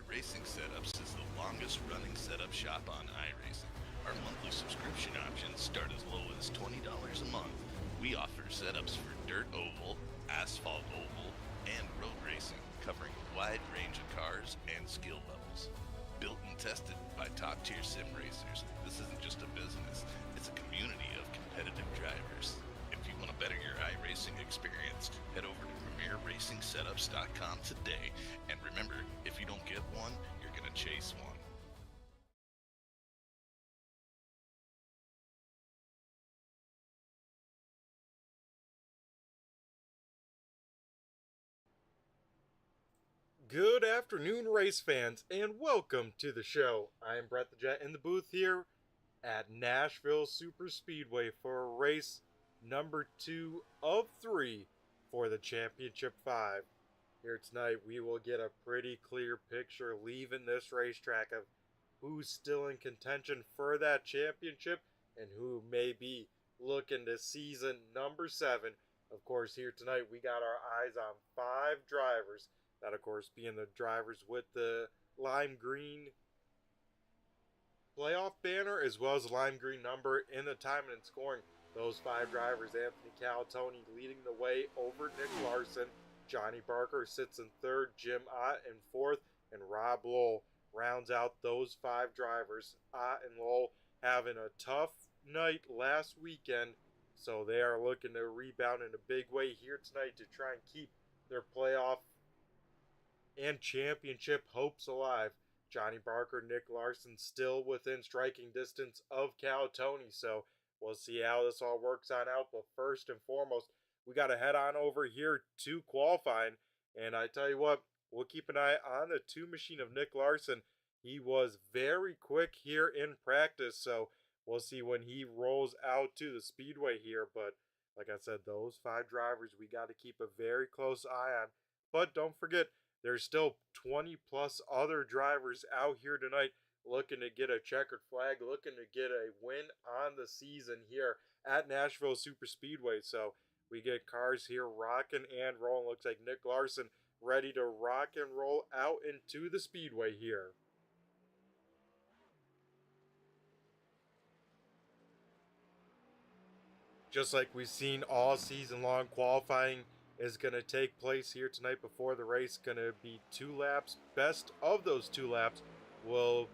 Racing Setups is the longest running setup shop on iRacing. Our monthly subscription options start as low as $20 a month. We offer setups for dirt oval, asphalt oval, and road racing, covering a wide range of cars and skill levels. Built and tested by top-tier sim racers, this isn't just a business, it's a community of competitive drivers. If you want to better your iRacing experience, head over to PremierRacingSetups.com today. And remember, if you don't get one, you're going to chase one. Good afternoon, race fans, and welcome to the show. I am Brett the Jet in the booth here at Nashville Superspeedway for race number 2 of 3 for the Championship 5. Here tonight, we will get a pretty clear picture leaving this racetrack of who's still in contention for that championship and who may be looking to season number 7. Of course, here tonight, we got our eyes on 5 drivers. That, of course, being the drivers with the lime green playoff banner, as well as the lime green number in the timing and scoring. Those 5 drivers, Anthony Calatoni leading the way over Nick Larson. Johnny Barker sits in 3rd, Jim Ott in 4th, and Rob Lowell rounds out those 5 drivers. Ott and Lowell having a tough night last weekend, so they are looking to rebound in a big way here tonight to try and keep their playoff and championship hopes alive. Johnny Barker, Nick Larson still within striking distance of Calatoni, so we'll see how this all works on out. But first and foremost, we got to head on over here to qualifying, and I tell you what, we'll keep an eye on the 2 machine of Nick Larson. He was very quick here in practice, so we'll see when he rolls out to the speedway here. But like I said, those 5 drivers we got to keep a very close eye on. But don't forget, there's still 20 plus other drivers out here tonight looking to get a checkered flag, looking to get a win on the season here at Nashville Superspeedway. So we get cars here rocking and rolling. Looks like Nick Larson ready to rock and roll out into the speedway here. Just like we've seen all season long, qualifying is going to take place here tonight before the race. Going to be 2 laps. Best of those 2 laps will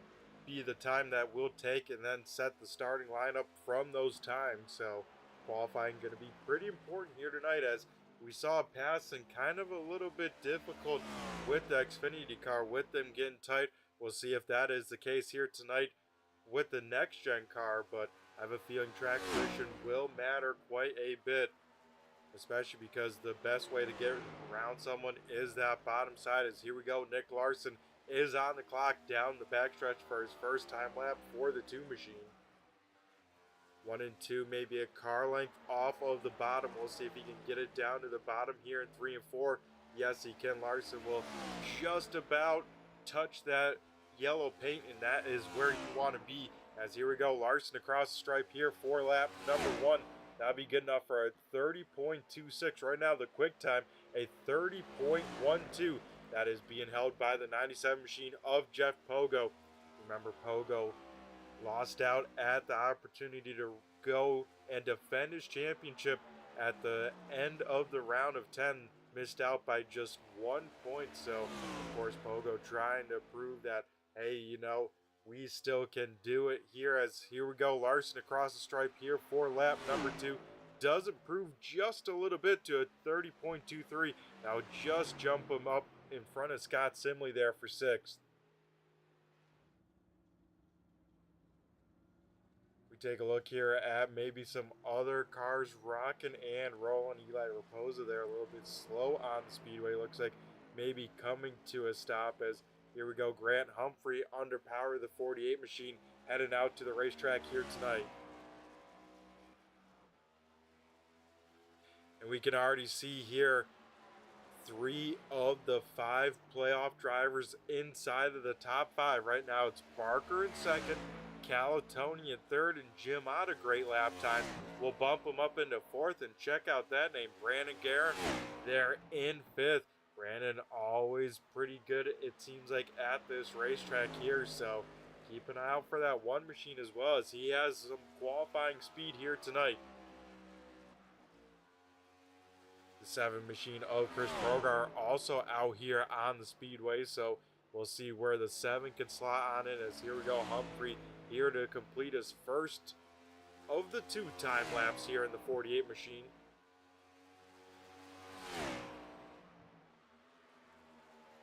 be the time that we'll take and then set the starting lineup from those times. So qualifying going to be pretty important here tonight, as we saw passing kind of a little bit difficult with the Xfinity car, with them getting tight. We'll see if that is the case here tonight with the next gen car, but I have a feeling track position will matter quite a bit, especially because the best way to get around someone is that bottom side. As here we go, Nick Larson is on the clock down the backstretch for his first time lap for the 2 machine. 1 and 2, maybe a car length off of the bottom. We'll see if he can get it down to the bottom here in 3 and 4. Yes, he can. Larson will just about touch that yellow paint, and that is where you want to be. As here we go, Larson across the stripe here for lap number 1. That'll be good enough for a 30.26. Right now, the quick time, a 30.12. That is being held by the 97 machine of Jeff Pogo. Remember, Pogo lost out at the opportunity to go and defend his championship at the end of the round of 10. Missed out by just 1 point. So, of course, Pogo trying to prove that, hey, you know, we still can do it here. As here we go, Larson across the stripe here for lap number 2. Does improve just a little bit to a 30.23. Now just jump him up in front of Scott Simley there for 6th. We take a look here at maybe some other cars rocking and rolling. Eli Raposa there a little bit slow on the speedway. Looks like maybe coming to a stop, as here we go, Grant Humphrey under power of the 48 machine heading out to the racetrack here tonight. And we can already see here 3 of the 5 playoff drivers inside of the top 5. Right now it's Barker in 2nd, Calatoni in 3rd, and Jim Ott a great lap time. We'll bump him up into 4th, and check out that name, Brandon Guerin there in 5th. Brandon always pretty good, it seems like, at this racetrack here, so keep an eye out for that one machine as well, as he has some qualifying speed here tonight. The 7 machine of Chris Brogar also out here on the speedway, so we'll see where the 7 can slot on it, as here we go, Humphrey here to complete his first of the 2 time laps here in the 48 machine.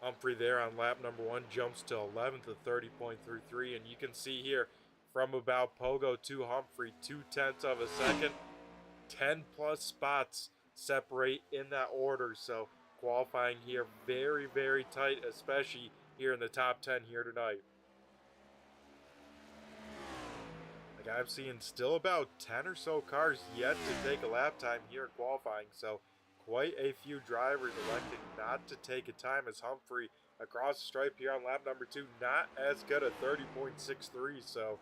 Humphrey there on lap number 1 jumps to 11th at 30.33, and you can see here from about Pogo to Humphrey, 0.2 of a second, 10 plus spots separate in that order. So qualifying here very, very tight, especially here in the top 10 here tonight. Like I've seen still about 10 or so cars yet to take a lap time here in qualifying, so quite a few drivers electing not to take a time, as Humphrey across the stripe here on lap number 2, not as good at 30.63. So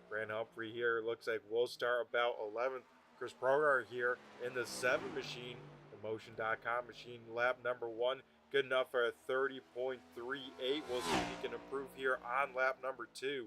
Brandon Humphrey here looks like we'll start about 11th. Chris Brogar here in the 7 machine, the Motion.com machine, lap number 1, good enough for a 30.38. We'll see if he can improve here on lap number 2.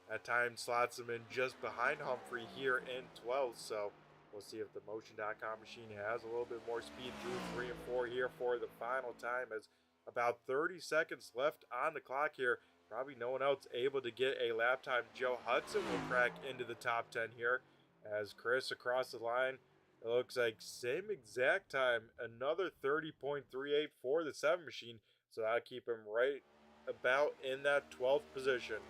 At times slots him in just behind Humphrey here in 12th, so we'll see if the Motion.com machine has a little bit more speed through 3 and 4 here for the final time, as about 30 seconds left on the clock here. Probably no one else able to get a lap time. Joe Hudson will crack into the top 10 here, as Chris across the line. It looks like same exact time, another 30.38 for the 7 machine, so that'll keep him right about in that 12th position.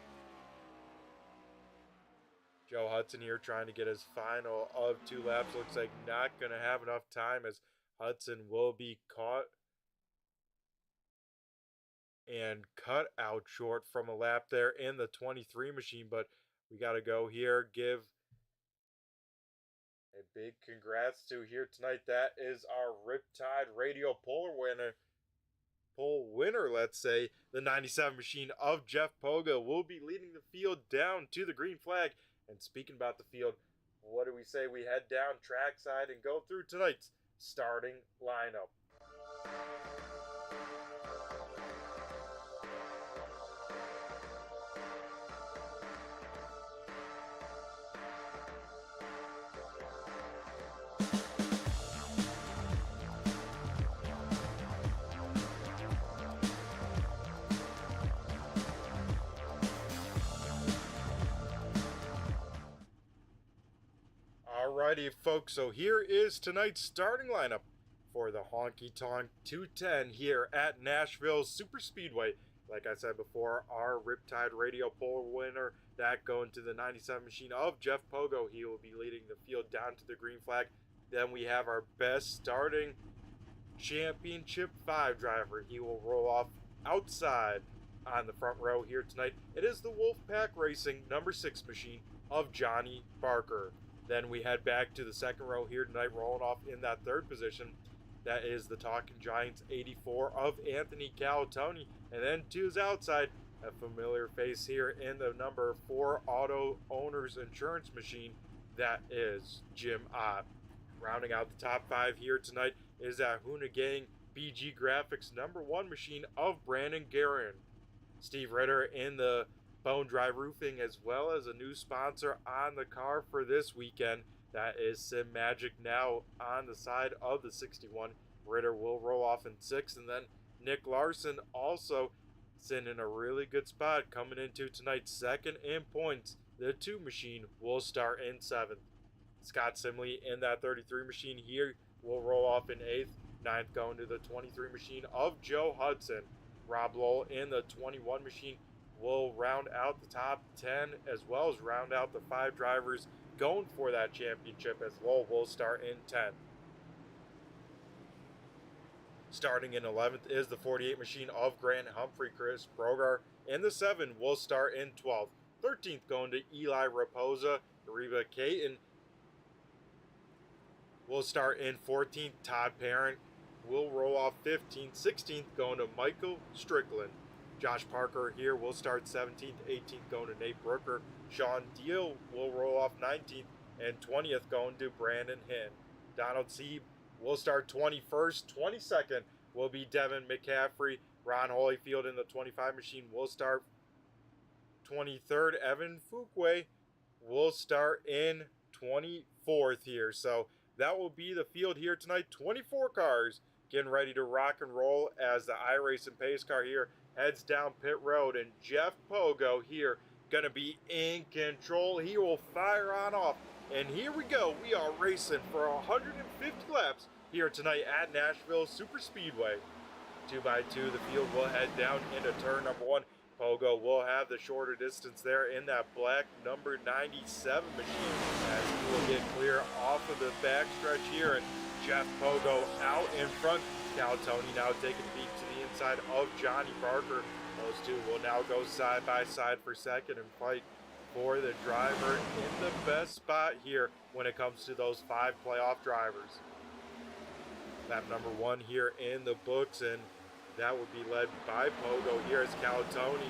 Joe Hudson here trying to get his final of 2 laps. Looks like not going to have enough time, as Hudson will be caught and cut out short from a lap there in the 23 machine. But we got to go here, give a big congrats to here tonight. That is our Riptide Radio pole winner, let's say. The 97 machine of Jeff Poga will be leading the field down to the green flag. And speaking about the field, what do we say we head down trackside and go through tonight's starting lineup? Alrighty, folks, so here is tonight's starting lineup for the Honky Tonk 210 here at Nashville Super Speedway. Like I said before, our Riptide Radio pole winner, that going to the 97 machine of Jeff Pogo. He will be leading the field down to the green flag. Then we have our best starting Championship 5 driver. He will roll off outside on the front row here tonight. It is the Wolfpack Racing number 6 machine of Johnny Barker. Then we head back to the second row here tonight, rolling off in that 3rd position. That is the Talking Giants 84 of Anthony Calatoni. And then to his outside, a familiar face here in the number 4 Auto Owners Insurance machine. That is Jim Ott. Rounding out the top 5 here tonight is that Hoona Gang BG Graphix number 1 machine of Brandon Guerin. Steve Ritter in the Bone Dry Roofing, as well as a new sponsor on the car for this weekend. That is Sim Magic now on the side of the 61. Ritter will roll off in 6th, and then Nick Larson also sitting in a really good spot coming into tonight's 2nd in points. The 2 machine will start in 7th. Scott Simley in that 33 machine here will roll off in 8th. 9th going to the 23 machine of Joe Hudson. Rob Lowell in the 21 machine will round out the top 10, as well as round out the 5 drivers going for that championship, as Lowell will start in 10th. Starting in 11th is the 48 machine of Grant Humphrey. Chris Brogar in the 7 will start in 12th. 13th going to Eli Raposa. Reba Caton will start in 14th. Todd Parent will roll off 15th. 16th going to Michael Strickland. Josh Parker here will start 17th, 18th going to Nate Brooker. Sean Deal will roll off 19th, and 20th going to Brandon Hinn. Donald Sieb will start 21st, 22nd will be Devin McCaffrey. Ron Holyfield in the 25 machine will start 23rd. Evan Fuquay will start in 24th here. So that will be the field here tonight. 24 cars getting ready to rock and roll as the iRacing pace car here heads down pit road. And Jeff Pogo here going to be in control. He will fire on off. And here we go. We are racing for 150 laps here tonight at Nashville Super Speedway. 2x2, the field will head down into turn number 1. Pogo will have the shorter distance there in that black number 97 machine as he will get clear off of the backstretch here. And Jeff Pogo out in front. Cal Tony now taking a peek to the inside of Johnny Barker. Those two will now go side by side for second and fight for the driver in the best spot here when it comes to those 5 playoff drivers. Lap number 1 here in the books, and that would be led by Pogo here as Calatoni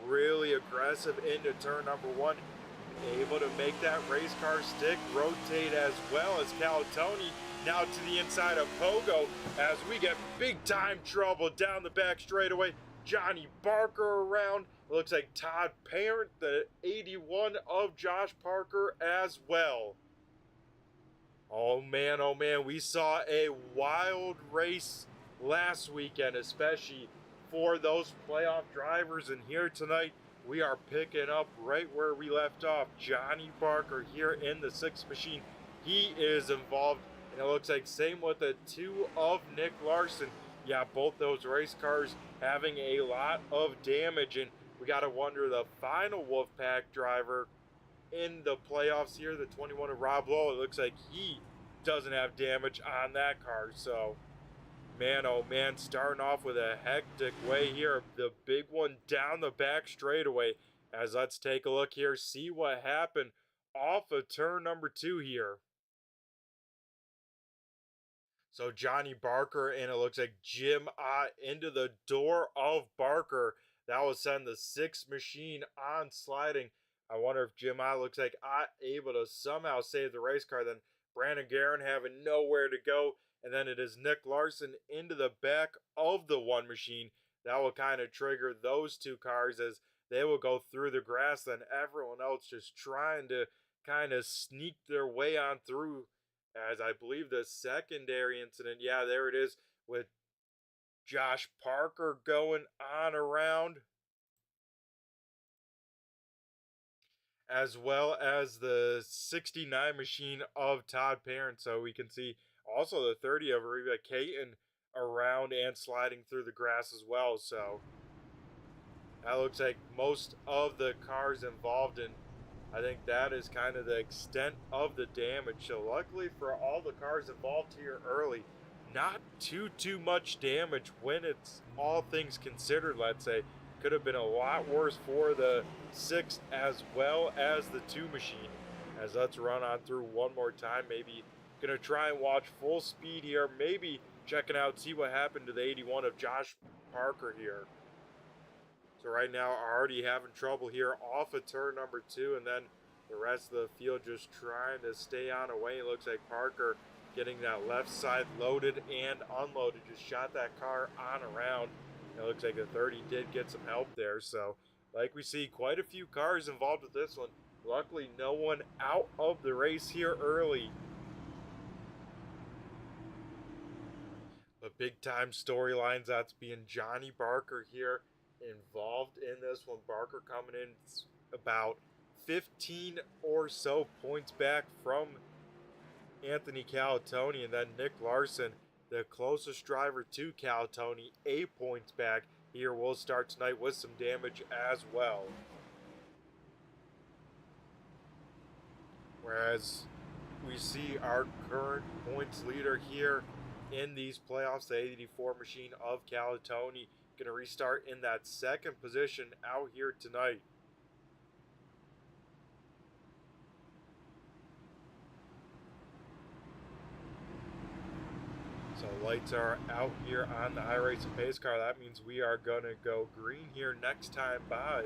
really aggressive into turn number 1. Able to make that race car stick, rotate as well as Calatoni now to the inside of Pogo as we get big time trouble down the back straightaway. Johnny Barker around. It looks like Todd Parent, the 81 of Josh Parker as well. Oh man, we saw a wild race last weekend, especially for those playoff drivers. And here tonight, we are picking up right where we left off. Johnny Barker here in the 6th machine. He is involved, and it looks like same with the 2 of Nick Larson. Yeah, both those race cars having a lot of damage, and we got to wonder the final Wolfpack driver in the playoffs here, the 21 of Rob Lowe. It looks like he doesn't have damage on that car. So, man, oh man, starting off with a hectic way here. The big one down the back straightaway. As let's take a look here, see what happened off of turn number 2 here. So Johnny Barker, and it looks like Jim Ott into the door of Barker. That will send the 6th machine on sliding. I wonder if Jim Ott looks like Ott able to somehow save the race car. Then Brandon Guerin having nowhere to go. And then it is Nick Larson into the back of the 1 machine. That will kind of trigger those 2 cars as they will go through the grass. Then everyone else just trying to kind of sneak their way on through. As I believe the secondary incident, yeah, there it is, with Josh Parker going on around, as well as the 69 machine of Todd Parent. So we can see also the 30 of Reba Caton around and sliding through the grass as well. So that looks like most of the cars involved, in I think that is kind of the extent of the damage. So luckily for all the cars involved here early, not too much damage when it's all things considered, let's say. Could have been a lot worse for the 6 as well as the 2 machine. As let's run on through one more time. Maybe going to try and watch full speed here. Maybe checking out, see what happened to the 81 of Josh Parker here. So right now, already having trouble here off of turn number 2, and then the rest of the field just trying to stay on away. It looks like Parker getting that left side loaded and unloaded. Just shot that car on around. It looks like the 30 did get some help there. So, like we see, quite a few cars involved with this one. Luckily, no one out of the race here early. But big time storylines, that's being Johnny Barker here involved in this one. Barker coming in about 15 or so points back from Anthony Calatoni, and then Nick Larson, the closest driver to Calatoni, 8 points back. Here we'll start tonight with some damage as well. Whereas we see our current points leader here in these playoffs, the 84 machine of Calatoni, going to restart in that 2nd position out here tonight. So lights are out here on the iRacing pace car. That means we are going to go green here next time by.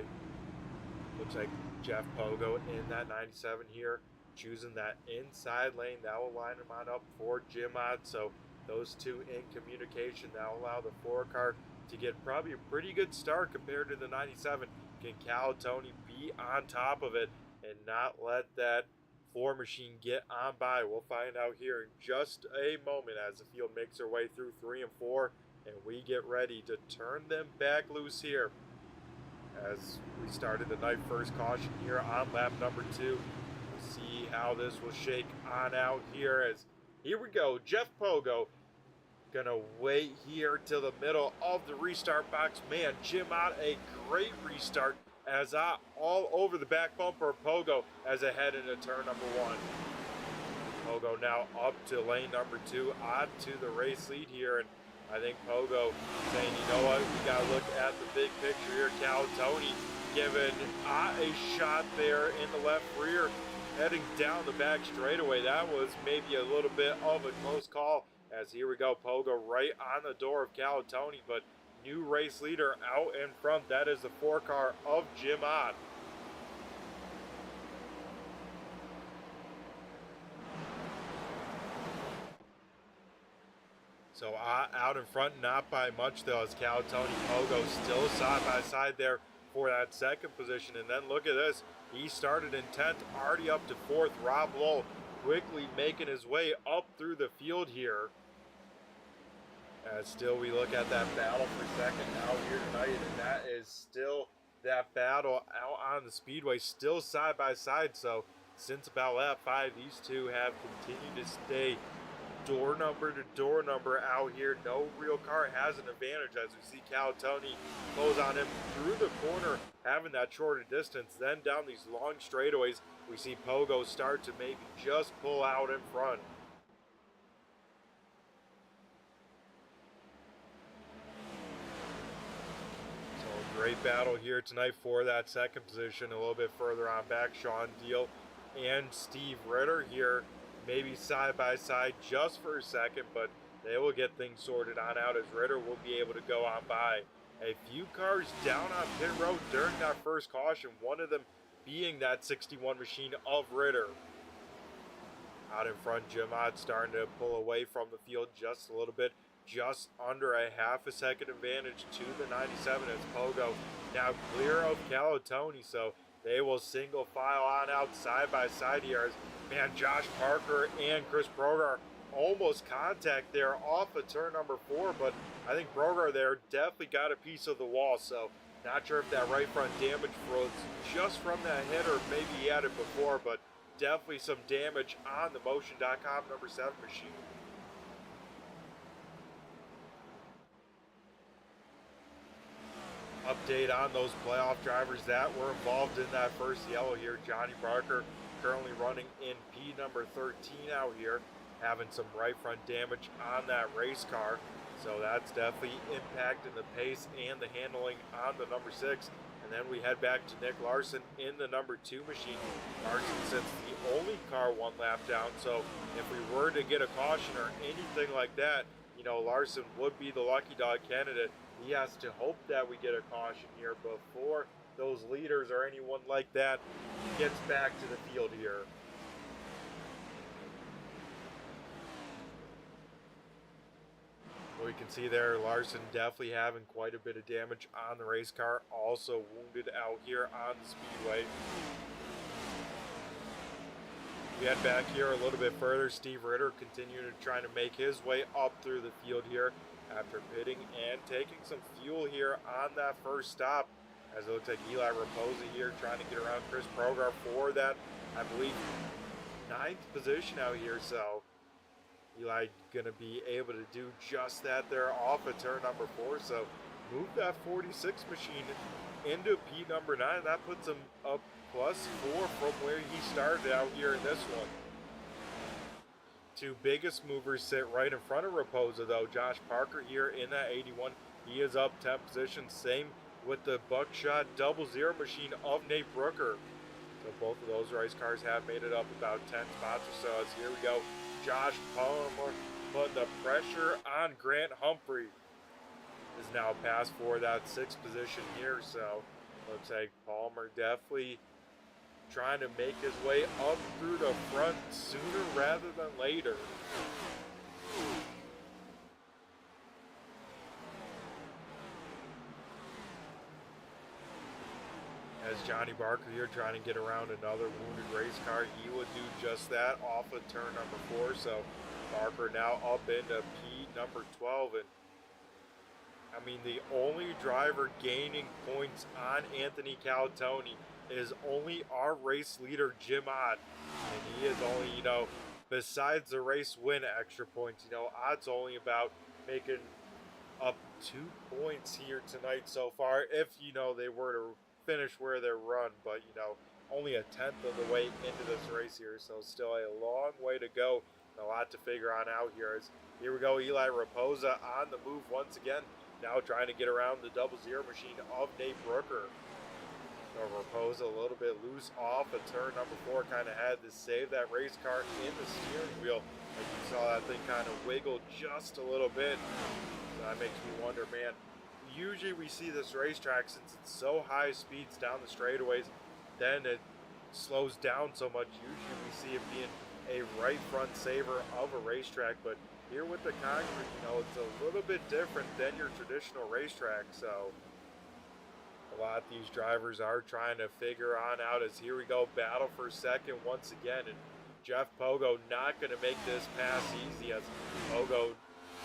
Looks like Jeff Pogo in that 97 here, choosing that inside lane. That will line him on up for Jim Ott. So those two in communication. That'll allow the 4 car to get probably a pretty good start compared to the 97. Can Tony be on top of it and not let that 4 machine get on by? We'll find out here in just a moment as the field makes their way through 3 and 4, and we get ready to turn them back loose here as we started the night first caution here on lap number 2. We'll see how this will shake on out here as here we go. Jeff Pogo gonna wait here till the middle of the restart box. Man, Jim Ott, a great restart as all over the back bumper of Pogo as I head into turn number 1. Pogo now up to lane number 2, on to the race lead here, and I think Pogo saying, you know what, we got to look at the big picture here. Tony giving a shot there in the left rear, heading down the back straightaway. That was maybe a little bit of a close call, as here we go, Pogo right on the door of Tony, but new race leader out in front. That is the 4 car of Jim Ott. So out in front, not by much though, as Tony Pogo still side by side there for that second position. And then look at this, he started in 10th, already up to 4th. Rob Lowell quickly making his way up through the field here. As still we look at that battle for second out here tonight, and that is still that battle out on the speedway, still side by side. So since about lap 5, these two have continued to stay door number to door number out here. No real car has an advantage as we see Tony close on him through the corner, having that shorter distance. Then down these long straightaways, we see Pogo start to maybe just pull out in front. So great battle here tonight for that second position. A little bit further on back, Sean Deal and Steve Ritter here, maybe side by side just for a second, but they will get things sorted on out as Ritter will be able to go on by. A few cars down on pit road during that first caution, one of them being that 61 machine of Ritter. Out in front, Jim Ott starting to pull away from the field just a little bit, just under a half a second advantage to the 97 as Pogo now clear of Tony, so they will single file on out side by side here as, man, Josh Parker and Chris Brogar almost contact there off of turn number 4, but I think Brogar there definitely got a piece of the wall, so not sure if that right front damage was just from that hit or maybe he had it before, but definitely some damage on the Motion.com number 7 machine. Update on those playoff drivers that were involved in that first yellow here. Johnny Barker currently running in P number 13 out here, having some right front damage on that race car, so that's definitely impacting the pace and the handling on the number 6. And then we head back to Nick Larson in the number 2 machine. Larson sits the only car 1 lap down, so if we were to get a caution or anything like that, you know, Larson would be the lucky dog candidate. He has to hope that we get a caution here before those leaders or anyone like that gets back to the field here. Well, you can see there Larson definitely having quite a bit of damage on the race car, also wounded out here on the speedway. We head back here a little bit further. Steve Ritter continuing to try to make his way up through the field here after pitting and taking some fuel here on that first stop, as it looks like Eli Raposa here trying to get around Chris Brogar for that, I believe, 9th position out here. So Eli going to be able to do just that there off of turn number 4. So move that 46 machine into P number 9. That puts him up +4 from where he started out here in this one. 2 biggest movers sit right in front of Raposa though. Josh Parker here in that 81. He is up 10 positions. Same with the Buckshot 00 machine of Nate Brooker. So both of those race cars have made it up about 10 spots or so. As here we go, Josh Palmer putting the pressure on Grant Humphrey. Is now passed for that 6th position here. So looks like Palmer definitely trying to make his way up through the front sooner rather than later. Johnny Barker here trying to get around another wounded race car. He would do just that off of turn number 4. So Barker now up into P number 12. And I mean, the only driver gaining points on Anthony Calatoni is only our race leader, Jim Ott. And he is only, besides the race win extra points, Ott's only about making up 2 points here tonight so far, if, they were to finish where they're run. But, only a tenth of the way into this race here, so still a long way to go. A lot to figure on out here. Here we go, Eli Raposa on the move once again. Now trying to get around the 0-0 machine of Nate Brooker. So Raposa a little bit loose off of turn number 4. Kind of had to save that race car in the steering wheel. Like you saw that thing kind of wiggle just a little bit. So that makes me wonder, man. Usually we see this racetrack, since it's so high speeds down the straightaways, then it slows down so much. Usually we see it being a right front saver of a racetrack, but here with the concrete, it's a little bit different than your traditional racetrack. So a lot of these drivers are trying to figure on out, as here we go, battle for second once again. And Jeff Pogo not going to make this pass easy, as Pogo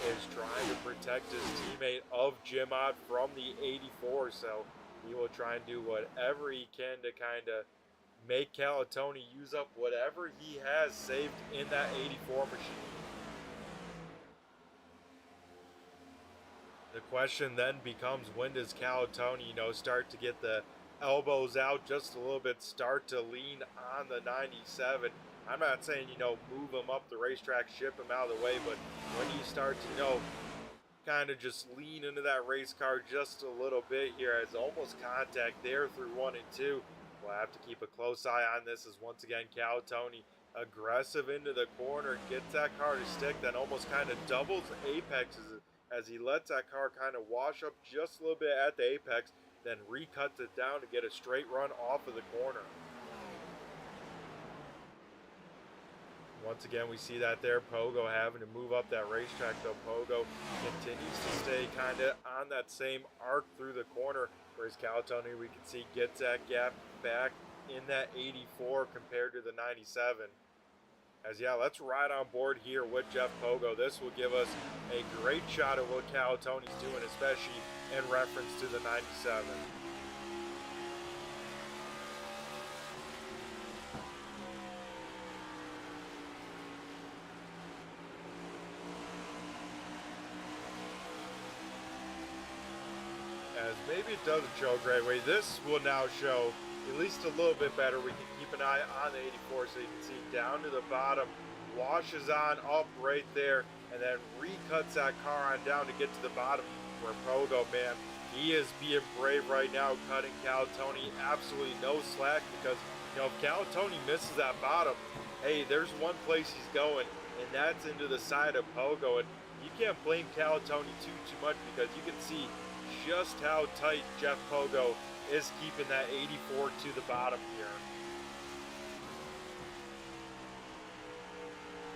is trying to protect his teammate of Jim Ott from the 84. So he will try and do whatever he can to kind of make Calatoni use up whatever he has saved in that 84 machine. The question then becomes, when does Calatoni, start to get the elbows out just a little bit, start to lean on the 97? I'm not saying, move him up the racetrack, ship him out of the way, but when you start to, kind of just lean into that race car just a little bit here, as almost contact there through 1 and 2. We'll have to keep a close eye on this, as once again, Calatoni aggressive into the corner, gets that car to stick, then almost kind of doubles apexes as he lets that car kind of wash up just a little bit at the apex, then recuts it down to get a straight run off of the corner. Once again, we see that there, Pogo having to move up that racetrack, though Pogo continues to stay kind of on that same arc through the corner, whereas Calatoni, we can see, gets that gap back in that 84 compared to the 97. As let's ride on board here with Jeff Pogo. This will give us a great shot at what Calatoni's doing, especially in reference to the 97. As maybe it doesn't show a great way, this will now show at least a little bit better. We can keep an eye on the 84, so you can see down to the bottom, washes on up right there, and then recuts that car on down to get to the bottom, where Pogo, man, he is being brave right now, cutting Calatoni absolutely no slack, because if Calatoni misses that bottom, hey, there's one place he's going, and that's into the side of Pogo. And you can't blame Calatoni too much, because you can see just how tight Jeff Pogo is keeping that 84 to the bottom here.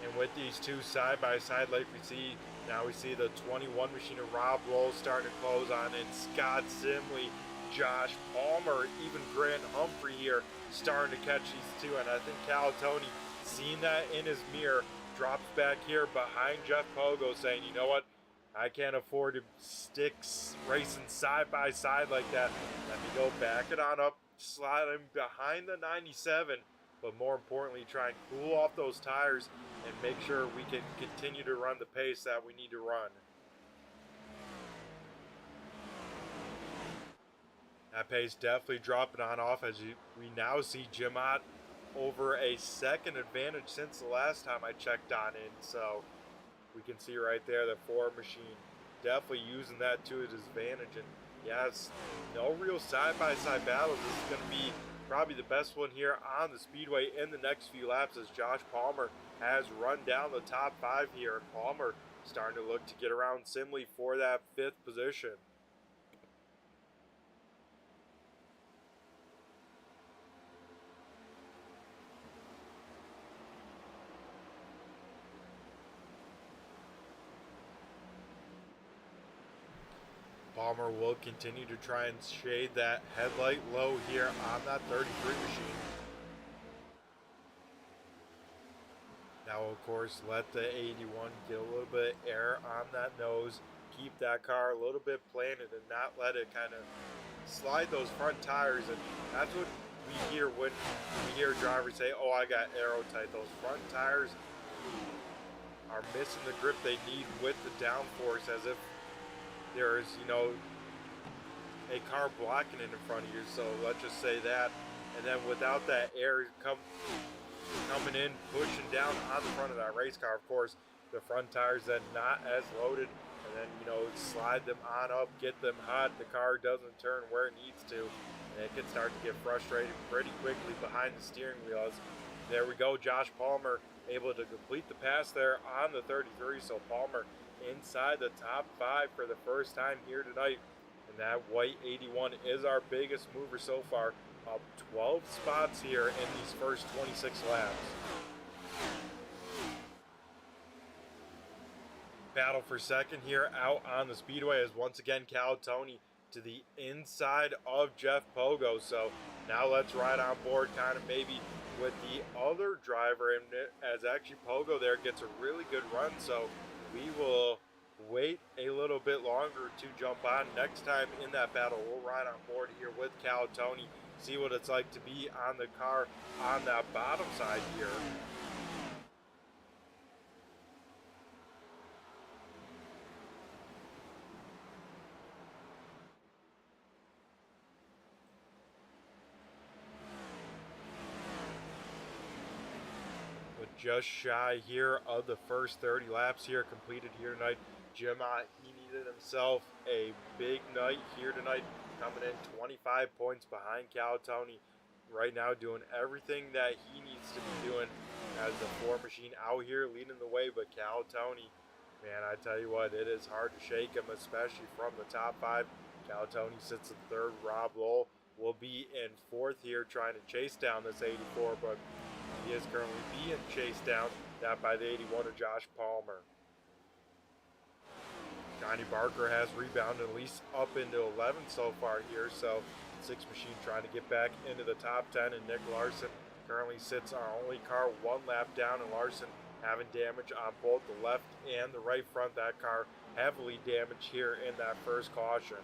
And with these two side by side, like we see, now we see the 21 machine of Rob Roll starting to close on in. Scott Simley, Josh Palmer, even Grant Humphrey here starting to catch these two. And I think Calatoni, seeing that in his mirror, drops back here behind Jeff Pogo, saying, you know what? I can't afford to stick racing side by side like that. Let me go back it on up, slide him behind the 97, but more importantly, try and cool off those tires and make sure we can continue to run the pace that we need to run. That pace definitely dropping on off, as we now see Jim Ott over a second advantage since the last time I checked on in. So we can see right there the Ford machine definitely using that to his advantage. And yes, no real side-by-side battles. This is going to be probably the best one here on the speedway in the next few laps, as Josh Palmer has run down the top 5 here. Palmer starting to look to get around Simley for that 5th position. Palmer will continue to try and shade that headlight low here on that 33 machine. Now, of course, let the 81 get a little bit of air on that nose. Keep that car a little bit planted and not let it kind of slide those front tires. And that's what we hear when we hear drivers say, oh, I got aero tight. Those front tires are missing the grip they need with the downforce, as if there is, a car blocking it in front of you. So let's just say that. And then without that air coming in, pushing down on the front of that race car, of course, the front tires then not as loaded. And then, slide them on up, get them hot. The car doesn't turn where it needs to. And it can start to get frustrated pretty quickly behind the steering wheels. There we go. Josh Palmer able to complete the pass there on the 33. So Palmer inside the top 5 for the first time here tonight. And that white 81 is our biggest mover so far. Up 12 spots here in these first 26 laps. Battle for second here out on the speedway is once again Cal Tony to the inside of Jeff Pogo. So now let's ride on board kind of maybe with the other driver, and as actually Pogo there gets a really good run. So we will wait a little bit longer to jump on. Next time in that battle, we'll ride on board here with Cal Tony, see what it's like to be on the car on that bottom side here. But just shy here of the first 30 laps here completed here tonight. Jim, he needed himself a big night here tonight, coming in 25 points behind Cal Tony. Right now doing everything that he needs to be doing as the 4 machine out here leading the way. But Cal Tony, man, I tell you what, it is hard to shake him, especially from the top 5. Cal Tony sits in 3rd. Rob Lowell will be in 4th here trying to chase down this 84, but he is currently being chased down by the 81 of Josh Palmer. Johnny Barker has rebounded at least up into 11 so far here. So 6 machine trying to get back into the top 10, and Nick Larson currently sits our only car 1 lap down, and Larson having damage on both the left and the right front. That car heavily damaged here in that first caution.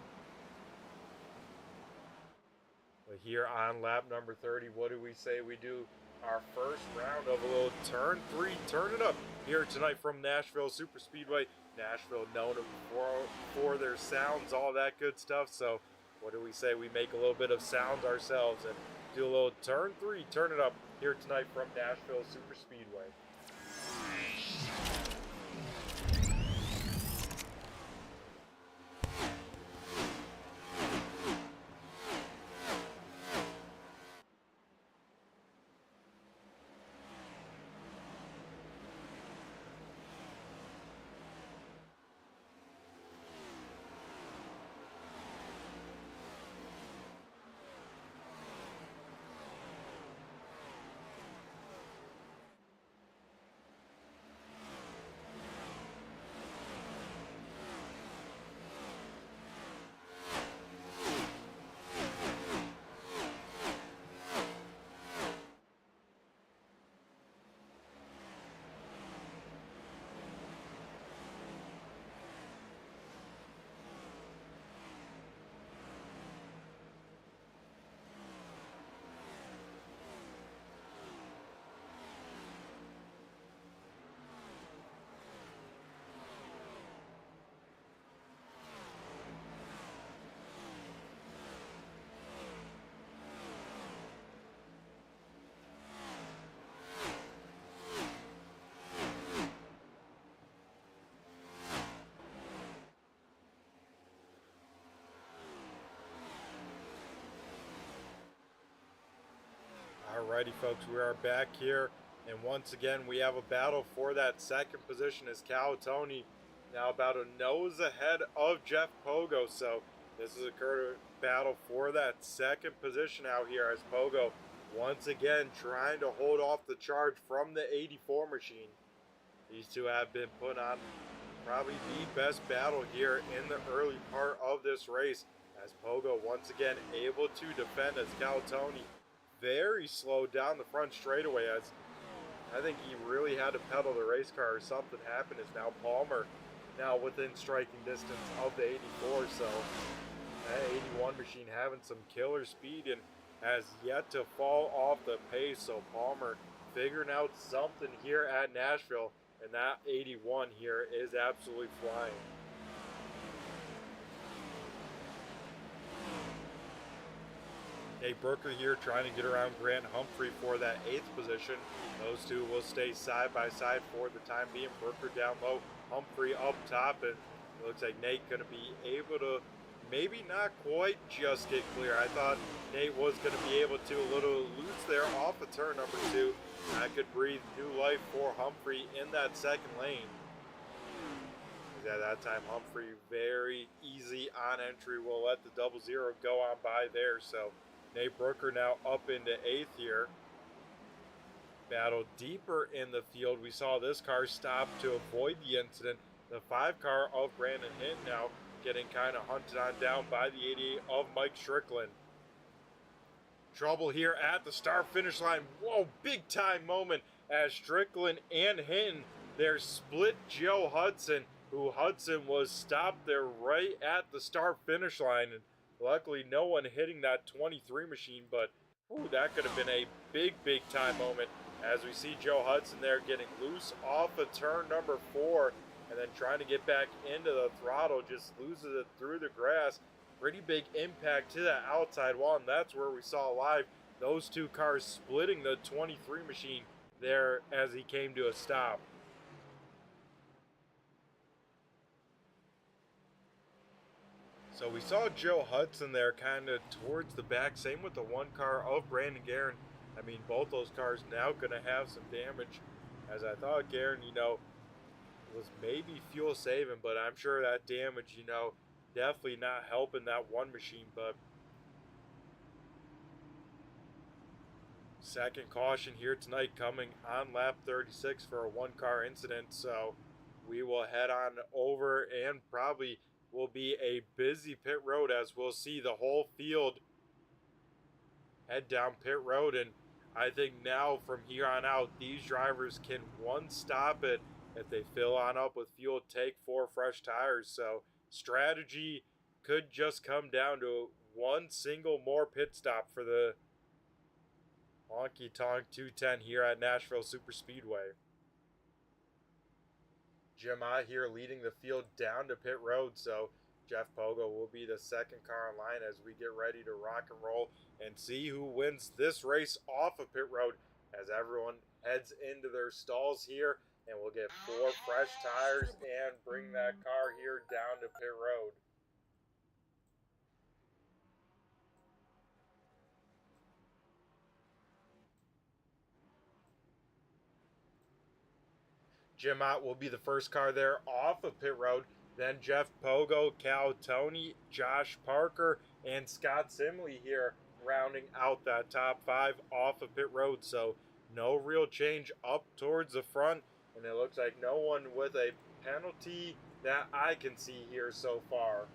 But here on lap number 30, what do we say we do? Our first round of a little turn 3, turn it up here tonight from Nashville Super Speedway. Nashville known for their sounds, all that good stuff. So what do we say we make a little bit of sound ourselves and do a little turn 3, turn it up here tonight from Nashville Super Speedway. Alrighty folks, we are back here, and once again we have a battle for that second position as Cal Tony now about a nose ahead of Jeff Pogo. So this is a battle for that second position out here as Pogo once again trying to hold off the charge from the 84 machine. These two have been put on probably the best battle here in the early part of this race, as Pogo once again able to defend, as Calatoni very slow down the front straightaway, as I think he really had to pedal the race car or something happened, as now Palmer now within striking distance of the 84, so that 81 machine having some killer speed and has yet to fall off the pace, so Palmer figuring out something here at Nashville, and that 81 here is absolutely flying. Nate Brooker here trying to get around Grant Humphrey for that 8th position. Those two will stay side by side for the time being. Brooker down low, Humphrey up top, and it looks like Nate going to be able to maybe not quite just get clear. I thought Nate was going to be able to a little loose there off of turn number 2. That could breathe new life for Humphrey in that second lane. At that time, Humphrey very easy on entry, will let the 00 go on by there, so Nate Brooker now up into 8th here. Battle deeper in the field. We saw this car stop to avoid the incident. The 5 car of Brandon Hinton now getting kind of hunted on down by the 88 of Mike Strickland. Trouble here at the start finish line. Whoa, big time moment as Strickland and Hinton, their split Joe Hudson, who Hudson was stopped there right at the start finish line, and luckily no one hitting that 23 machine, but that could have been a big time moment as we see Joe Hudson there getting loose off of turn number 4 and then trying to get back into the throttle, just loses it through the grass. Pretty big impact to that outside wall, and that's where we saw live those two cars splitting the 23 machine there as he came to a stop. So we saw Joe Hudson there kind of towards the back. Same with the 1 car of Brandon Guerin. I mean, both those cars now going to have some damage, as I thought Guerin, was maybe fuel saving, but I'm sure that damage, definitely not helping that 1 machine. But second caution here tonight coming on lap 36 for a 1 car incident, so we will head on over, and probably will be a busy pit road as we'll see the whole field head down pit road. And I think now from here on out, these drivers can stop it if they fill on up with fuel, take 4 fresh tires. So strategy could just come down to 1 single more pit stop for the Honky Tonk 210 here at Nashville Super Speedway. Jim Ott here leading the field down to pit road, so Jeff Pogo will be the second car in line as we get ready to rock and roll and see who wins this race off of pit road, as everyone heads into their stalls here, and we'll get 4 fresh tires and bring that car here down to pit road. Jim Ott will be the first car there off of pit road. Then Jeff Pogo, Cal Tony, Josh Parker, and Scott Simley here rounding out that top 5 off of pit road. So no real change up towards the front, and it looks like no one with a penalty that I can see here so far.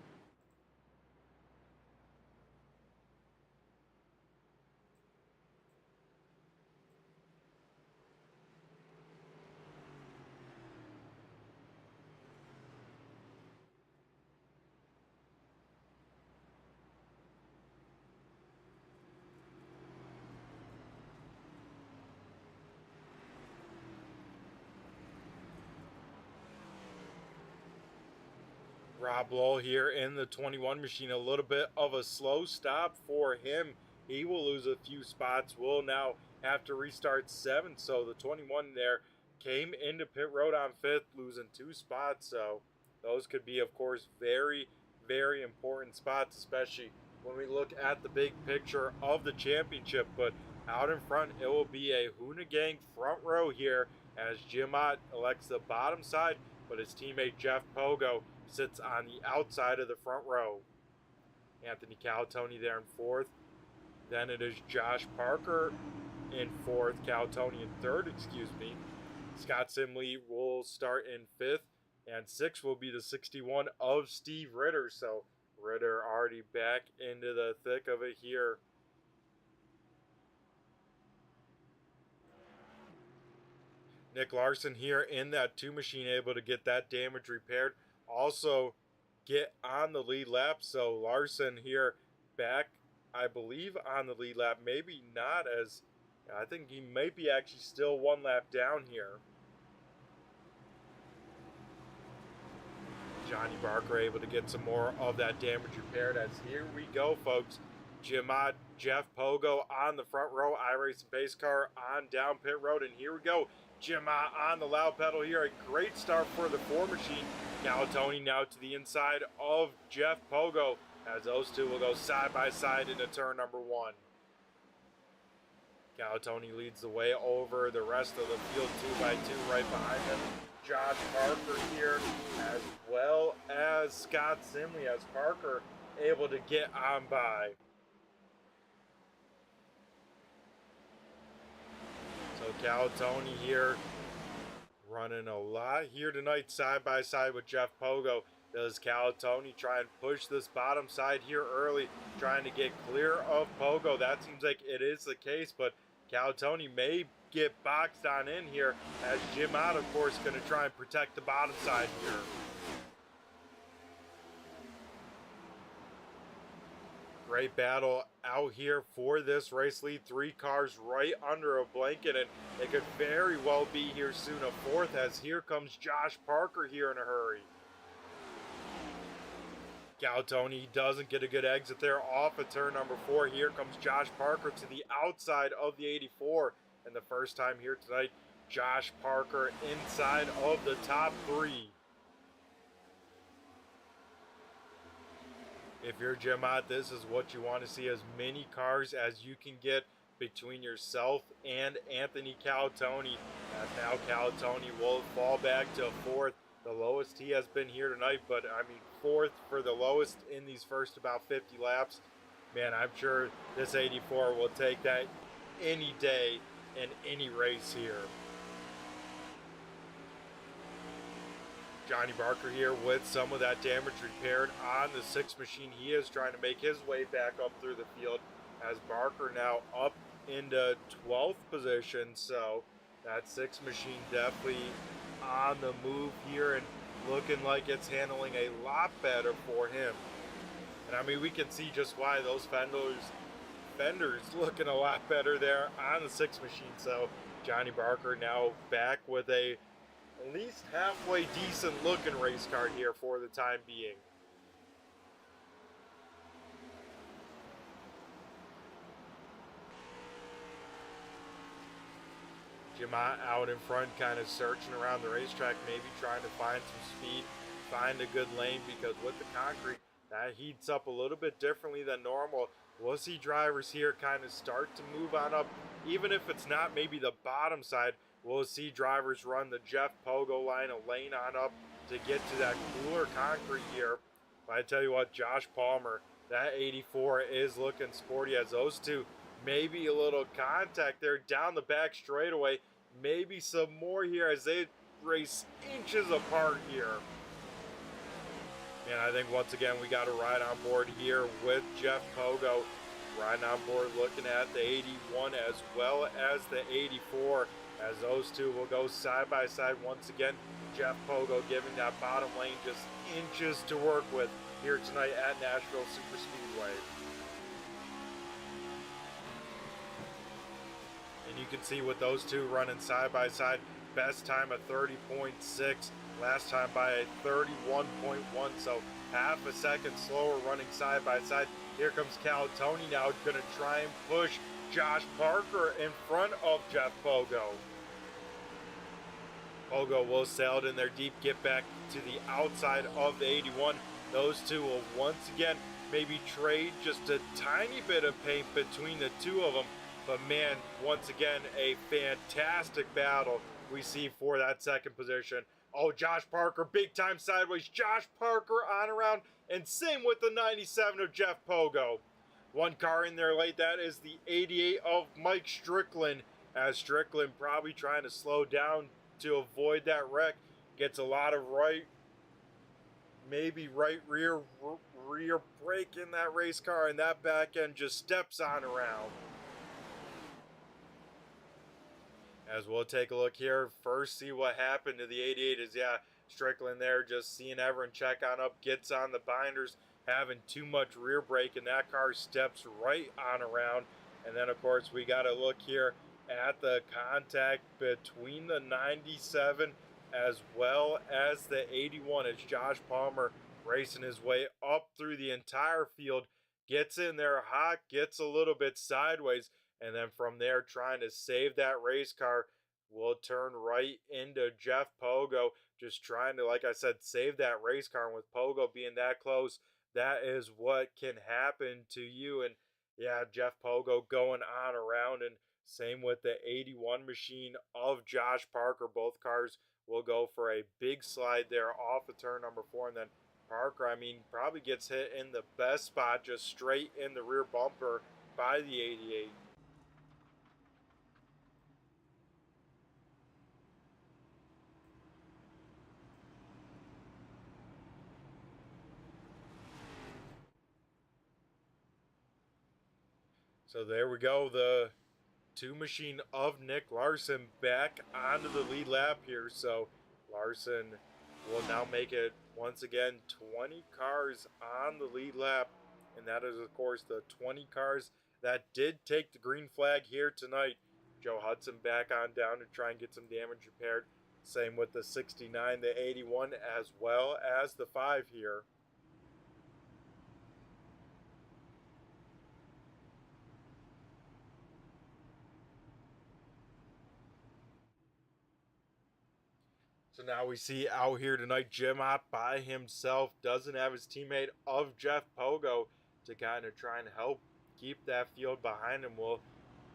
Rob Lowe here in the 21 machine, a little bit of a slow stop for him. He will lose a few spots, will now have to restart 7th. So the 21 there came into pit road on 5th, losing 2 spots. So those could be, of course, very important spots, especially when we look at the big picture of the championship. But out in front, it will be a Hoonigang front row here as Jim Ott elects the bottom side, but his teammate Jeff Pogo sits on the outside of the front row. Anthony Calatoni there in 4th. Then it is Josh Parker in 4th, Calatoni in 3rd, Scott Simley will start in 5th. And 6 will be the 61 of Steve Ritter. So Ritter already back into the thick of it here. Nick Larson here in that 2 machine, able to get that damage repaired. Also get on the lead lap. So Larson here back, I believe, on the lead lap. Maybe not, as I think he might be actually still 1 lap down here. Johnny Barker able to get some more of that damage repaired, as here we go, folks. Jeff Pogo on the front row, iRacing pace car on down pit road, and here we go. On the loud pedal here, a great start for the 4 machine. Tony now to the inside of Jeff Pogo, as those two will go side by side into turn number 1. Tony leads the way over the rest of the field 2 by 2 right behind him. Josh Parker here, as well as Scott Simley, as Parker able to get on by. So Tony here running a lot here tonight, side by side with Jeff Pogo. Does Tony try and push this bottom side here early, trying to get clear of Pogo? That seems like it is the case, but Tony may get boxed on in here, as Jim Ott, of course, going to try and protect the bottom side here. Great battle out here for this race lead. 3 cars right under a blanket, and it could very well be here soon a 4th, as here comes Josh Parker here in a hurry. Tony doesn't get a good exit there off of turn number 4. Here comes Josh Parker to the outside of the 84. And the first time here tonight, Josh Parker inside of the top 3. If you're Jim Ott, this is what you want to see, as many cars as you can get between yourself and Anthony Tony. As now Tony will fall back to 4th. The lowest he has been here tonight, but I mean 4th for the lowest in these first about 50 laps. Man, I'm sure this 84 will take that any day in any race here. Johnny Barker here with some of that damage repaired on the 6 machine. He is trying to make his way back up through the field, as Barker now up into 12th position. So that 6 machine definitely on the move here, and looking like it's handling a lot better for him. And I mean, we can see just why those fenders looking a lot better there on the 6 machine. So Johnny Barker now back with a at least halfway decent looking race car here for the time being. Jim Ott out in front, kind of searching around the racetrack, maybe trying to find some speed, find a good lane, because with the concrete, that heats up a little bit differently than normal. We'll see drivers here kind of start to move on up, even if it's not maybe the bottom side. We'll see drivers run the Jeff Pogo line, a lane on up to get to that cooler concrete here. But I tell you what, Josh Palmer, that 84 is looking sporty, as those two, maybe a little contact there down the back straightaway. Maybe some more here as they race inches apart here. And I think once again we got to ride on board here with Jeff Pogo. Riding on board, looking at the 81 as well as the 84. As those two will go side by side once again. Jeff Pogo giving that bottom lane just inches to work with here tonight at Nashville Superspeedway. And you can see with those two running side by side, best time of 30.6, last time by a 31.1, so half a second slower running side by side. Here comes Tony now, going to try and push Josh Parker in front of Jeff Pogo. Pogo will sail it in there deep, get back to the outside of the 81. Those two will once again maybe trade just a tiny bit of paint between the two of them. But man, once again, a fantastic battle we see for that second position. Oh, Josh Parker, big time sideways. Josh Parker on around, and same with the 97 of Jeff Pogo. One car in there late, that is the 88 of Mike Strickland, as Strickland probably trying to slow down to avoid that wreck. Gets a lot of right maybe right rear brake in that race car, and that back end just steps on around. As we'll take a look here, first see what happened to the 88 is, yeah, Strickland there just seeing everyone check on up, gets on the binders, having too much rear brake, and that car steps right on around. And then, of course, we got to look here at the contact between the 97 as well as the 81 as Josh Palmer racing his way up through the entire field, gets in there hot, gets a little bit sideways, and then from there trying to save that race car will turn right into Jeff Pogo, just trying to, like I said, save that race car. And with Pogo being that close, that is what can happen to you. And yeah, Jeff Pogo going on around, and same with the 81 machine of Josh Parker. Both cars will go for a big slide there off of turn number 4, and then Parker, I mean, probably gets hit in the best spot, just straight in the rear bumper by the 88. So there we go, the 2 machine of Nick Larson back onto the lead lap here. So Larson will now make it once again 20 cars on the lead lap, and that is of course the 20 cars that did take the green flag here tonight. Joe Hudson back on down to try and get some damage repaired. Same with the 69, the 81, as well as the 5 here. So now we see out here tonight, Jim Ott by himself, doesn't have his teammate of Jeff Pogo to kind of try and help keep that field behind him. Will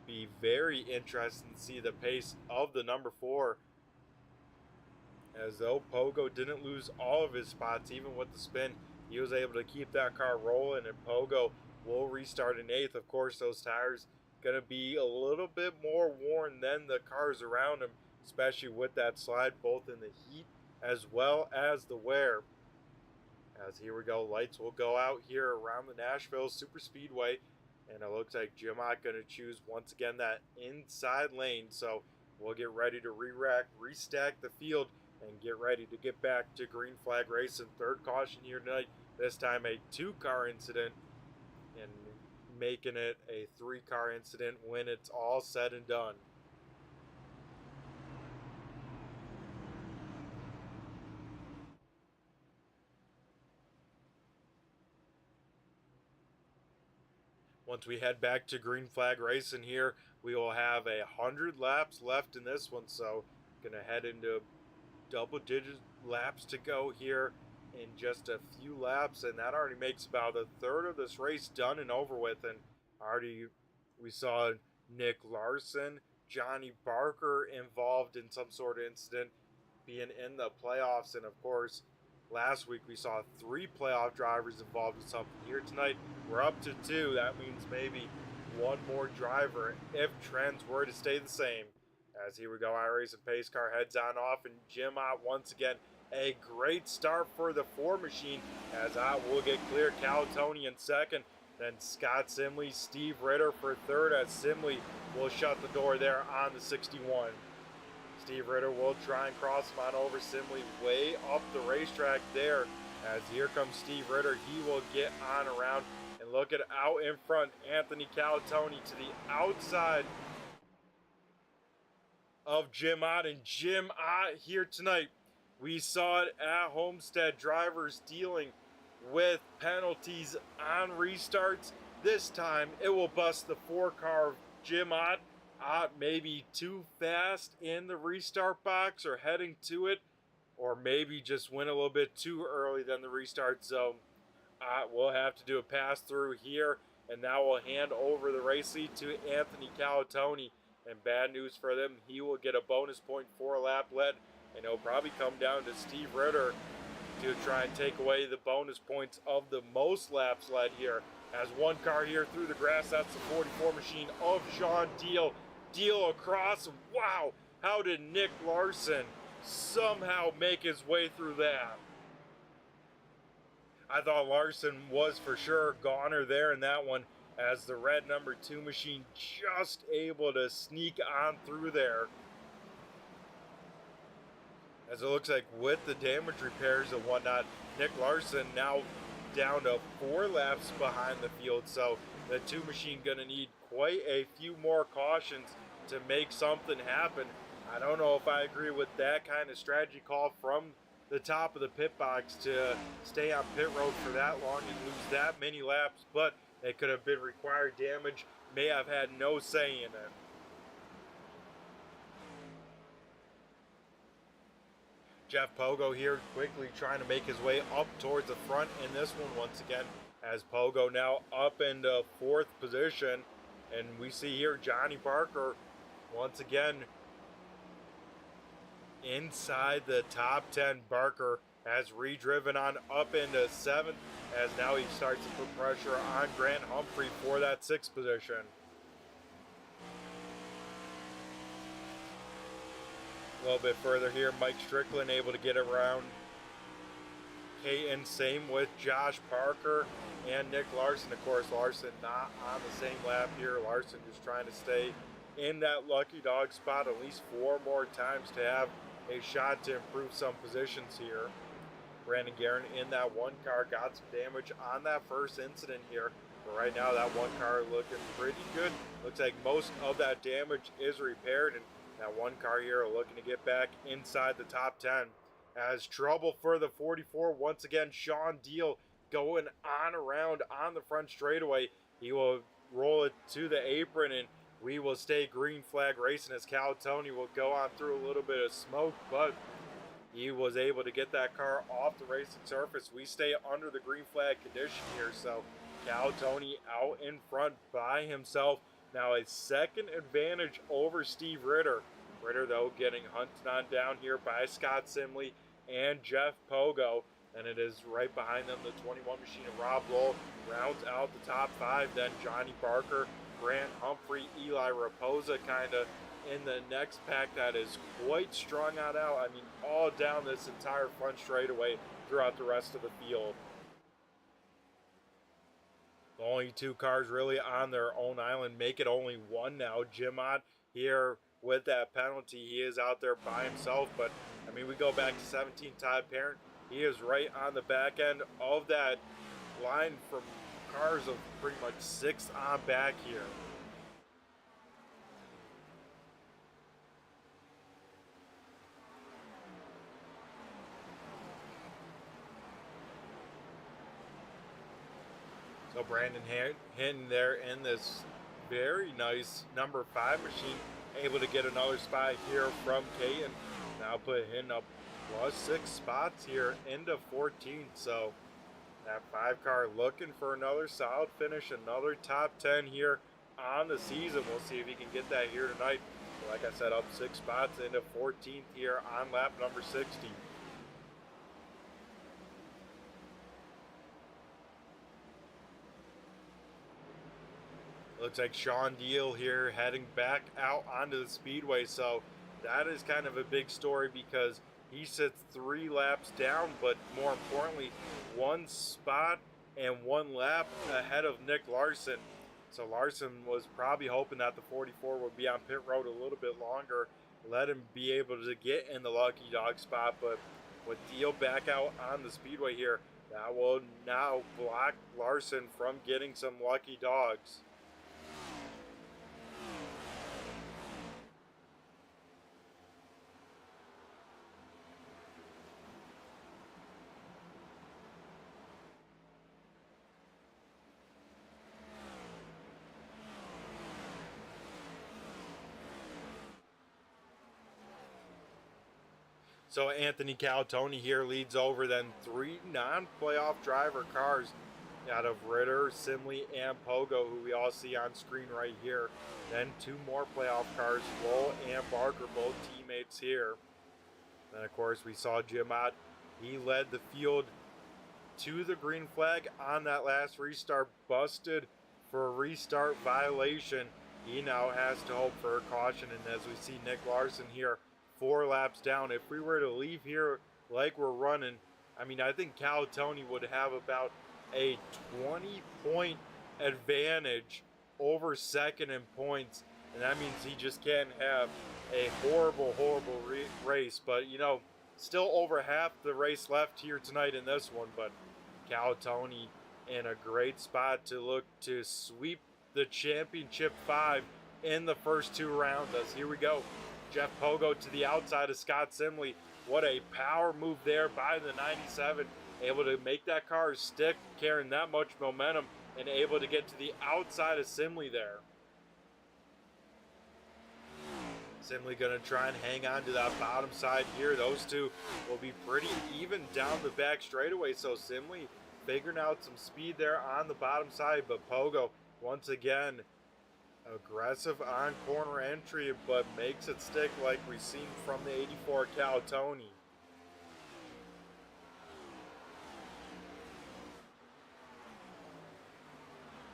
be very interesting to see the pace of the number 4, as though Pogo didn't lose all of his spots, even with the spin. He was able to keep that car rolling, and Pogo will restart in 8th. Of course, those tires going to be a little bit more worn than the cars around him, especially with that slide, both in the heat as well as the wear. As here we go, lights will go out here around the Nashville Super Speedway, and it looks like Jim Ott going to choose once again that inside lane. So we'll get ready to restack the field and get ready to get back to green flag racing. Third caution here tonight, this time a 2-car incident, and making it a 3-car incident when it's all said and done. Once we head back to green flag racing here, we will have 100 laps left in this one, so gonna head into double-digit laps to go here in just a few laps, and that already makes about a third of this race done and over with. And already we saw Nick Larson, Johnny Barker involved in some sort of incident, being in the playoffs, and of course last week we saw 3 playoff drivers involved with something. Here tonight we're up to 2. That means maybe 1 more driver if trends were to stay the same. As here we go, iRacing pace car heads on off, and Jim Ott once again, a great start for the 4 machine, as Ott will get clear. Cal Tony in 2nd, then Scott Simley, Steve Ritter for 3rd, as Simley will shut the door there on the 61. Steve Ritter will try and cross him on over. Simley way up the racetrack there, as here comes Steve Ritter. He will get on around, and look at out in front, Anthony Calatoni to the outside of Jim Ott. And Jim Ott here tonight, we saw it at Homestead, drivers dealing with penalties on restarts. This time it will bust the 4-car of Jim Ott. Ott maybe too fast in the restart box or heading to it, or maybe just went a little bit too early than the restart zone. Ott will have to do a pass through here, and now we'll hand over the race lead to Anthony Calatoni. And bad news for them, he will get a bonus point for a lap led, and it'll probably come down to Steve Ritter to try and take away the bonus points of the most laps led here. As 1 car here through the grass, that's the 44 machine of Sean Deal. Deal across. Wow, how did Nick Larson somehow make his way through that? I thought Larson was for sure goner there in that one, as the red number 2 machine just able to sneak on through there. As it looks like with the damage repairs and whatnot, Nick Larson now down to 4 laps behind the field. So the 2 machine gonna need quite a few more cautions to make something happen. I don't know if I agree with that kind of strategy call from the top of the pit box to stay on pit road for that long and lose that many laps, but it could have been required damage, may have had no say in it. Jeff Pogo here quickly trying to make his way up towards the front in this one once again, as Pogo now up into 4th position. And we see here Johnny Barker once again inside the top 10. Barker has redriven on up into 7th, as now he starts to put pressure on Grant Humphrey for that 6th position. A little bit further here, Mike Strickland able to get around Peyton. Same with Josh Parker and Nick Larson. Of course, Larson not on the same lap here. Larson just trying to stay in that lucky dog spot at least 4 more times to have a shot to improve some positions here. Brandon Guerin in that 1 car got some damage on that first incident here, but right now that 1 car looking pretty good. Looks like most of that damage is repaired, and that 1 car here looking to get back inside the top 10. As trouble for the 44 once again, Sean Deal going on around on the front straightaway. He will roll it to the apron, and we will stay green flag racing, as Cal Tony will go on through a little bit of smoke, but he was able to get that car off the racing surface. We stay under the green flag condition here, so Cal Tony out in front by himself. Now a 2nd advantage over Steve Ritter. Ritter, though, getting hunted on down here by Scott Simley and Jeff Pogo. And it is right behind them, the 21 machine of Rob Lowell rounds out the top 5. Then Johnny Barker, Grant Humphrey, Eli Raposa kind of in the next pack that is quite strung out. I mean, all down this entire front straightaway throughout the rest of the field. The only 2 cars really on their own island make it only 1 now. Jim Ott here with that penalty. He is out there by himself, but I mean, we go back to 17 Todd Parent. He is right on the back end of that line from cars of pretty much 6 on back here. So Brandon Hinton there in this very nice number 5 machine, able to get another spot here from Caton. Now put Hinton up plus 6 spots here into 14. So that 5 car looking for another solid finish, another top 10 here on the season. We'll see if he can get that here tonight. Like I said, up 6 spots into 14th here on lap number 60. Looks like Sean Deal here heading back out onto the speedway. So that is kind of a big story, because he sits 3 laps down, but more importantly, 1 spot and 1 lap ahead of Nick Larson. So Larson was probably hoping that the 44 would be on pit road a little bit longer, let him be able to get in the lucky dog spot. But with Deal back out on the speedway here, that will now block Larson from getting some lucky dogs. So Anthony Calatoni here leads over then 3 non-playoff driver cars out of Ritter, Simley, and Pogo, who we all see on screen right here. Then 2 more playoff cars, Lowell and Barker, both teammates here. Then of course we saw Jim Ott. He led the field to the green flag on that last restart, busted for a restart violation. He now has to hope for a caution, and as we see Nick Larson here 4 laps down, if we were to leave here like we're running, I mean, I think Calatoni would have about a 20-point advantage over second in points, and that means he just can't have a horrible, horrible race. But, you know, still over half the race left here tonight in this one, but Calatoni in a great spot to look to sweep the championship 5 in the first 2 rounds. As here we go, Jeff Pogo to the outside of Scott Simley. What a power move there by the 97, able to make that car stick, carrying that much momentum, and able to get to the outside of Simley there. Simley going to try and hang on to that bottom side here. Those two will be pretty even down the back straightaway, so Simley figuring out some speed there on the bottom side, but Pogo, once again, aggressive on corner entry, but makes it stick like we've seen from the 84 Calatoni.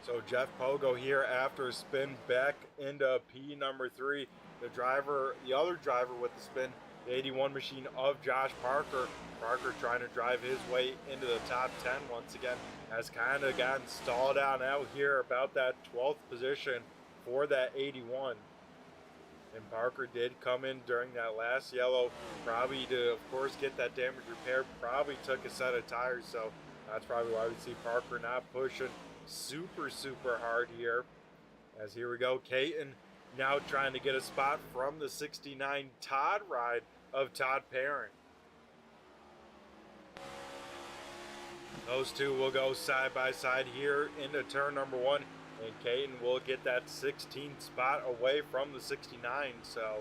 So Jeff Pogo here after a spin back into P number 3. The other driver with the spin, the 81 machine of Josh Parker. Parker trying to drive his way into the top 10 once again, has kind of gotten stalled out here about that 12th position for that 81. And Parker did come in during that last yellow, probably to, of course, get that damage repaired. Probably took a set of tires, so that's probably why we see Parker not pushing super, super hard here. As here we go, Caton now trying to get a spot from the 69 Todd ride of Todd Parent. Those two will go side by side here into turn number 1, and Caton will get that 16th spot away from the 69. So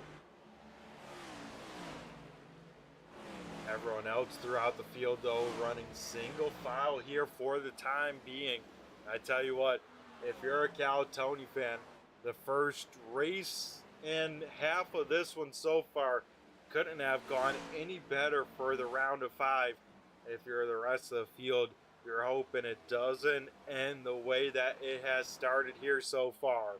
everyone else throughout the field, though, running single file here for the time being. I tell you what, if you're a Calatoni fan, the first race and half of this one so far couldn't have gone any better for the round of 5. If you're the rest of the field, you're hoping it doesn't end the way that it has started here so far.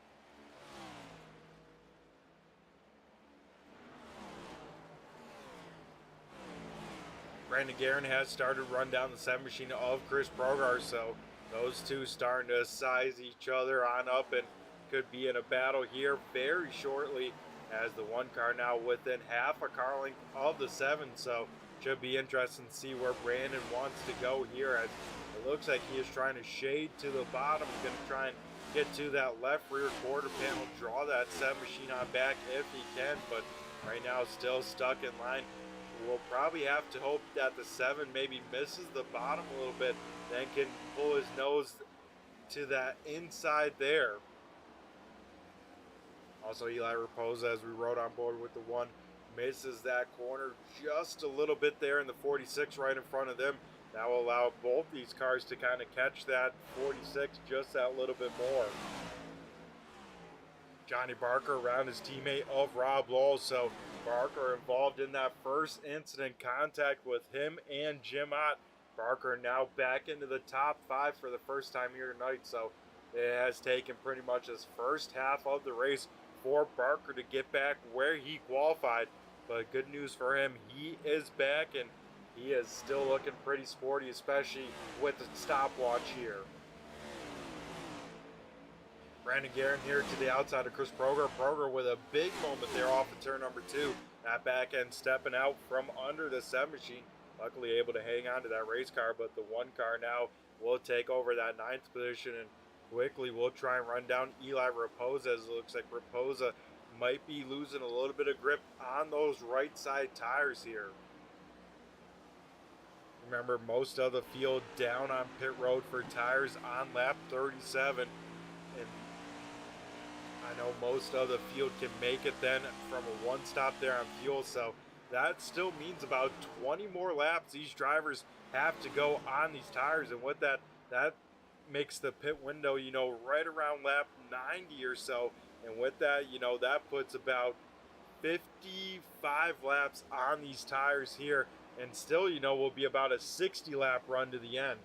Brandon Guerin has started to run down the 7 machine of Chris Progar, so those two starting to size each other on up and could be in a battle here very shortly, as the 1 car now within half a car length of the 7, so should be interesting to see where Brandon wants to go here, as it looks like he is trying to shade to the bottom. He's going to try and get to that left rear quarter panel, draw that 7 machine on back if he can, but right now still stuck in line. We'll probably have to hope that the 7 maybe misses the bottom a little bit, then can pull his nose to that inside there. Also, Eli Raposa, as we rode on board with the 1, misses that corner just a little bit there in the 46 right in front of them. That will allow both these cars to kind of catch that 46 just that little bit more. Johnny Barker around his teammate of Rob Lowell, so Barker involved in that first incident contact with him and Jim Ott. Barker now back into the top 5 for the first time here tonight, so it has taken pretty much his first half of the race for Barker to get back where he qualified. But good news for him, he is back and he is still looking pretty sporty, especially with the stopwatch here. Brandon Guerin here to the outside of Chris Progar. Progar with a big moment there off of turn number 2. That back end stepping out from under the 7 machine. Luckily able to hang on to that race car, but the 1 car now will take over that 9th position, and quickly we'll try and run down Eli Raposa, as it looks like Raposa might be losing a little bit of grip on those right side tires here. Remember, most of the field down on pit road for tires on lap 37, and I know most of the field can make it then from a 1 stop there on fuel, so that still means about 20 more laps these drivers have to go on these tires, and with that makes the pit window, you know, right around lap 90 or so, and with that, you know, that puts about 55 laps on these tires here, and still, you know, will be about a 60 lap run to the end.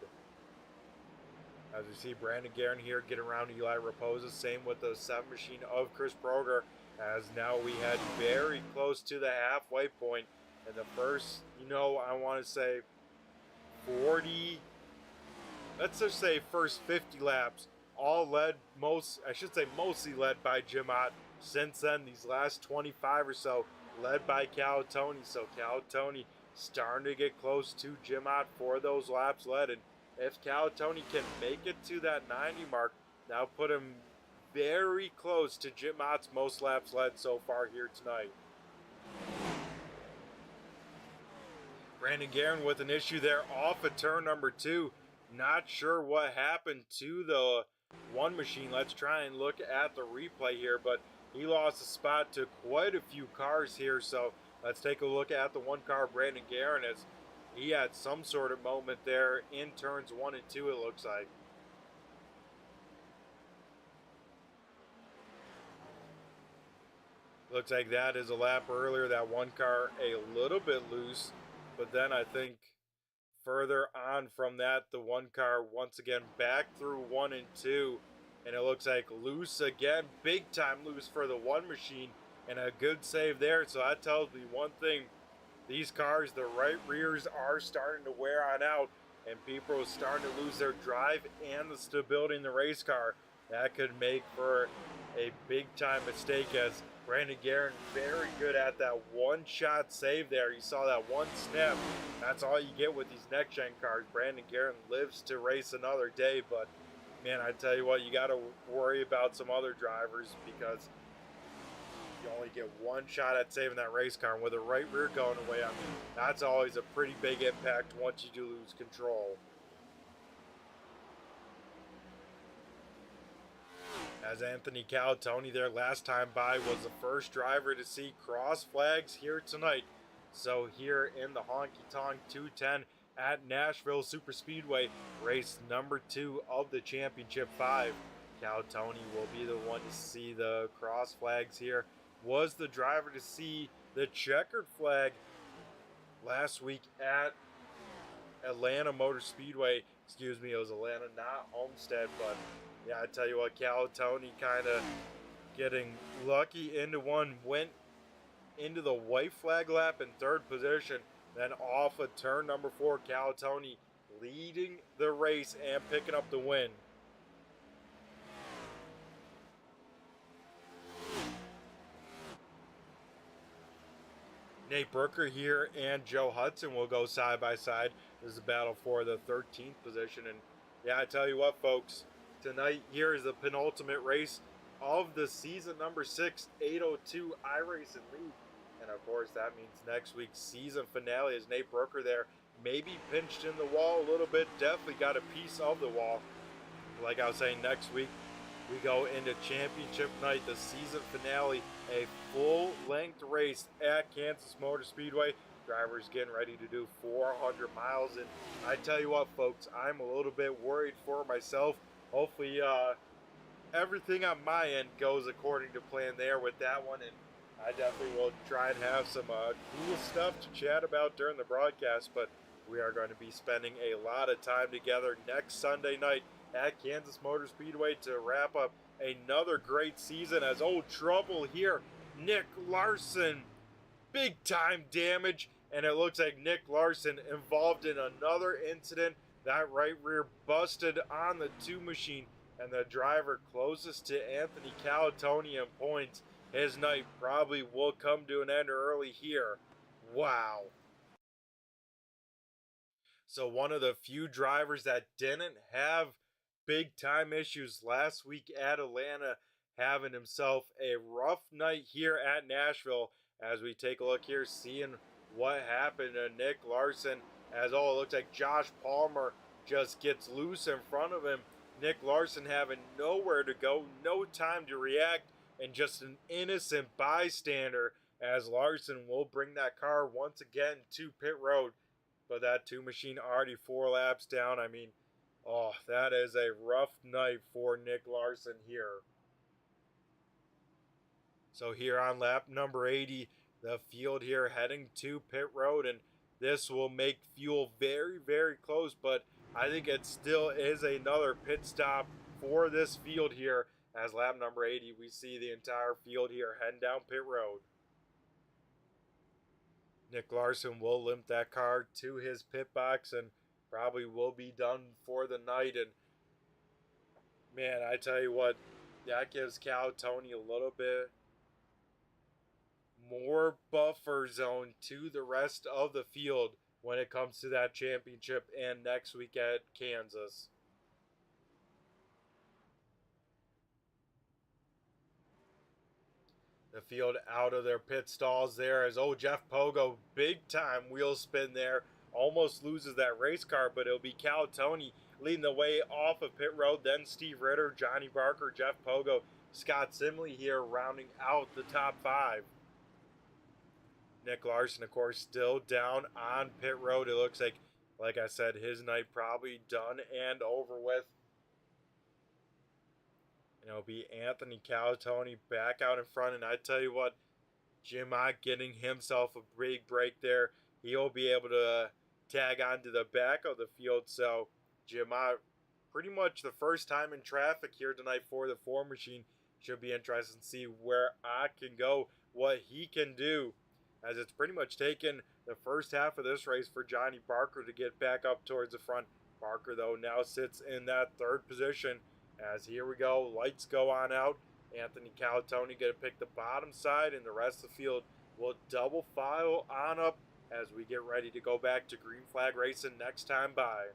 As we see Brandon Guerin here get around Eli Raposa, same with the 7 machine of Chris Progar, as now we head very close to the halfway point, and the first, you know, I want to say 40, let's just say first 50 laps, all led, mostly led by Jim Ott. Since then, these last 25 or so, led by Calatoni. So Calatoni starting to get close to Jim Ott for those laps led. And if Calatoni can make it to that 90 mark, that'll put him very close to Jim Ott's most laps led so far here tonight. Brandon Guerin with an issue there off of turn number 2. Not sure what happened to the one machine. Let's try and look at the replay here, but he lost a spot to quite a few cars here. So let's take a look at the one car, Brandon Guerin, as he had some sort of moment there in turns 1 and 2, it looks like. Looks like that is a lap earlier, that one car a little bit loose, but then I think further on from that, the one car once again back through 1 and 2, and it looks like loose again, big time loose for the one machine, and a good save there. So that tells me one thing: these cars, the right rears are starting to wear on out, and people are starting to lose their drive and the stability in the race car. That could make for a big time mistake, as Brandon Guerin very good at that one shot save there. You saw that one snap. That's all you get with these next gen cars. Brandon Guerin lives to race another day, but man, I tell you what, you got to worry about some other drivers, because you only get one shot at saving that race car, and with the right rear going away, I mean, that's always a pretty big impact once you do lose control. As Anthony Calatoni there last time by was the first driver to see cross flags here tonight. So here in the Honky Tonk 210 at Nashville Superspeedway, race number 2 of the Championship 5. Calatoni will be the one to see the cross flags here. Was the driver to see the checkered flag last week at Atlanta Motor Speedway. Excuse me, it was Atlanta, not Homestead, but yeah, I tell you what, Calatoni kind of getting lucky into one, went into the white flag lap in 3rd position, then off of turn number 4, Calatoni leading the race and picking up the win. Nate Brooker here and Joe Hudson will go side by side. This is a battle for the 13th position, and yeah, I tell you what, folks, tonight here is the penultimate race of the season number 6 802 iRacing League. And of course, that means next week's season finale is Nate Brooker there. Maybe pinched in the wall a little bit. Definitely got a piece of the wall. Like I was saying, next week we go into championship night, the season finale, a full-length race at Kansas Motor Speedway. Drivers getting ready to do 400 miles. And I tell you what, folks, I'm a little bit worried for myself. Hopefully everything on my end goes according to plan there with that one, and I definitely will try and have some cool stuff to chat about during the broadcast. But we are going to be spending a lot of time together next Sunday night at Kansas Motor Speedway to wrap up another great season. As old trouble here, Nick Larson, big time damage, and it looks like Nick Larson involved in another incident. That right rear busted on the 2 machine, and the driver closest to Anthony Calatoni in points. His night probably will come to an end early here. Wow. So one of the few drivers that didn't have big time issues last week at Atlanta, having himself a rough night here at Nashville. As we take a look here, seeing what happened to Nick Larson, as all it looks like Josh Palmer just gets loose in front of him. Nick Larson having nowhere to go, no time to react, and just an innocent bystander, as Larson will bring that car once again to pit road. But that 2 machine already 4 laps down. I mean, oh, that is a rough night for Nick Larson here. So here on lap number 80, the field here heading to pit road, and this will make fuel very, very close, but I think it still is another pit stop for this field here. As lap number 80, we see the entire field here heading down pit road. Nick Larson will limp that car to his pit box, and probably will be done for the night. And man, I tell you what, that gives Cal Tony a little bit more buffer zone to the rest of the field when it comes to that championship and next week at Kansas. The field out of their pit stalls there as Jeff Pogo, big time wheel spin there, almost loses that race car, but it'll be Cal Tony leading the way off of pit road, then Steve Ritter, Johnny Barker, Jeff Pogo, Scott Simley here rounding out the top 5. Nick Larson, of course, still down on pit road. It looks like I said, his night probably done and over with. And it'll be Anthony Calatoni back out in front. And I tell you what, Jim Ott getting himself a big break there. He'll be able to tag on to the back of the field. So Jim Ott, pretty much the first time in traffic here tonight for the 4 machine. Should be interesting to see where Ott can go, what he can do, as it's pretty much taken the first half of this race for Johnny Barker to get back up towards the front. Barker, though, now sits in that 3rd position. As here we go, lights go on out. Anthony Calatoni going to pick the bottom side, and the rest of the field will double file on up as we get ready to go back to green flag racing next time by.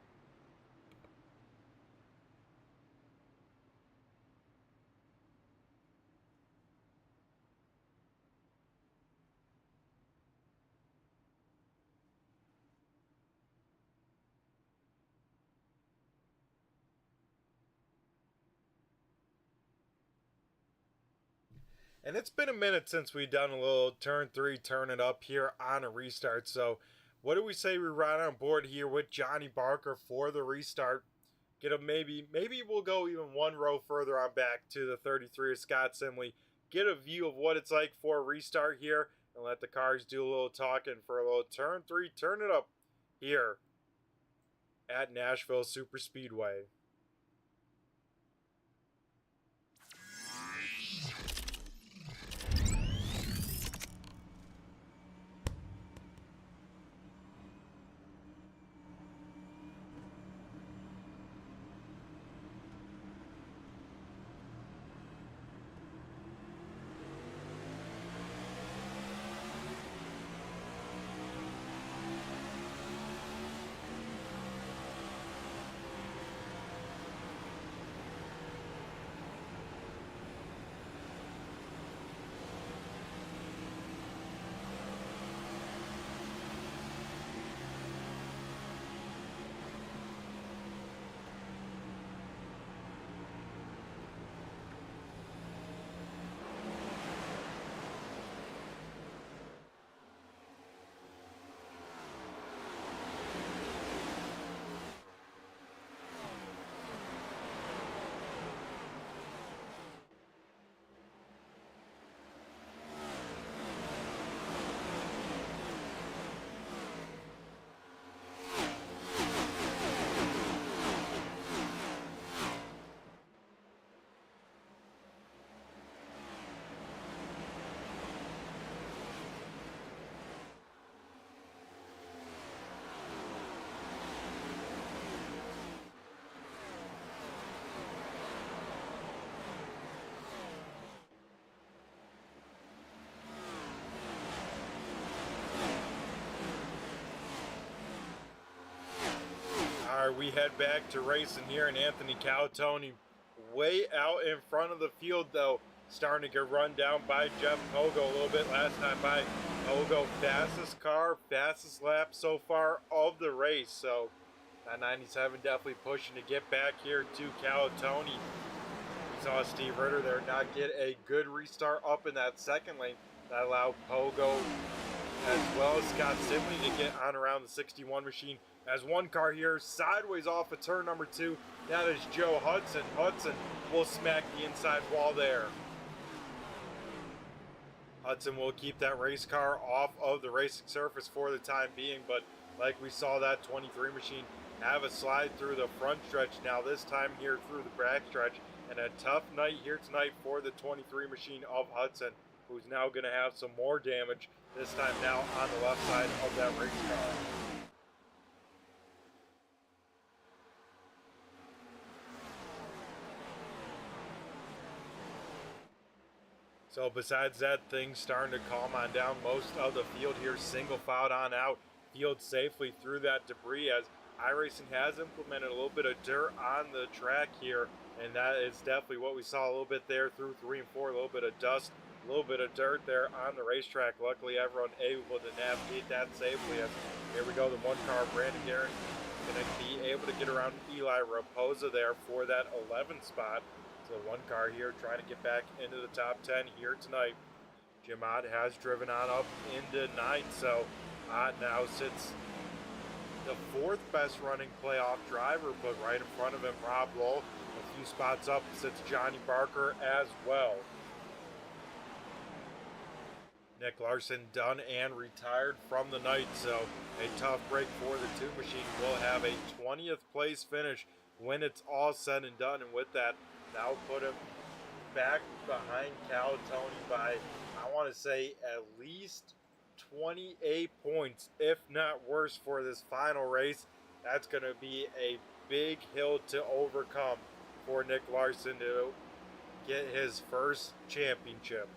And it's been a minute since we've done a little turn 3, turn it up here on a restart. So what do we say we ride on board here with Johnny Barker for the restart? Get a maybe we'll go even one row further on back to the 33 of Scott Simley. Get a view of what it's like for a restart here and let the cars do a little talking for a little turn 3, turn it up here at Nashville Super Speedway. We head back to racing here, and Anthony Calatoni way out in front of the field, though, starting to get run down by Jeff Pogo a little bit last time by. Pogo, fastest car, fastest lap so far of the race, so that 97 definitely pushing to get back here to Calatoni. We saw Steve Ritter there not get a good restart up in that second lane. That allowed Pogo as well as Scott Simley to get on around the 61 machine. As one car here sideways off of turn number 2, that is Joe Hudson. Hudson will smack the inside wall there. Hudson will keep that race car off of the racing surface for the time being, but like we saw that 23 machine have a slide through the front stretch now, this time here through the back stretch, and a tough night here tonight for the 23 machine of Hudson, who's now going to have some more damage, this time now on the left side of that race car. So besides that, things starting to calm on down. Most of the field here single filed on out, field safely through that debris, as iRacing has implemented a little bit of dirt on the track here, and that is definitely what we saw a little bit there through 3 and 4, a little bit of dust, a little bit of dirt there on the racetrack. Luckily, everyone able to navigate that safely. As here we go, the one car, Brandon Guerin, going to be able to get around Eli Raposa there for that 11th spot. So one car here trying to get back into the top 10 here tonight. Jim Ott has driven on up into 9th, so Ott now sits the 4th best running playoff driver, but right in front of him, Rob Lowell. A few spots up sits Johnny Barker as well. Nick Larson done and retired from the night, so a tough break for the 2 machine. Will have a 20th place finish when it's all said and done, and with that, that will put him back behind Cal Tony by, I want to say, at least 28 points, if not worse, for this final race. That's going to be a big hill to overcome for Nick Larson to get his first championship.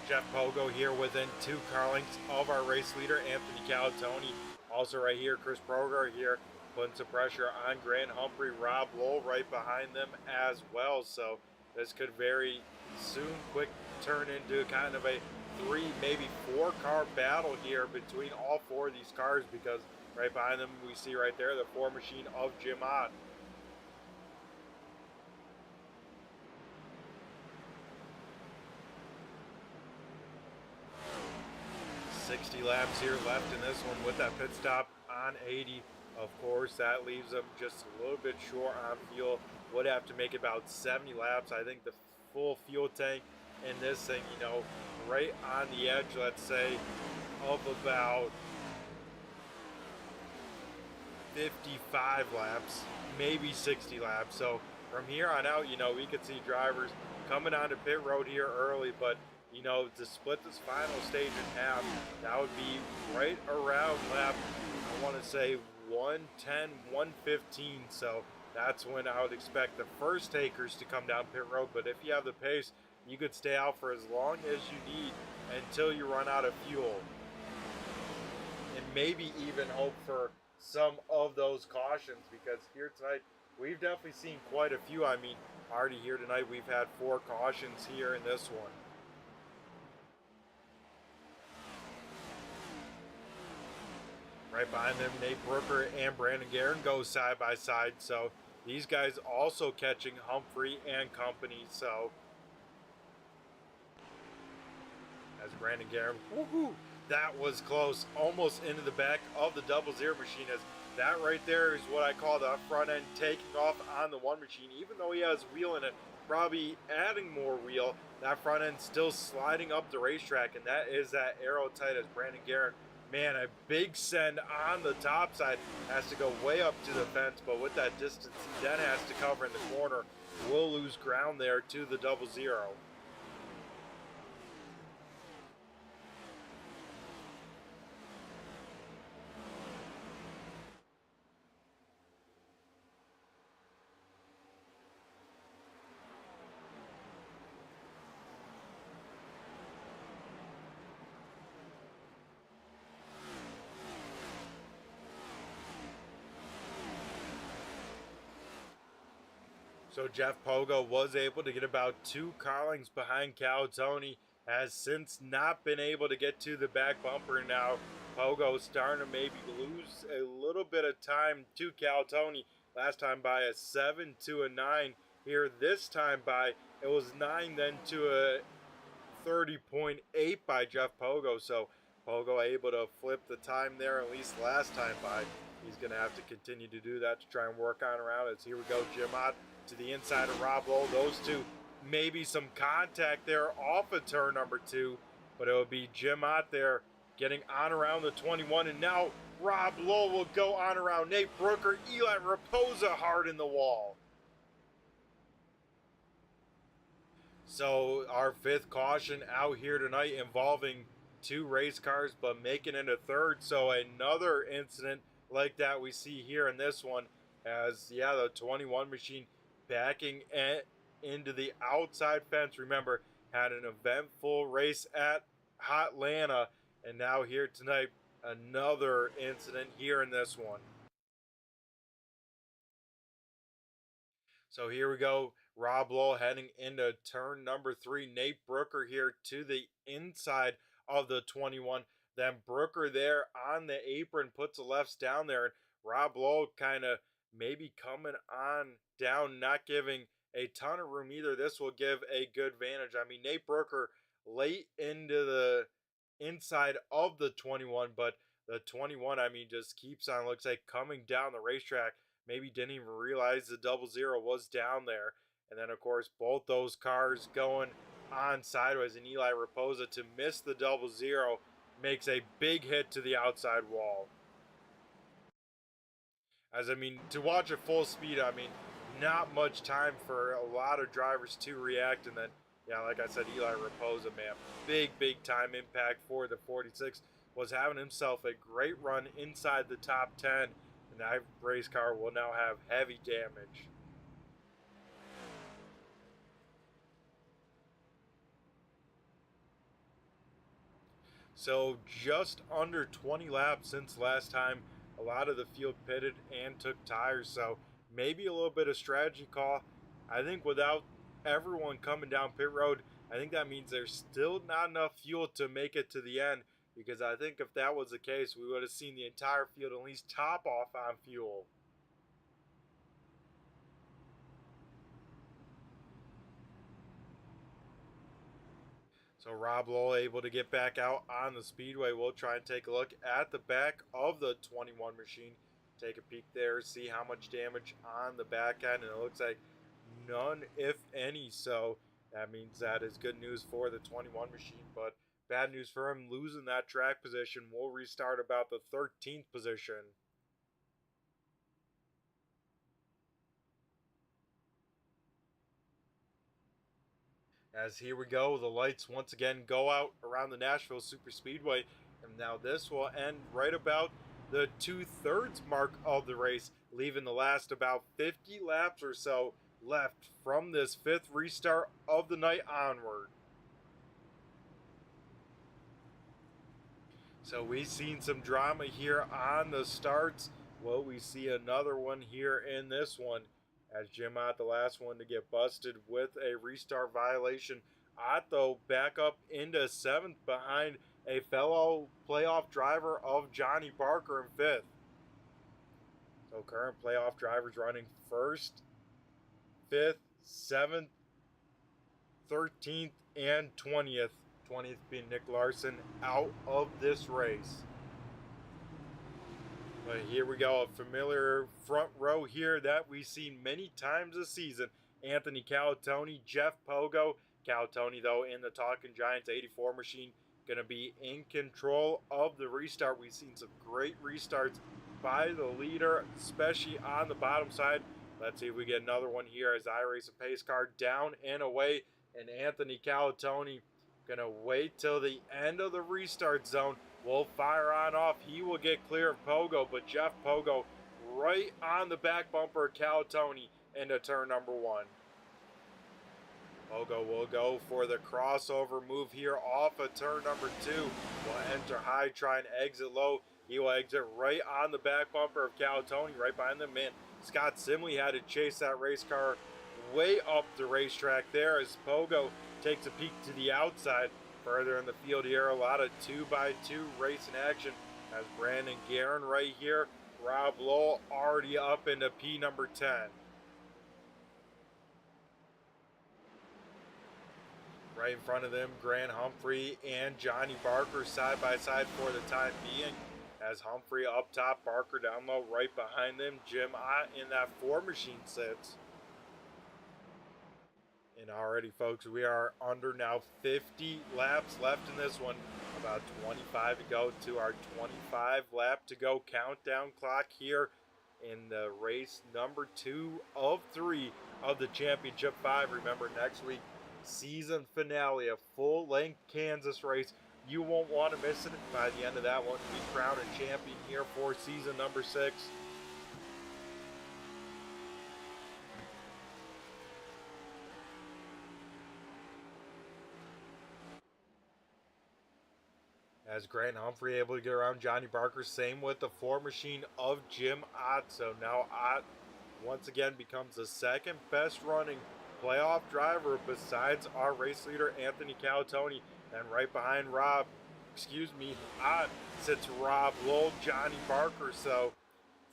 Jeff Pogo here within 2 car lengths of our race leader, Anthony Calatoni. Also right here, Chris Proger here, putting some pressure on Grant Humphrey. Rob Lowell right behind them as well. So this could very soon quick turn into kind of a 3, maybe 4 car battle here between all 4 of these cars, because right behind them we see right there the 4 machine of Jim Ott. Laps here left in this one with that pit stop on 80. Of course, that leaves them just a little bit short on fuel. Would have to make about 70 laps. I think the full fuel tank in this thing, you know, right on the edge, let's say, of about 55 laps, maybe 60 laps. So from here on out, you know, we could see drivers coming onto pit road here early, but you know, to split this final stage in half, that would be right around lap, I want to say 110, 115. So that's when I would expect the first takers to come down pit road. But if you have the pace, you could stay out for as long as you need until you run out of fuel. And maybe even hope for some of those cautions, because here tonight, we've definitely seen quite a few. I mean, already here tonight, we've had 4 cautions here in this one. Right behind them, Nate Brooker and Brandon Guerin go side by side. So these guys also catching Humphrey and company. So as Brandon Guerin, woohoo, that was close, almost into the back of the 00 machine. As that right there is what I call the front end taking off on the 1 machine. Even though he has wheel in it, probably adding more wheel, that front end still sliding up the racetrack, and that is that aero tight as Brandon Guerin. Man, a big send on the top side, has to go way up to the fence, but with that distance he then has to cover in the corner, will lose ground there to the 00. So Jeff Pogo was able to get about 2 car lengths behind Calatoni, has since not been able to get to the back bumper. Now Pogo starting to maybe lose a little bit of time to Calatoni. Last time by a 7 to a 9. Here this time by, it was 9 then to a 30.8 by Jeff Pogo. So Pogo able to flip the time there, at least last time by. He's going to have to continue to do that to try and work on around. As here we go, Jim Ott to the inside of Rob Lowell. Those two, maybe some contact there off of turn number 2, but it will be Jim Ott there getting on around the 21, and now Rob Lowell will go on around Nate Brooker. Eli Raposa hard in the wall. So our 5th caution out here tonight involving 2 race cars, but making it a 3rd. So another incident like that we see here in this one. As, yeah, the 21 machine backing into the outside fence. Remember, had an eventful race at Hotlanta, and now here tonight, another incident here in this one. So here we go. Rob Lowe heading into turn number 3. Nate Brooker here to the inside of the 21. Then Brooker there on the apron puts the lefts down there. And Rob Lowe kind of maybe coming on down, not giving a ton of room either. This will give a good advantage. I mean, Nate Brooker late into the inside of the 21, but the 21, I mean, just keeps on, looks like, coming down the racetrack. Maybe didn't even realize the 00 was down there. And then, of course, both those cars going on sideways. And Eli Raposa, to miss the 00, makes a big hit to the outside wall. As, I mean, to watch at full speed, I mean, not much time for a lot of drivers to react. And then, yeah, like I said, Eli Raposa, man, big time impact for the 46. Was having himself a great run inside the top 10. And that race car will now have heavy damage. So just under 20 laps since last time, a lot of the field pitted and took tires. So maybe a little bit of strategy call. I think without everyone coming down pit road, I think that means there's still not enough fuel to make it to the end. Because I think if that was the case, we would have seen the entire field at least top off on fuel. So Rob Lowe able to get back out on the speedway. We'll try and take a look at the back of the 21 machine. Take a peek there, see how much damage on the back end. And it looks like none, if any. So that means that is good news for the 21 machine. But bad news for him, losing that track position. We'll restart about the 13th position. As here we go, the lights once again go out around the Nashville Super Speedway. And now this will end right about the 2/3 mark of the race, leaving the last about 50 laps or so left from this 5th restart of the night onward. So we've seen some drama here on the starts. Well, we see another one here in this one, as Jim Ott, the last one to get busted with a restart violation. Otto back up into 7th behind a fellow playoff driver of Johnny Barker in 5th. So current playoff drivers running 1st, 5th, 7th, 13th, and 20th. 20th being Nick Larson out of this race. But here we go, a familiar front row here that we've seen many times this season. Anthony Calatoni, Jeff Pogo. Calatoni, though, in the Talking Giants 84 machine, going to be in control of the restart. We've seen some great restarts by the leader, especially on the bottom side. Let's see if we get another one here as iRacing pace car down and away. And Anthony Calatoni going to wait till the end of the restart zone. Will fire on off. He will get clear of Pogo, but Jeff Pogo right on the back bumper of Calatoni into turn number 1. Pogo will go for the crossover move here off of turn number 2. Will enter high, try and exit low. He will exit right on the back bumper of Calatoni, right behind the man. Scott Simley had to chase that race car way up the racetrack there as Pogo takes a peek to the outside. Further in the field here, a lot of 2x2 racing action as Brandon Guerin right here. Rob Lowell already up into P number 10. Right in front of them, Grant Humphrey and Johnny Barker side by side for the time being. As Humphrey up top, Barker down low, right behind them. Jim Ott in that 4 machine sits. And already, folks, we are under now 50 laps left in this one. About 25 to go to our 25 lap to go countdown clock here in the race number 2 of 3 of the Championship 5. Remember, next week, season finale, a full-length Kansas race. You won't want to miss it. By the end of that one, we crown a champion here for season number 6. as Grant Humphrey able to get around Johnny Barker. Same with the Ford machine of Jim Ott. So now Ott once again becomes the second best running playoff driver besides our race leader Anthony Calatoni. And right behind Ott sits Rob Lowell, Johnny Barker. So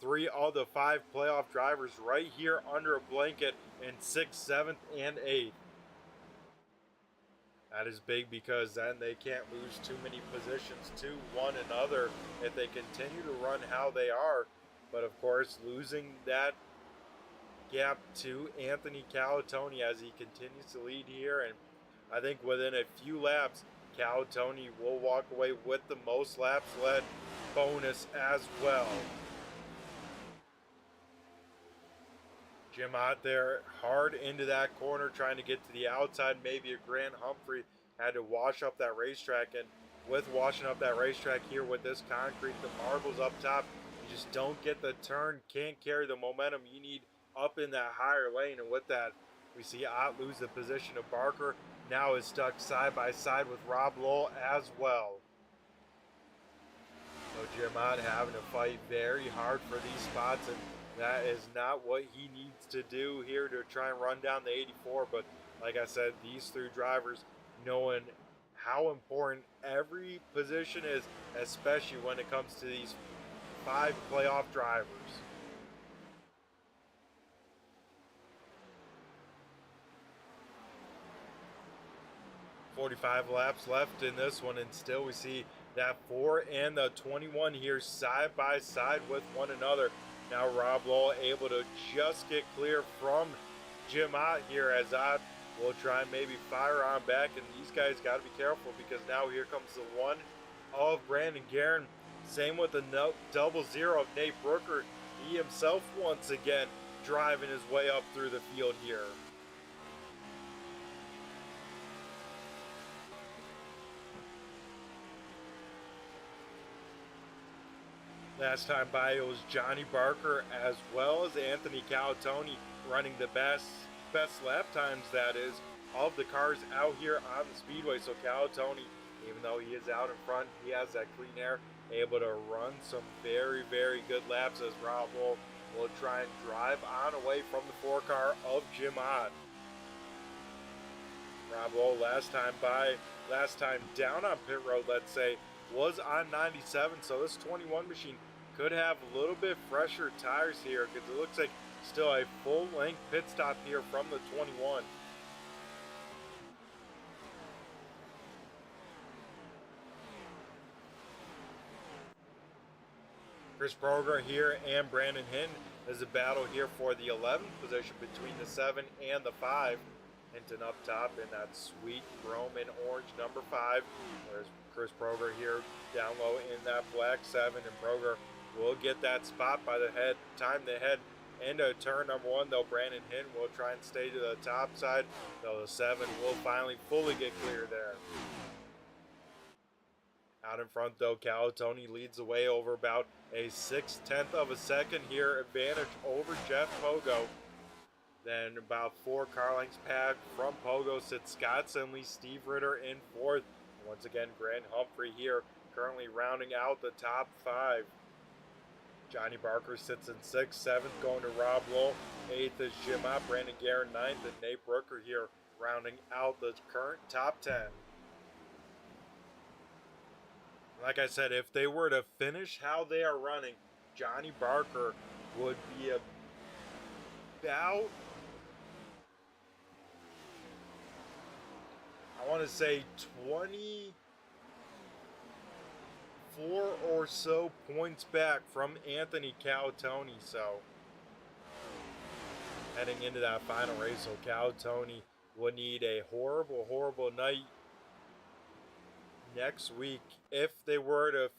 3 of the 5 playoff drivers right here under a blanket in 6th, 7th, and 8th. That is big because then they can't lose too many positions to one another if they continue to run how they are. But of course, losing that gap to Anthony Calatoni as he continues to lead here. And I think within a few laps, Calatoni will walk away with the most laps led bonus as well. Jim out there hard into that corner trying to get to the outside. Maybe a Grant Humphrey had to wash up that racetrack, and with washing up that racetrack here with this concrete, the marbles up top, you just don't get the turn, can't carry the momentum you need up in that higher lane. And with that, we see Ott lose the position of Barker. Now is stuck side by side with Rob Lowell as well. So Jim Ott having to fight very hard for these spots, and that is not what he needs to do here to try and run down the 84. But like I said, these 3 drivers knowing how important every position is, especially when it comes to these 5 playoff drivers. "45 laps left in this one, and still we see that 4 and the 21 here side by side with one another. Now Rob Lowell able to just get clear from Jim Ott here, as Ott will try and maybe fire on back. And these guys got to be careful because now here comes the one of Brandon Guerin. Same with the double zero of Nate Brooker. He himself once again driving his way up through the field here. Last time by, it was Johnny Barker as well as Anthony Calatoni running the best lap times, that is, of the cars out here on the speedway. So Calatoni, even though he is out in front, he has that clean air, able to run some very, very good laps as Rob Lowell will try and drive on away from the 4 car of Jim Ott. Rob Lowell last time down on pit road, let's say, was on 97. So this 21 machine could have a little bit fresher tires here because it looks like still a full length pit stop here from the 21. Chris Proger here and Brandon Hinton is a battle here for the 11th position between the 7 and the 5. Hinton up top in that sweet chrome and orange number 5. There's Chris Proger here down low in that black 7, and Proger will get that spot by the time to head into turn number 1, though Brandon Hinton will try and stay to the top side, though the 7 will finally fully get clear there. Out in front, though, Calatoni leads the way over about a 6/10 of a second here, advantage over Jeff Pogo. Then about 4 car lengths back from Pogo sits Scott Sinley, Steve Ritter in 4th. Once again, Grant Humphrey here currently rounding out the top 5. Johnny Barker sits in 6th, 7th going to Rob Lowell. 8th is Jim Ott, Brandon Guerin 9th, and Nate Brooker here rounding out the current top 10. Like I said, if they were to finish how they are running, Johnny Barker would be about, I want to say 24 or so points back from Anthony Calatoni. So heading into that final race, so Calatoni will need a horrible, horrible night next week if they were to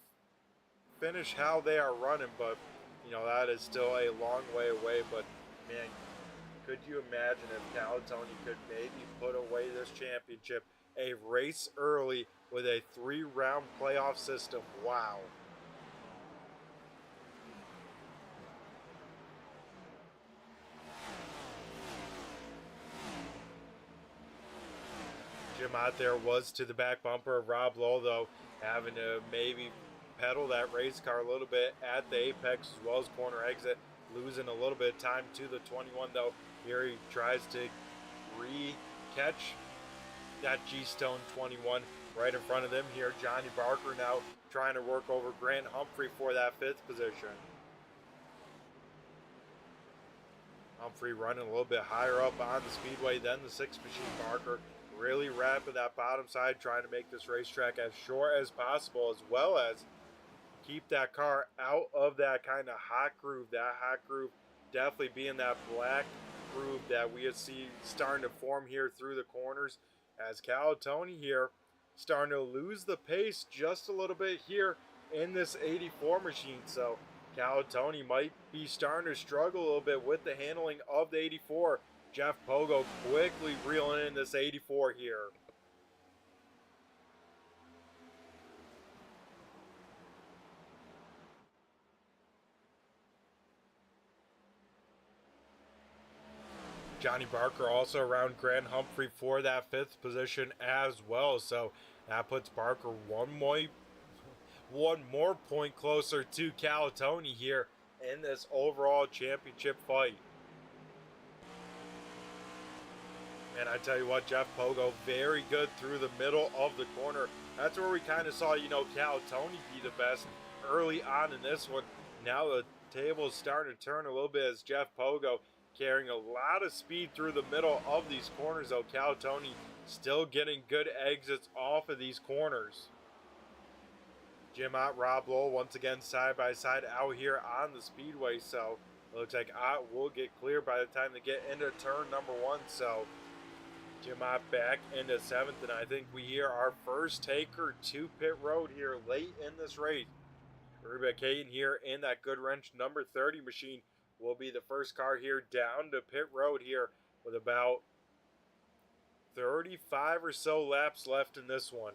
finish how they are running. But you know, that is still a long way away. But man, could you imagine if Calatoni could maybe put away this championship a race early with a 3-round playoff system? Wow. Jim out there was to the back bumper of Rob Lowell, though having to maybe pedal that race car a little bit at the apex as well as corner exit, losing a little bit of time to the 21 though. Here he tries to re-catch that GStone 21 right in front of them here. Johnny Barker now trying to work over Grant Humphrey for that 5th position. Humphrey running a little bit higher up on the speedway than the 6th machine. Barker really rapid that bottom side, trying to make this racetrack as short as possible, as well as keep that car out of that kind of hot groove. That hot groove definitely being that black groove that we see starting to form here through the corners, as Calatoni here starting to lose the pace just a little bit here in this 84 machine. So Calatoni might be starting to struggle a little bit with the handling of the 84. Jeff Pogo quickly reeling in this 84 here. Johnny Barker also around Grant Humphrey for that 5th position as well. So that puts Barker one more point closer to Calatoni here in this overall championship fight. And I tell you what, Jeff Pogo very good through the middle of the corner. That's where we kind of saw, Calatoni be the best early on in this one. Now the table's starting to turn a little bit as Jeff Pogo carrying a lot of speed through the middle of these corners, though Calatoni still getting good exits off of these corners. Jim Ott, Rob Lowell once again side by side out here on the speedway, so it looks like Ott will get clear by the time they get into turn number 1. So Jim Ott back into 7th, and I think we hear our first taker to pit road here late in this race. Rebecca Caden here in that Good Wrench number 30 machine will be the first car here down to pit road here with about 35 or so laps left in this one.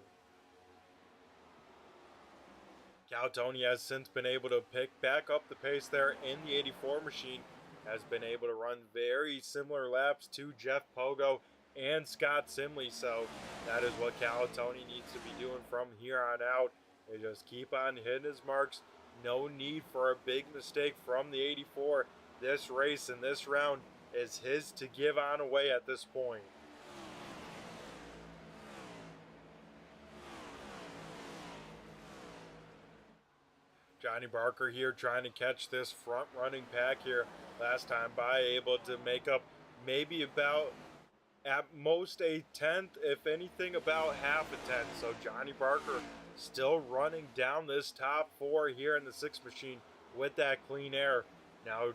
Calatoni has since been able to pick back up the pace there in the 84 machine, has been able to run very similar laps to Jeff Pogo and Scott Simley, so that is what Calatoni needs to be doing from here on out. They just keep on hitting his marks. No need for a big mistake from the 84. This race and this round is his to give on away at this point. Johnny Barker here trying to catch this front running pack here. Last time by, able to make up maybe about at most a 10th, if anything about half a 10th. So Johnny Barker still running down this top 4 here in the 6 machine with that clean air. Now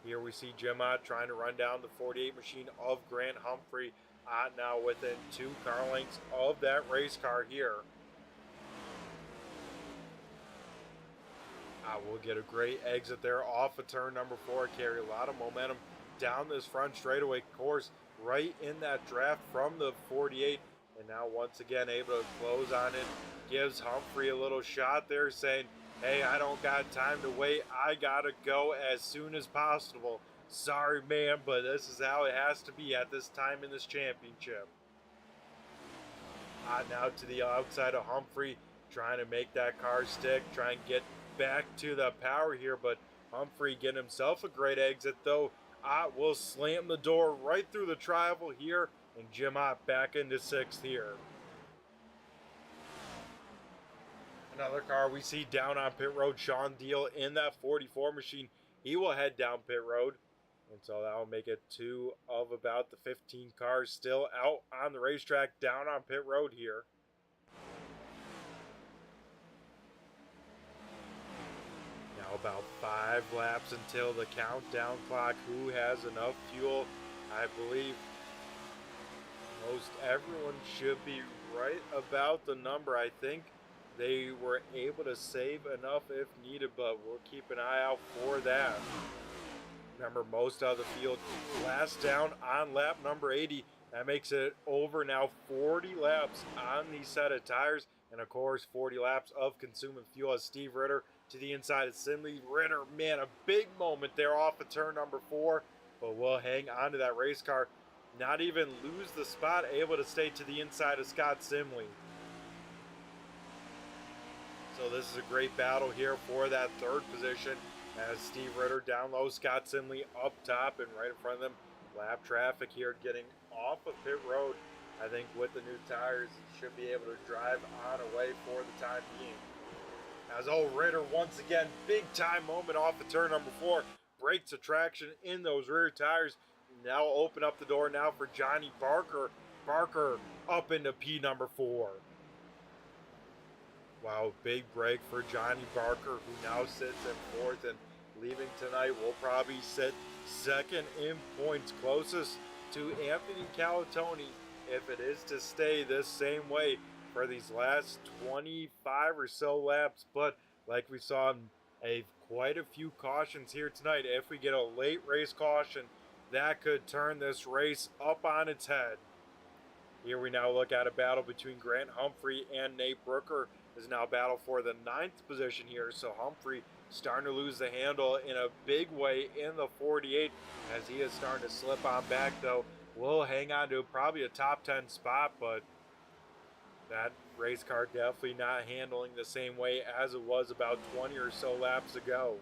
here we see Jim Ott trying to run down the 48 machine of Grant Humphrey. Ott now within 2 car lengths of that race car here. We'll get a great exit there off of turn number 4. Carry a lot of momentum down this front straightaway course right in that draft from the 48. And now once again able to close on it. Gives Humphrey a little shot there saying, hey, I don't got time to wait. I gotta go as soon as possible. Sorry, man, but this is how it has to be at this time in this championship. Now to the outside of Humphrey, trying to make that car stick, try and get back to the power here, but Humphrey getting himself a great exit, though Ott will slam the door right through the tri-oval here, and Jim Ott back into 6th here. Another car we see down on pit road, Sean Deal in that 44 machine. He will head down pit road, and so that will make it 2 of about the 15 cars still out on the racetrack down on pit road here. Now about 5 laps until the countdown clock. Who has enough fuel? I believe most everyone should be right about the number. I think they were able to save enough if needed, but we'll keep an eye out for that. Remember, most of the field last down on lap number 80. That makes it over now 40 laps on these set of tires, and of course 40 laps of consuming fuel as Steve Ritter to the inside of Simley. Ritter, man, a big moment there off of turn number 4, but we'll hang on to that race car. Not even lose the spot, able to stay to the inside of Scott Simley. So this is a great battle here for that third position as Steve Ritter down low, Scott Simley up top, and right in front of them, lap traffic here getting off of pit road. I think with the new tires, should be able to drive on away for the time being. As old Ritter once again, big time moment off of turn number 4, breaks the traction in those rear tires. Now open up the door now for Johnny Barker. Barker up into P number 4. Wow, big break for Johnny Barker, who now sits in 4th, and leaving tonight will probably sit 2nd in points, closest to Anthony Calatoni if it is to stay this same way for these last 25 or so laps. But like we saw in quite a few cautions here tonight, if we get a late race caution, that could turn this race up on its head. Here we now look at a battle between Grant Humphrey and Nate Brooker. Is now battle for the 9th position here. So Humphrey starting to lose the handle in a big way in the 48 as he is starting to slip on back, though. Will hang on to probably a top 10 spot, but that race car definitely not handling the same way as it was about 20 or so laps ago.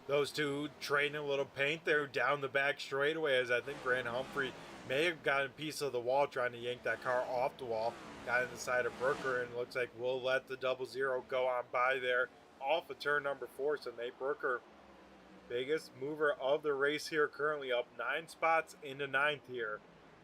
Those two trading a little paint there down the back straightaway, as I think Grant Humphrey may have gotten a piece of the wall trying to yank that car off the wall. Got in the side of Brooker, and looks like we'll let the 00 go on by there off of turn number 4. So Nate Brooker, biggest mover of the race here, currently up 9 spots into 9th here.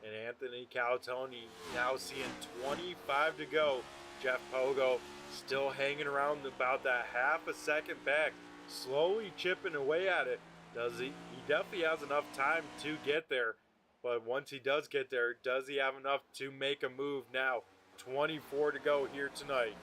And Anthony Calatoni now seeing 25 to go. Jeff Pogo still hanging around about that half a second back, slowly chipping away at it. He definitely has enough time to get there, but once he does get there, does he have enough to make a move now? 24 to go here tonight.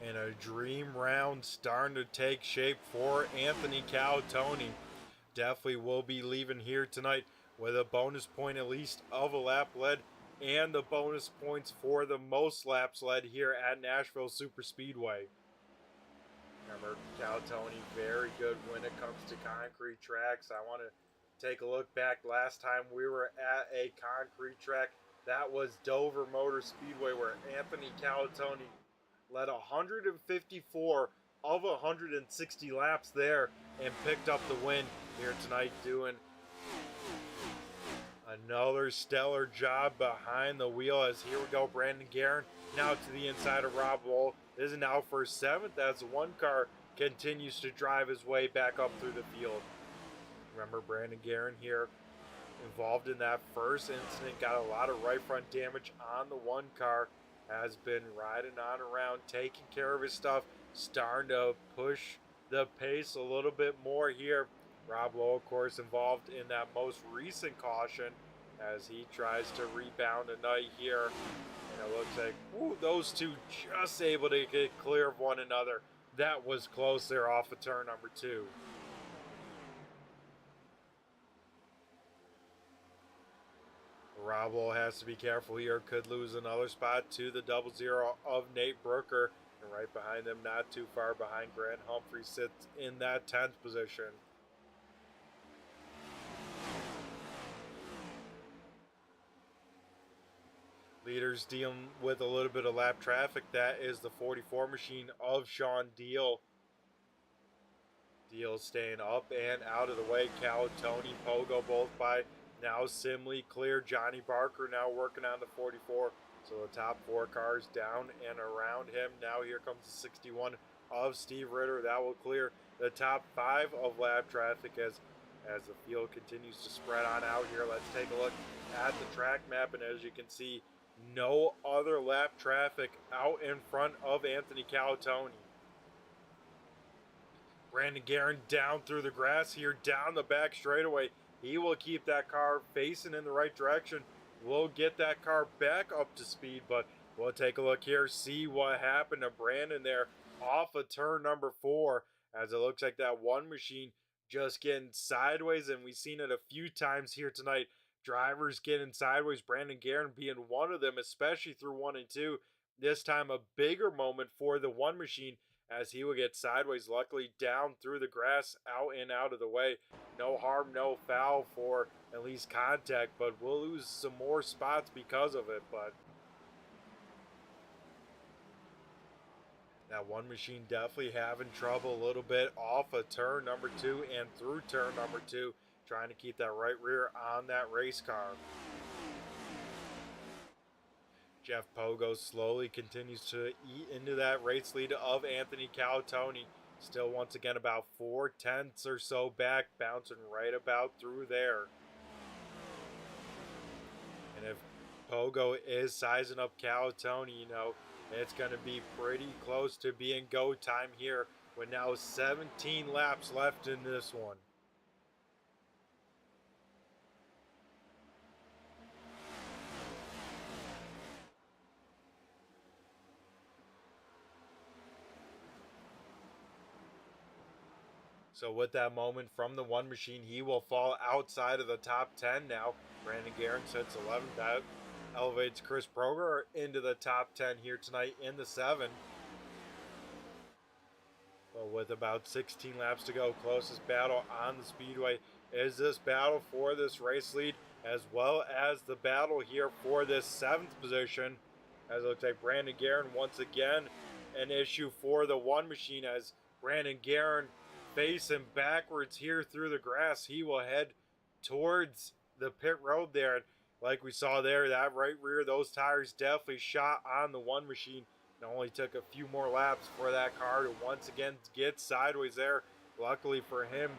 And a dream round starting to take shape for Anthony Calatoni. Definitely will be leaving here tonight with a bonus point at least of a lap led, and the bonus points for the most laps led here at Nashville Superspeedway. Remember, Calatoni, very good when it comes to concrete tracks. I want to take a look back last time we were at a concrete track. That was Dover Motor Speedway, where Anthony Calatoni led 154 of 160 laps there and picked up the win here tonight, doing another stellar job behind the wheel. As here we go, Brandon Guerin now to the inside of Rob Wohl. This is now for 7th as one car continues to drive his way back up through the field. Remember, Brandon Guerin here involved in that first incident, got a lot of right front damage on the one car, has been riding on around, taking care of his stuff, starting to push the pace a little bit more here. Rob Lowe, of course, involved in that most recent caution as he tries to rebound tonight here. And it looks like those two just able to get clear of one another. That was close there off of turn number 2. Rob Lowe has to be careful here. Could lose another spot to the 00 of Nate Brooker. And right behind them, not too far behind, Grant Humphrey sits in that 10th position. Leaders dealing with a little bit of lap traffic. That is the 44 machine of Sean Deal. Deal staying up and out of the way. Calatoni, Pogo both by. Now Simley clear. Johnny Barker now working on the 44. So the top 4 cars down and around him. Now here comes the 61 of Steve Ritter. That will clear the top 5 of lap traffic as the field continues to spread on out here. Let's take a look at the track map, and as you can see, no other lap traffic out in front of Anthony Calatoni. Brandon Guerin down through the grass here, down the back straightaway. He will keep that car facing in the right direction. Will get that car back up to speed, but We'll take a look here, see what happened to Brandon there off of turn number 4, as it looks like that one machine just getting sideways, and we've seen it a few times here tonight. Drivers getting sideways, Brandon Guerin being one of them, especially through 1 and 2. This time a bigger moment for the one machine as he will get sideways, luckily down through the grass, out and out of the way. No harm, no foul for at least contact, but we'll lose some more spots because of it. But that one machine definitely having trouble a little bit off of turn number 2 and through turn number 2, trying to keep that right rear on that race car. Jeff Pogo slowly continues to eat into that race lead of Anthony Calatoni. Still once again about 4/10 or so back, bouncing right about through there. And if Pogo is sizing up Calatoni, you know, it's going to be pretty close to being go time here with now 17 laps left in this one. So with that moment from the one machine, he will fall outside of the top 10 now. Brandon Guerin sits 11th. That elevates Chris Proger into the top 10 here tonight in the 7. Well, with about 16 laps to go, closest battle on the speedway is this battle for this race lead, as well as the battle here for this 7th position. As it looks like Brandon Guerin once again an issue for the one machine, as Brandon Guerin facing backwards here through the grass. He will head towards the pit road there. Like we saw there, that right rear, those tires definitely shot on the one machine. It only took a few more laps for that car to once again get sideways there. Luckily for him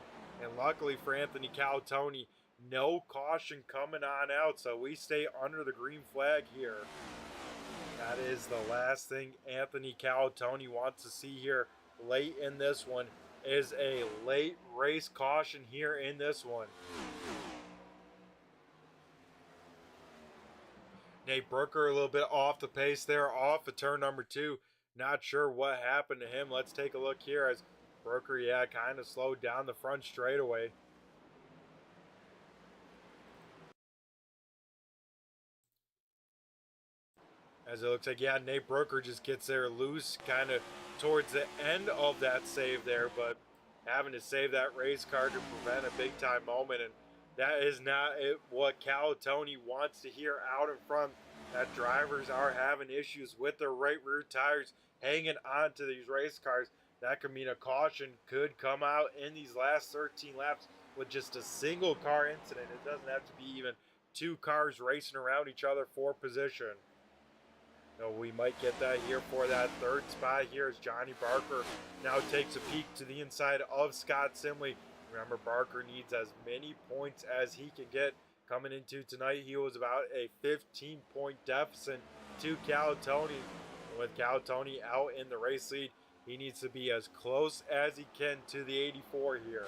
and luckily for Anthony Calatoni, no caution coming on out, so we stay under the green flag here. That is the last thing Anthony Calatoni wants to see here late in this one, is a late race caution here in this one. Nate Brooker a little bit off the pace there, off of turn number 2. Not sure what happened to him. Let's take a look here as Brooker, kind of slowed down the front straightaway. As it looks like, Nate Brooker just gets there loose kind of towards the end of that save there, but having to save that race car to prevent a big time moment, and that is not what Calatoni wants to hear out in front. That drivers are having issues with their right rear tires hanging onto these race cars. That could mean a caution could come out in these last 13 laps with just a single car incident. It doesn't have to be even 2 cars racing around each other for position. No, we might get that here for that 3rd spot here as Johnny Barker now takes a peek to the inside of Scott Simley. Remember, Barker needs as many points as he can get coming into tonight. He was about a 15-point deficit to Calatoni. And with Calatoni out in the race lead, he needs to be as close as he can to the 84 here.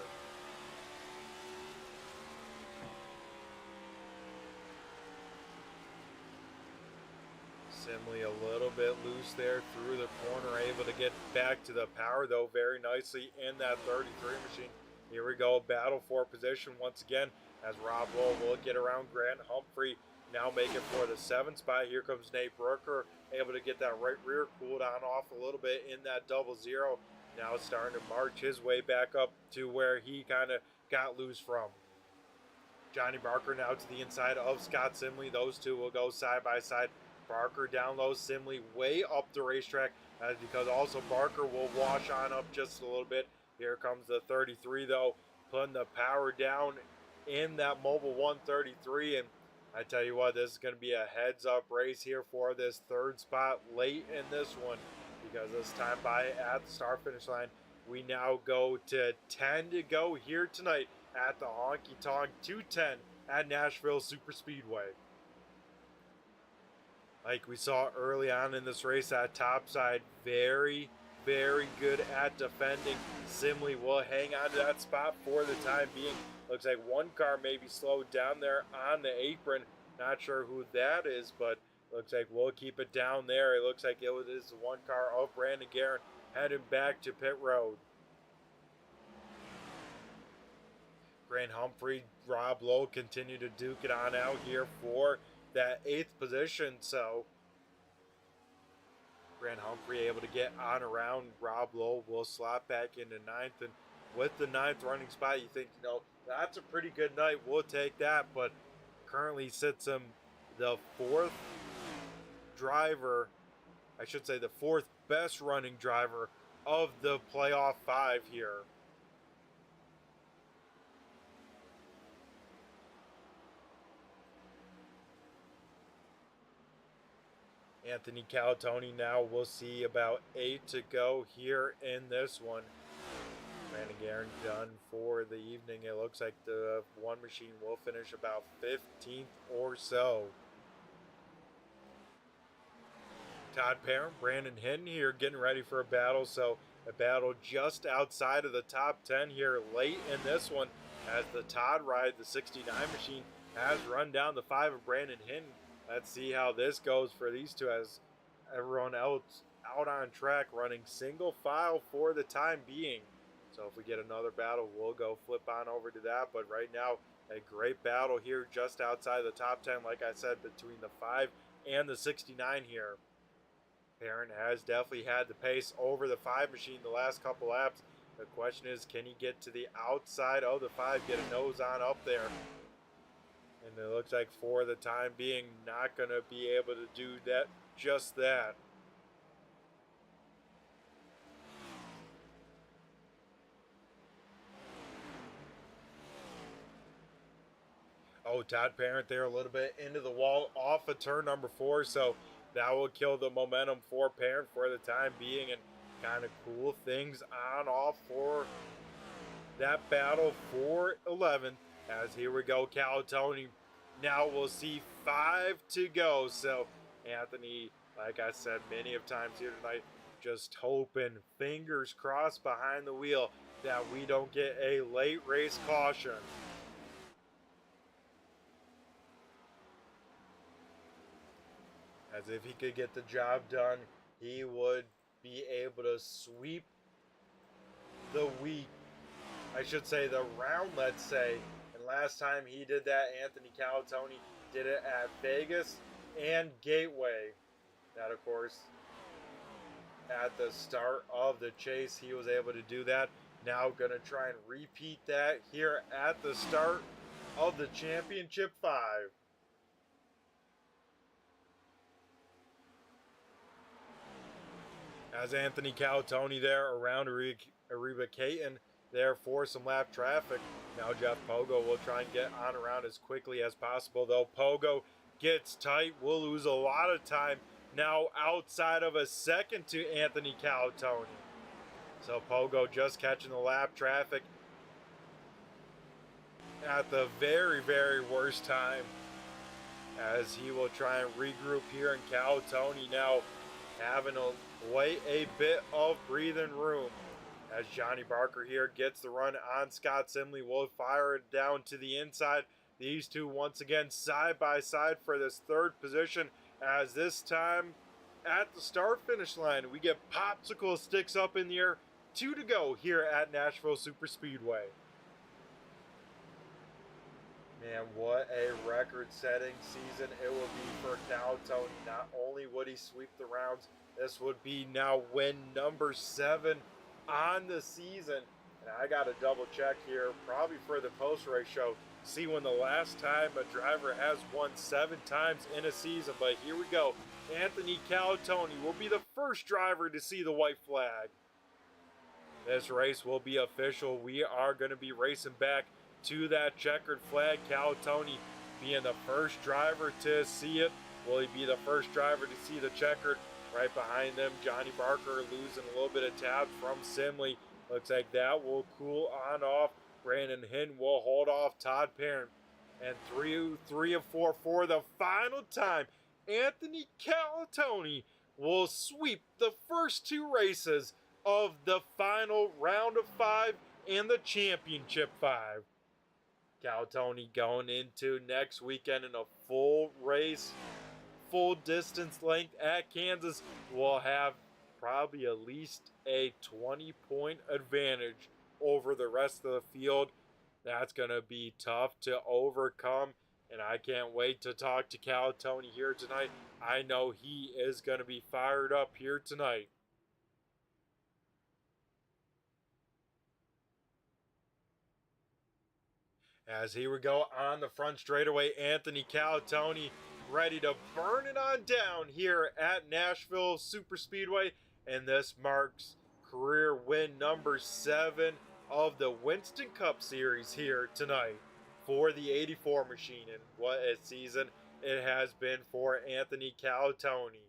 Simley a little bit loose there through the corner, able to get back to the power though very nicely in that 33 machine. Here we go, battle for position once again as Rob Lowe will get around Grant Humphrey, now make it for the 7th spot. Here comes Nate Brooker, able to get that right rear cooled on off a little bit in that 00. Now starting to march his way back up to where he kind of got loose from. Johnny Barker now to the inside of Scott Simley. Those two will go side by side. Barker down low, Simley way up the racetrack, because also Barker will wash on up just a little bit. Here comes the 33 though, putting the power down in that Mobile 133, and I tell you what, this is going to be a heads up race here for this 3rd spot late in this one, because this time by at the start finish line, we now go to 10 to go here tonight at the Honky Tonk 210 at Nashville Super Speedway. Like we saw early on in this race, that top side, very, very good at defending. Simley will hang on to that spot for the time being. Looks like one car maybe slowed down there on the apron. Not sure who that is, but Looks like we'll keep it down there. It looks like it is the one car of Brandon Guerin heading back to pit road. Grant Humphrey, Rob Lowe continue to duke it on out here for that 8th position. So Grant Humphrey able to get on around. Rob Lowe will slot back into 9th. And with the 9th running spot, you think, that's a pretty good night. We'll take that. But currently sits him the 4th driver, I should say the 4th best running driver of the playoff 5 here. Anthony Calatoni now, we'll see about 8 to go here in this one. Brandon Guerin done for the evening. It looks like the one machine will finish about 15th or so. Todd Parent, Brandon Hinton here getting ready for a battle. So a battle just outside of the top 10 here late in this one, as the Todd ride, the 69 machine, has run down the 5 of Brandon Hinton. Let's see how this goes for these two, as everyone else out on track running single file for the time being. So if we get another battle, we'll go flip on over to that. But right now, a great battle here just outside the top 10, like I said, between the 5 and the 69 here. Parent has definitely had the pace over the 5 machine the last couple laps. The question is, can he get to the outside of the 5, get a nose on up there? And it looks like for the time being, not going to be able to do that, just that. Oh, Todd Parent there a little bit into the wall off of turn number 4. So that will kill the momentum for Parent for the time being, and kind of cool things on off for that battle for 11th. As here we go, Calatoni. Now we'll see 5 to go. So Anthony, like I said many of times here tonight, just hoping, fingers crossed behind the wheel, that we don't get a late race caution. As if he could get the job done, he would be able to sweep the week. I should say the round, let's say. And last time he did that, Anthony Calatoni did it at Vegas and Gateway. That, of course, at the start of the chase, he was able to do that. Now going to try and repeat that here at the start of the Championship 5. As Anthony Calatoni there around Ariba Caton there for some lap traffic. Now Jeff Pogo will try and get on around as quickly as possible, though Pogo gets tight. We'll lose a lot of time now outside of a second to Anthony Calatoni. So Pogo just catching the lap traffic at the very, very worst time, as he will try and regroup here, and Calatoni now having a bit of breathing room, as Johnny Barker here gets the run on Scott Simley. Will fire it down to the inside. These two once again side by side for this 3rd position, as this time at the start finish line we get popsicle sticks up in the air. 2 to go here at Nashville Super Speedway. Man, what a record-setting season it will be for Calatoni. Not only would he sweep the rounds, this would be now win number 7 on the season. And I got to double check here, probably for the post-race show, see when the last time a driver has won 7 times in a season. But here we go. Anthony Calatoni will be the first driver to see the white flag. This race will be official. We are going to be racing back to that checkered flag. Calatoni being the first driver to see it. Will he be the first driver to see the checkered? Right behind them, Johnny Barker losing a little bit of tab from Simley. Looks like that will cool on off. Brandon Hinton will hold off Todd Parent. And 3 of 4 for the final time. Anthony Calatoni will sweep the first 2 races of the final round of 5 and the Championship 5. Calatoni going into next weekend in a full race full distance length at Kansas will have probably at least a 20-point advantage over the rest of the field. That's going to be tough to overcome, and I can't wait to talk to Cal Tony here tonight. I know he is going to be fired up here tonight. As here we go on the front straightaway, Anthony Calatoni ready to burn it on down here at Nashville Superspeedway, and this marks career win number 7 of the Winston Cup Series here tonight for the 84 machine, and what a season it has been for Anthony Calatoni.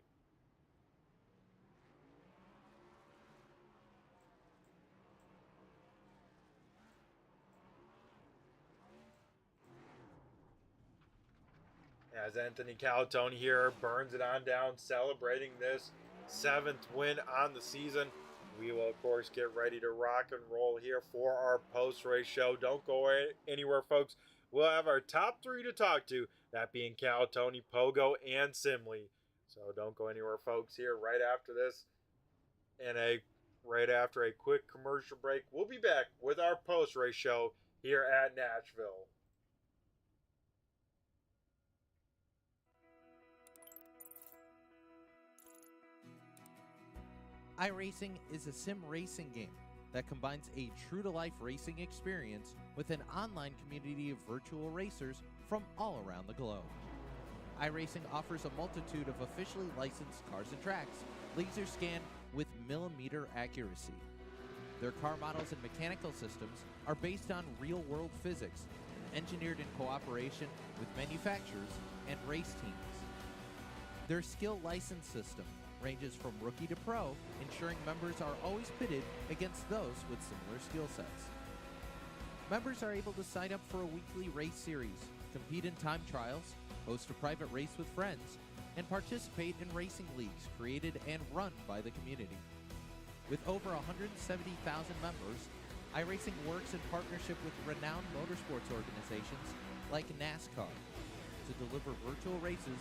As Anthony Calatoni here burns it on down, celebrating this 7th win on the season. We will, of course, get ready to rock and roll here for our post-race show. Don't go anywhere, folks. We'll have our top 3 to talk to, that being Calatoni, Pogo, and Simley. So don't go anywhere, folks, here right after this. And right after a quick commercial break, we'll be back with our post-race show here at Nashville. iRacing is a sim racing game that combines a true-to-life racing experience with an online community of virtual racers from all around the globe. iRacing offers a multitude of officially licensed cars and tracks, laser scanned with millimeter accuracy. Their car models and mechanical systems are based on real-world physics and engineered in cooperation with manufacturers and race teams. Their skill license system ranges from rookie to pro, ensuring members are always pitted against those with similar skill sets. Members are able to sign up for a weekly race series, compete in time trials, host a private race with friends, and participate in racing leagues created and run by the community. With over 170,000 members, iRacing works in partnership with renowned motorsports organizations like NASCAR to deliver virtual races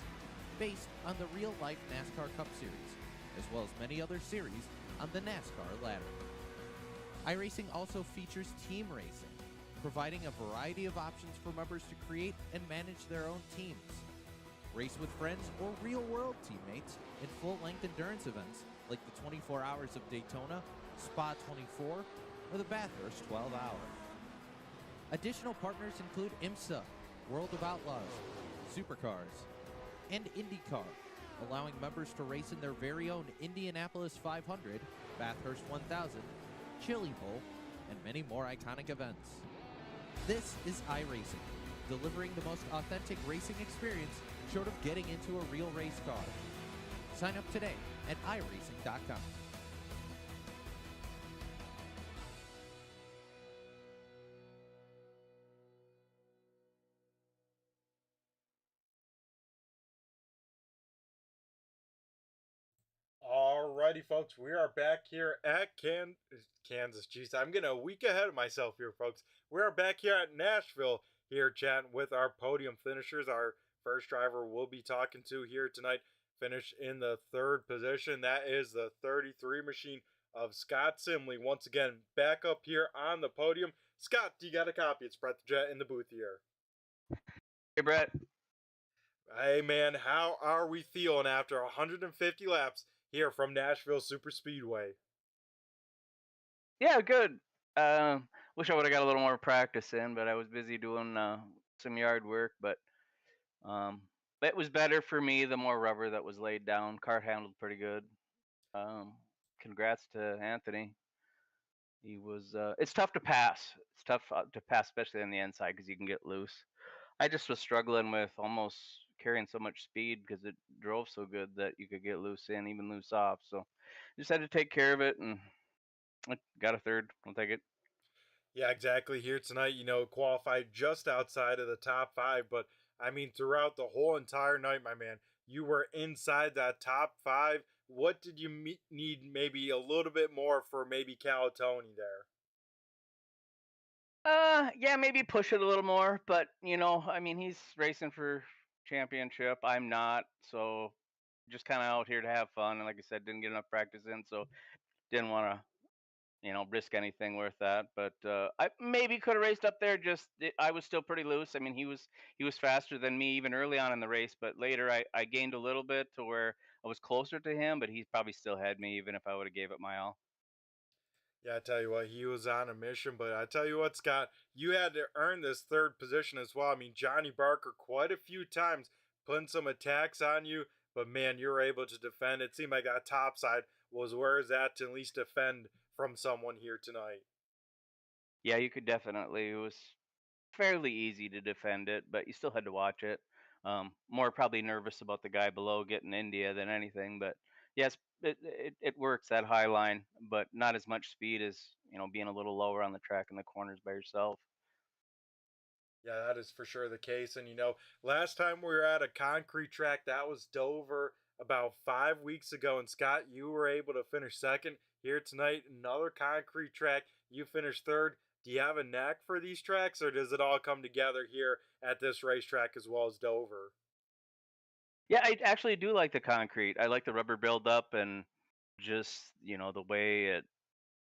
based on the real-life NASCAR Cup Series, as well as many other series on the NASCAR ladder. iRacing also features team racing, providing a variety of options for members to create and manage their own teams. Race with friends or real-world teammates in full-length endurance events like the 24 Hours of Daytona, Spa 24, or the Bathurst 12 Hour. Additional partners include IMSA, World of Outlaws, Supercars, and IndyCar, allowing members to race in their very own Indianapolis 500, Bathurst 1000, Chili Bowl, and many more iconic events. This is iRacing, delivering the most authentic racing experience short of getting into a real race car. Sign up today at iRacing.com. Alrighty, folks, we are back here at Kansas. Jeez, I'm getting a week ahead of myself here, folks. We are back here at Nashville, here chatting with our podium finishers. Our first driver we'll be talking to here tonight finished in the 3rd position. That is the 33 machine of Scott Simley. Once again, back up here on the podium. Scott, do you got a copy? It's Brett the Jet in the booth here. Hey, Brett. Hey, man, how are we feeling after 150 laps here from Nashville Superspeedway? Yeah, good. Wish I would have got a little more practice in, but I was busy doing some yard work. But it was better for me the more rubber that was laid down. Car handled pretty good. Congrats to Anthony. He was. It's tough to pass. It's tough to pass, especially on the inside, because you can get loose. I just was struggling with almost carrying so much speed because it drove so good that you could get loose in, even loose off. So just had to take care of it, and I got a 3rd. I'll take it. Yeah, exactly. Here tonight, qualified just outside of the top 5, but I mean, throughout the whole entire night, my man, you were inside that top 5. What did you need maybe a little bit more for maybe Calatoni there? Yeah, maybe push it a little more, but I mean, he's racing for championship. I'm not, so just kind of out here to have fun. And like I said, didn't get enough practice in, so didn't want to risk anything worth that. But I maybe could have raced up there. I was still pretty loose. I mean, he was faster than me even early on in the race, but later I gained a little bit to where I was closer to him, but he probably still had me even if I would have gave it my all. Yeah, I tell you what, he was on a mission, but I tell you what, Scott, you had to earn this third position as well. I mean, Johnny Barker quite a few times putting some attacks on you, but man, you were able to defend. It seemed like that top side was where is that to at least defend from someone here tonight. Yeah, you could definitely. It was fairly easy to defend it, but you still had to watch it. More probably nervous about the guy below getting India than anything, but yes, it works that high line, but not as much speed as being a little lower on the track in the corners by yourself. Yeah, that is for sure the case. And last time we were at a concrete track, that was Dover about 5 weeks ago. And Scott, you were able to finish second. Here tonight, another concrete track. You finished third. Do you have a knack for these tracks, or does it all come together here at this racetrack as well as Dover? Yeah, I actually do like the concrete. I like the rubber buildup and just the way it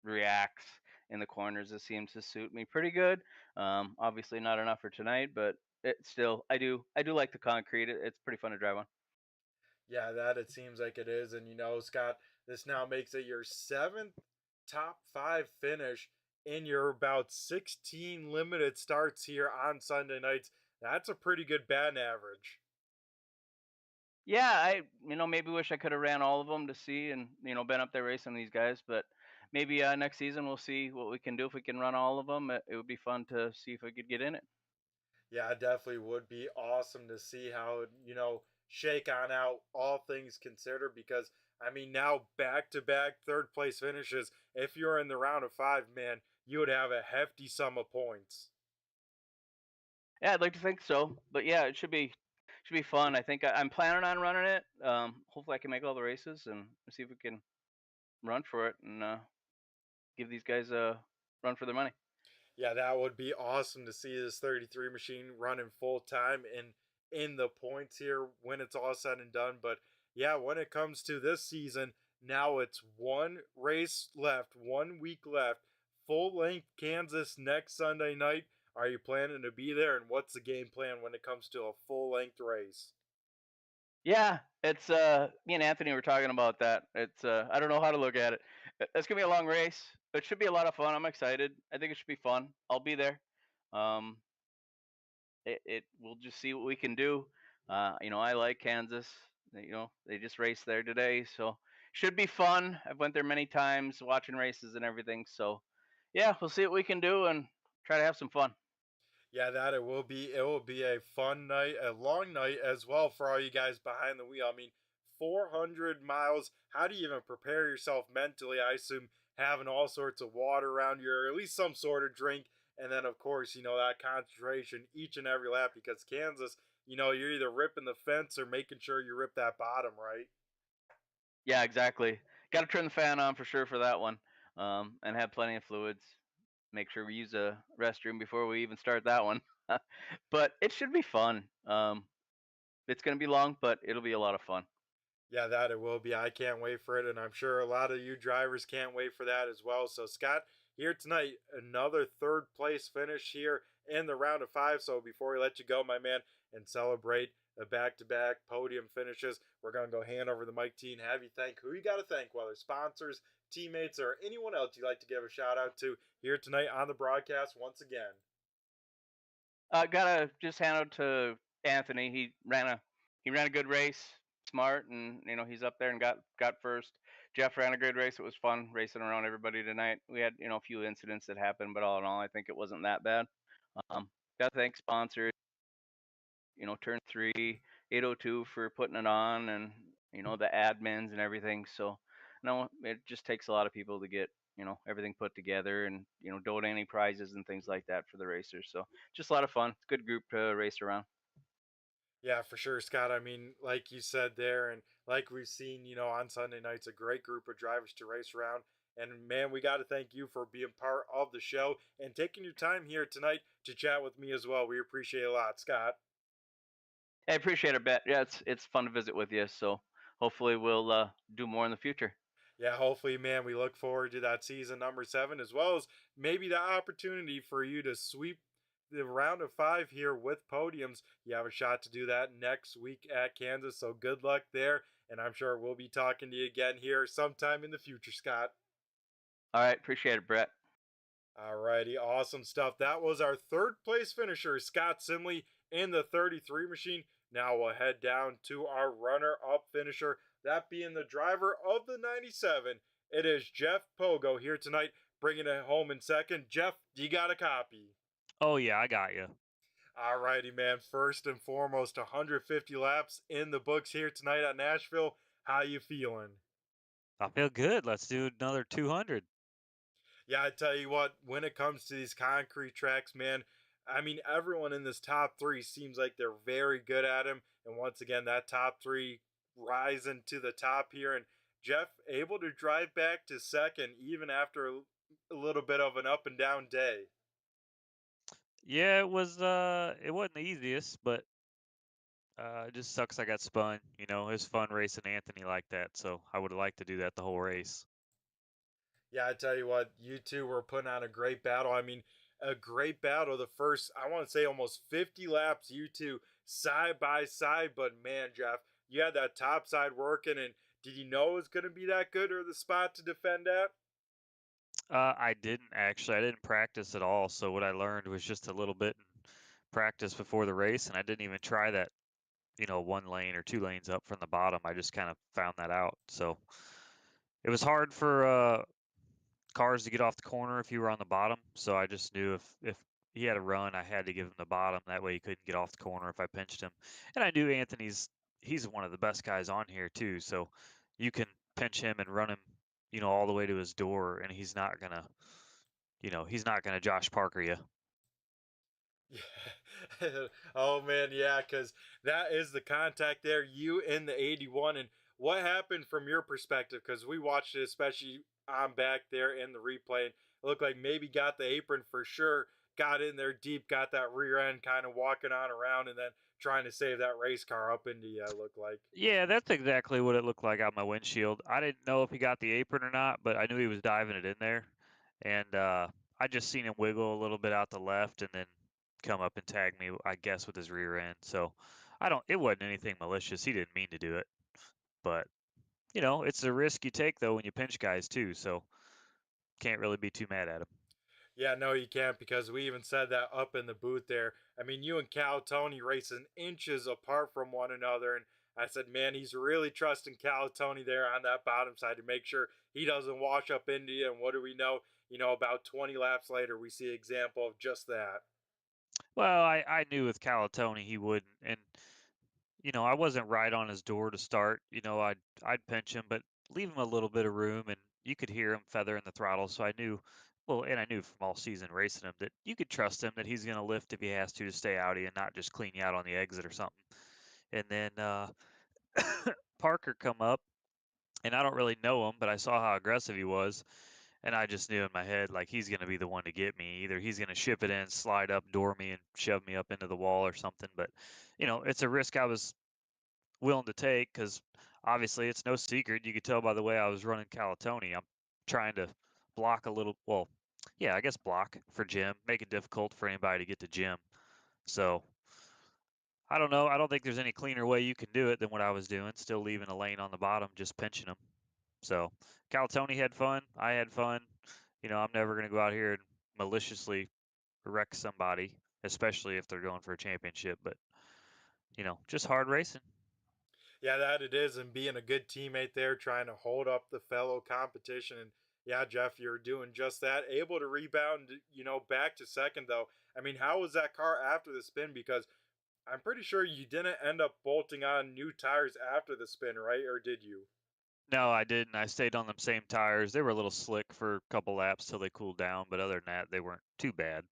reacts in the corners. It seems to suit me pretty good. Obviously not enough for tonight, but it still I do like the concrete. It's pretty fun to drive on. Yeah, that it seems like it is. And Scott, this now makes it your seventh top five finish in your about 16 limited starts here on Sunday nights. That's a pretty good batting average. Yeah, I maybe wish I could have ran all of them to see and been up there racing these guys, but maybe next season we'll see what we can do if we can run all of them. It would be fun to see if we could get in it. Yeah, it definitely would be awesome to see how it, shake on out, all things considered, because I mean, now back to back third place finishes. If you're in the round of five, man, you would have a hefty sum of points. Yeah, I'd like to think so, but yeah, it should be fun. I think I'm planning on running it. Hopefully, I can make all the races and see if we can run for it and give these guys a run for their money. Yeah, that would be awesome to see this 33 machine running full time in the points here when it's all said and done. But yeah, when it comes to this season, now it's one race left, 1 week left, full length Kansas next Sunday night. Are you planning to be there? And what's the game plan when it comes to a full length race? Yeah, it's me and Anthony were talking about that. It's I don't know how to look at it. It's gonna be a long race. It should be a lot of fun. I'm excited. I think it should be fun. I'll be there. Um, it we'll just see what we can do. I like Kansas. They just raced there today, so should be fun. I've went there many times, watching races and everything. So yeah, we'll see what we can do and try to have some fun. Yeah, that it will be. It will be a fun night, a long night as well for all you guys behind the wheel. I mean, 400 miles. How do you even prepare yourself mentally? I assume having all sorts of water around you, or at least some sort of drink, and then of course, that concentration each and every lap because Kansas, you're either ripping the fence or making sure you rip that bottom, right? Yeah, exactly. Got to turn the fan on for sure for that one, and have plenty of fluids. Make sure we use a restroom before we even start that one. But it should be fun. It's going to be long, but it'll be a lot of fun. Yeah, that it will be. I can't wait for it, and I'm sure a lot of you drivers can't wait for that as well. So, Scott, here tonight, another third place finish here in the round of five. So, before we let you go, my man, and celebrate the back to back podium finishes, we're going to go hand over the mic to you and have you thank who you got to thank, whether sponsors, teammates, or anyone else you'd like to give a shout out to here tonight on the broadcast once again. Gotta just hand out to Anthony. He ran a good race, smart, and he's up there and got first. Jeff ran a good race. It was fun racing around everybody tonight. We had a few incidents that happened, but all in all, I think it wasn't that bad. Um, Gotta thank sponsors. Turn 3, 802 for putting it on, and the admins and everything. So no, it just takes a lot of people to get everything put together, and donating prizes and things like that for the racers. So just a lot of fun. It's a good group to race around. Yeah, for sure, Scott. I mean, like you said there, and like we've seen, on Sunday nights, a great group of drivers to race around. And man, we got to thank you for being part of the show and taking your time here tonight to chat with me as well. We appreciate it a lot, Scott. I appreciate it, Bet. Yeah, it's fun to visit with you. So hopefully we'll do more in the future. Yeah, hopefully, man, we look forward to that season number 7, as well as maybe the opportunity for you to sweep the round of 5 here with podiums. You have a shot to do that next week at Kansas, so good luck there. And I'm sure we'll be talking to you again here sometime in the future, Scott. All right, appreciate it, Brett. Alrighty, awesome stuff. That was our third place finisher, Scott Simley, in the 33 machine. Now we'll head down to our runner-up finisher, that being the driver of the 97. It is Jeff Pogo here tonight, bringing it home in second. Jeff, you got a copy? Oh, yeah, I got you. Alrighty, man. First and foremost, 150 laps in the books here tonight at Nashville. How you feeling? I feel good. Let's do another 200. Yeah, I tell you what, when it comes to these concrete tracks, man, I mean, everyone in this top 3 seems like they're very good at them. And once again, that top 3 rising to the top here. And Jeff able to drive back to second even after a little bit of an up and down day. Yeah, it wasn't the easiest, but it just sucks I got spun. You know, it was fun racing Anthony like that, so I would have liked to do that the whole race. Yeah, I tell you what, you two were putting on a great battle. I mean, a great battle. The first, I want to say almost 50 laps, you two side by side. But man, Jeff, you had that top side working. And did you know it was going to be that good or the spot to defend at? I didn't actually. I didn't practice at all, so what I learned was just a little bit in practice before the race, and I didn't even try that, 1 lane or 2 lanes up from the bottom. I just kind of found that out. So it was hard for cars to get off the corner if you were on the bottom. So I just knew if he had a run, I had to give him the bottom. That way he couldn't get off the corner if I pinched him. And I knew he's one of the best guys on here too. So you can pinch him and run him, all the way to his door, and he's not gonna Josh Parker you. Yeah. Oh man, yeah, because that is the contact there. You in the 81, and what happened from your perspective? Because we watched it, especially on back there in the replay. And it looked like maybe got the apron for sure, got in there deep, got that rear end kind of walking on around, and then trying to save that race car up into you. It looked like. Yeah, that's exactly what it looked like on my windshield. I didn't know if he got the apron or not, but I knew he was diving it in there, and I just seen him wiggle a little bit out the left and then come up and tag me, I guess, with his rear end. So it wasn't anything malicious. He didn't mean to do it, but it's a risk you take though when you pinch guys too. So can't really be too mad at him. Yeah, no, you can't, because we even said that up in the booth there. I mean, you and Cal Tony racing inches apart from one another, and I said, man, he's really trusting Cal Tony there on that bottom side to make sure he doesn't wash up into you. And what do we know? About 20 laps later, we see an example of just that. Well, I knew with Calatoni he wouldn't, and I wasn't right on his door to start. I'd pinch him, but leave him a little bit of room, and you could hear him feathering the throttle. So I knew, well, and I knew from all season racing him that you could trust him that he's going to lift if he has to stay outy and not just clean you out on the exit or something. And then Parker come up, and I don't really know him, but I saw how aggressive he was. And I just knew in my head, like, he's going to be the one to get me. Either he's going to ship it in, slide up, door me, and shove me up into the wall or something. But, it's a risk I was willing to take because obviously it's no secret. You could tell by the way I was running Calatoni. I'm trying to block a little, well, yeah, I guess block for Jim, make it difficult for anybody to get to Jim. So I don't know. I don't think there's any cleaner way you can do it than what I was doing, still leaving a lane on the bottom, just pinching them. So Calatoni had fun. I had fun. I'm never going to go out here and maliciously wreck somebody, especially if they're going for a championship. But, just hard racing. Yeah, that it is, and being a good teammate there, trying to hold up the fellow competition. And yeah, Jeff, you're doing just that. Able to rebound, back to second, though. I mean, how was that car after the spin? Because I'm pretty sure you didn't end up bolting on new tires after the spin, right? Or did you? No, I didn't. I stayed on them same tires. They were a little slick for a couple laps till they cooled down, but other than that, they weren't too bad.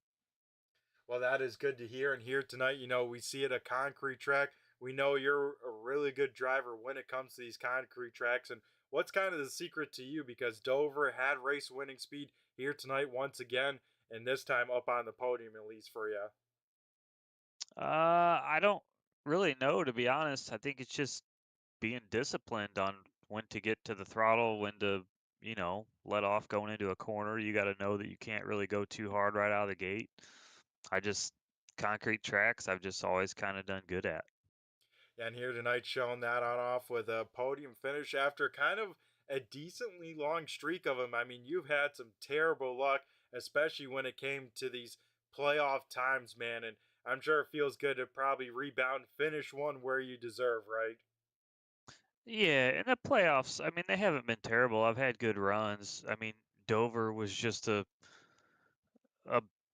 Well, that is good to hear. And here tonight, we see it a concrete track. We know you're a really good driver when it comes to these concrete tracks. And what's kind of the secret to you? Because Dover had race winning speed here tonight once again, and this time up on the podium at least for you. I don't really know, to be honest. I think it's just being disciplined on when to get to the throttle, when to, let off going into a corner. You got to know that you can't really go too hard right out of the gate. I just, concrete tracks, I've just always kind of done good at. Yeah, and here tonight showing that on off with a podium finish after kind of a decently long streak of them. I mean, you've had some terrible luck, especially when it came to these playoff times, man. And I'm sure it feels good to probably rebound, finish one where you deserve, right? Yeah, in the playoffs, I mean, they haven't been terrible. I've had good runs. I mean, Dover was just a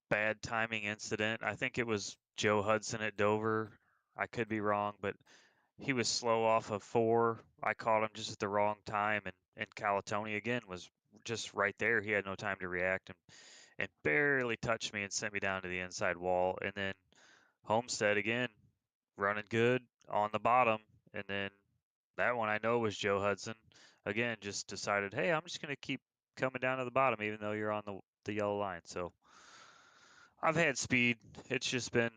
bad timing incident. I think it was Joe Hudson at Dover. I could be wrong, but he was slow off of 4. I caught him just at the wrong time, and Calatoni again was just right there. He had no time to react and barely touched me and sent me down to the inside wall. And then Homestead again, running good on the bottom, and then that one I know was Joe Hudson. Again, just decided, hey, I'm just gonna keep coming down to the bottom, even though you're on the yellow line. So I've had speed. It's just been,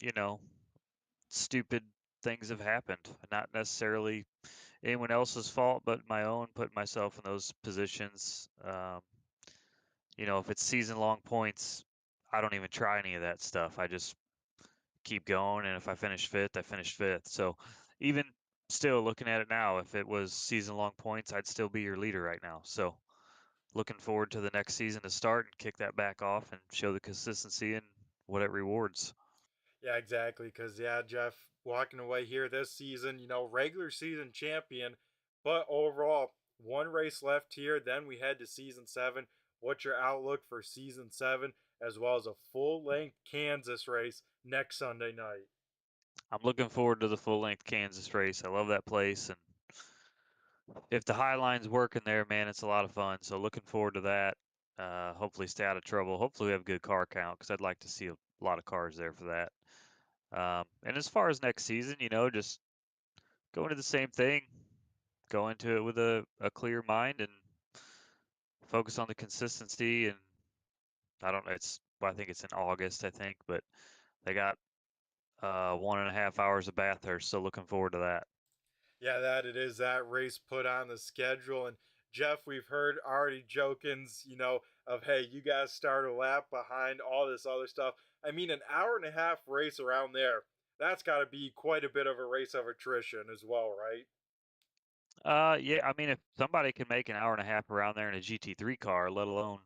you know, stupid things have happened. Not necessarily anyone else's fault, but my own. Putting myself in those positions. If it's season long points, I don't even try any of that stuff. I just keep going, and if I finish fifth, I finished fifth. So even still looking at it now, if it was season long points, I'd still be your leader right now. So looking forward to the next season to start and kick that back off and show the consistency and what it rewards. Yeah, exactly. Because, yeah, Jeff, walking away here this season, regular season champion, but overall, one race left here. Then we head to season 7. What's your outlook for season 7, as well as a full length Kansas race next Sunday night? I'm looking forward to the full length Kansas race. I love that place, and if the high line's working there, man, it's a lot of fun. So looking forward to that. Hopefully stay out of trouble. Hopefully we have a good car count because I'd like to see a lot of cars there for that. And as far as next season, just go into the same thing, go into it with a clear mind and focus on the consistency. And I don't know, I think it's in August, I think, but they got 1.5 hours of Bathurst, so looking forward to that. Yeah, that it is that race put on the schedule. And Jeff, we've heard already jokings, of hey, you guys start a lap behind all this other stuff. I mean, an hour and a half race around there, that's got to be quite a bit of a race of attrition as well, right? Yeah, I mean, if somebody can make an hour and a half around there in a GT3 car, let alone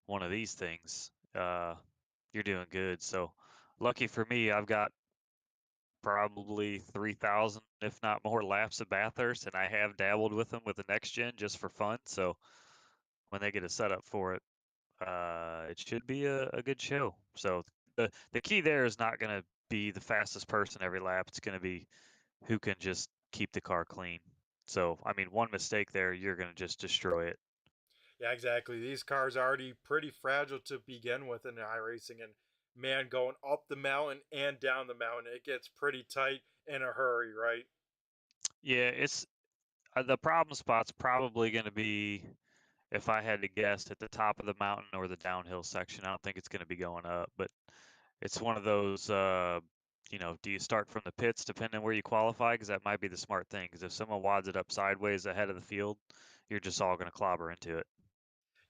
one of these things, you're doing good. So lucky for me, I've got probably 3,000, if not more, laps of Bathurst, and I have dabbled with them with the next gen just for fun. So when they get a setup for it, it should be a good show. So the key there is not going to be the fastest person every lap. It's going to be who can just keep the car clean. So I mean, one mistake there, you're going to just destroy it. Yeah, exactly. These cars are already pretty fragile to begin with in iRacing, and man, going up the mountain and down the mountain, it gets pretty tight in a hurry, right? Yeah, it's the problem spot's probably going to be, if I had to guess, at the top of the mountain or the downhill section. I don't think it's going to be going up, but it's one of those. Do you start from the pits depending on where you qualify? Because that might be the smart thing. Because if someone wads it up sideways ahead of the field, you're just all going to clobber into it.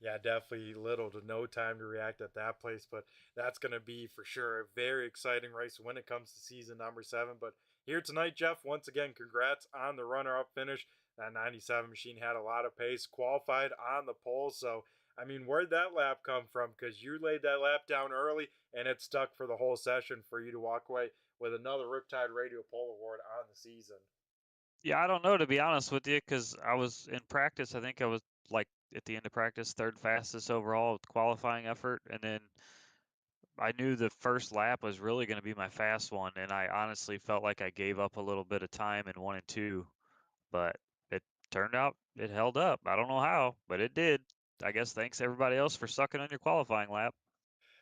Yeah, definitely little to no time to react at that place, but that's going to be for sure a very exciting race when it comes to season number 7. But here tonight, Jeff, once again, congrats on the runner up finish. That 97 machine had a lot of pace, qualified on the pole. So, I mean, where'd that lap come from? Because you laid that lap down early and it stuck for the whole session for you to walk away with another Riptide Radio Pole Award on the season. Yeah, I don't know, to be honest with you, because I was in practice. I think I was like at the end of practice, third fastest overall with qualifying effort, and then I knew the first lap was really going to be my fast one, and I honestly felt like I gave up a little bit of time in 1 and 2, but it turned out it held up. I don't know how, but it did. I guess thanks everybody else for sucking on your qualifying lap.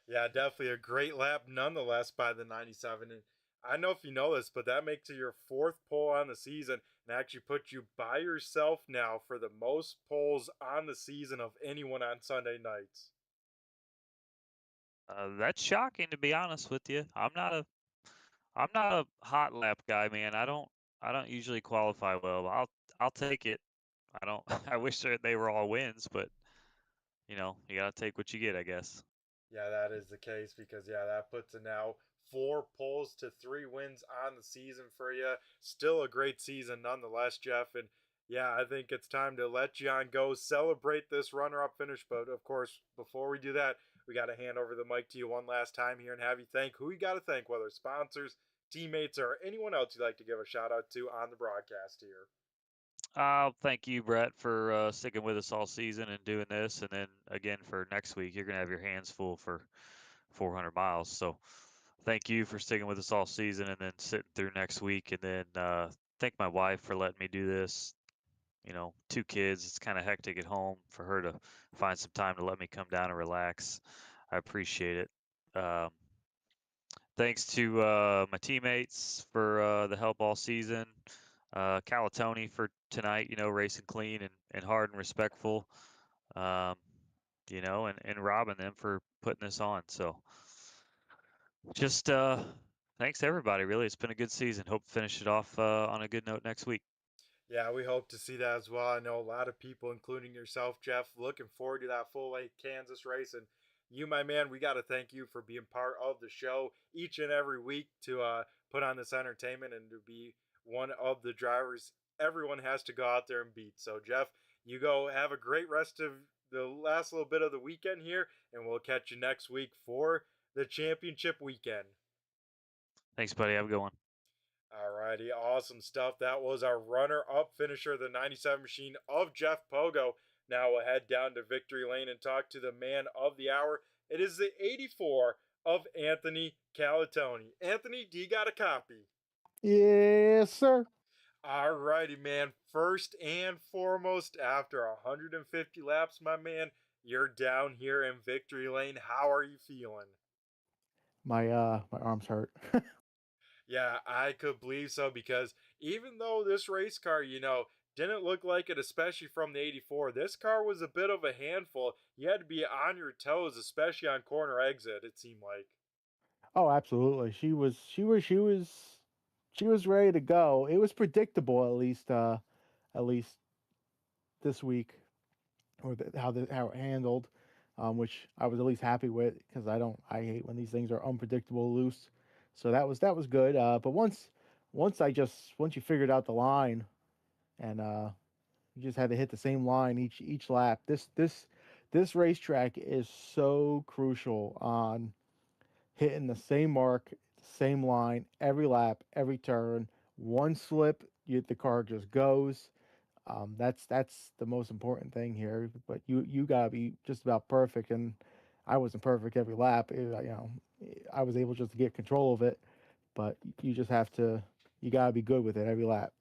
Yeah, definitely a great lap nonetheless by the 97. And I don't know if you know this, but that makes it your 4th pole on the season and actually puts you by yourself now for the most poles on the season of anyone on Sunday nights. That's shocking, to be honest with you. I'm not a hot lap guy, man. I don't usually qualify well. I'll take it. I don't. I wish they were all wins, but you gotta take what you get, I guess. Yeah, that is the case because that puts it now 4 poles to 3 wins on the season for you. Still a great season nonetheless, Jeff. And I think it's time to let John go celebrate this runner-up finish. But of course, before we do that, we got to hand over the mic to you one last time here and have you thank who you got to thank, whether sponsors, teammates, or anyone else you'd like to give a shout out to on the broadcast here. Thank you, Brett, for sticking with us all season and doing this, and then again for next week, you're gonna have your hands full for 400 miles. So, thank you for sticking with us all season, and then sitting through next week, and then thank my wife for letting me do this. 2 kids, it's kind of hectic at home for her to find some time to let me come down and relax. I appreciate it. Thanks to my teammates for the help all season. Calatoni for tonight, racing clean and hard and respectful. Um, and Rob and them for putting this on. So just thanks to everybody. Really, it's been a good season. Hope to finish it off on a good note next week. Yeah, we hope to see that as well. I know a lot of people, including yourself, Jeff, looking forward to that full length Kansas race. And you, my man, we got to thank you for being part of the show each and every week to put on this entertainment and to be one of the drivers everyone has to go out there and beat. So, Jeff, you go have a great rest of the last little bit of the weekend here, and we'll catch you next week for the championship weekend. Thanks, buddy. Have a good one. Alrighty, awesome stuff. That was our runner-up finisher, the 97 machine of Jeff Pogo. Now we'll head down to Victory Lane and talk to the man of the hour. It is the 84 of Anthony Calatoni. Anthony, do you got a copy? Yes, sir. Alrighty, man. First and foremost, after 150 laps, my man, you're down here in Victory Lane. How are you feeling? My arms hurt. Yeah, I could believe so because even though this race car, didn't look like it, especially from the 84, this car was a bit of a handful. You had to be on your toes, especially on corner exit, it seemed like. Oh, absolutely. She was ready to go. It was predictable at least this week, or how it handled, which I was at least happy with because I hate when these things are unpredictable loose. So that was good. But once you figured out the line, and you just had to hit the same line each lap. This racetrack is so crucial on hitting the same mark, same line every lap, every turn. One slip, the car just goes. That's the most important thing here. But you gotta be just about perfect, and I wasn't perfect every lap. I was able just to get control of it, but you gotta be good with it every lap.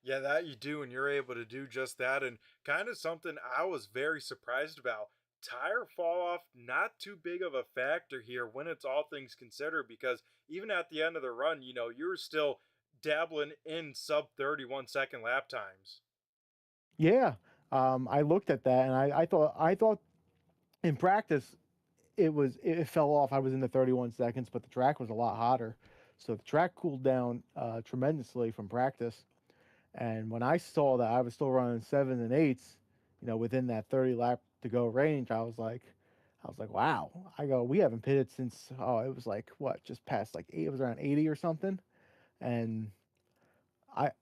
Yeah, that you do, and you're able to do just that. And kind of something I was very surprised about. Tire fall off, not too big of a factor here when it's all things considered, because even at the end of the run, you're still dabbling in sub 31-second lap times. Yeah, I looked at that and I thought in practice it fell off. I was in the 31 seconds, but the track was a lot hotter, so the track cooled down tremendously from practice. And when I saw that I was still running seven and eights, within that 30 lap to go range, I was like, wow. I go, we haven't pitted since it was like what, just past like eight. It was around 80 or something, and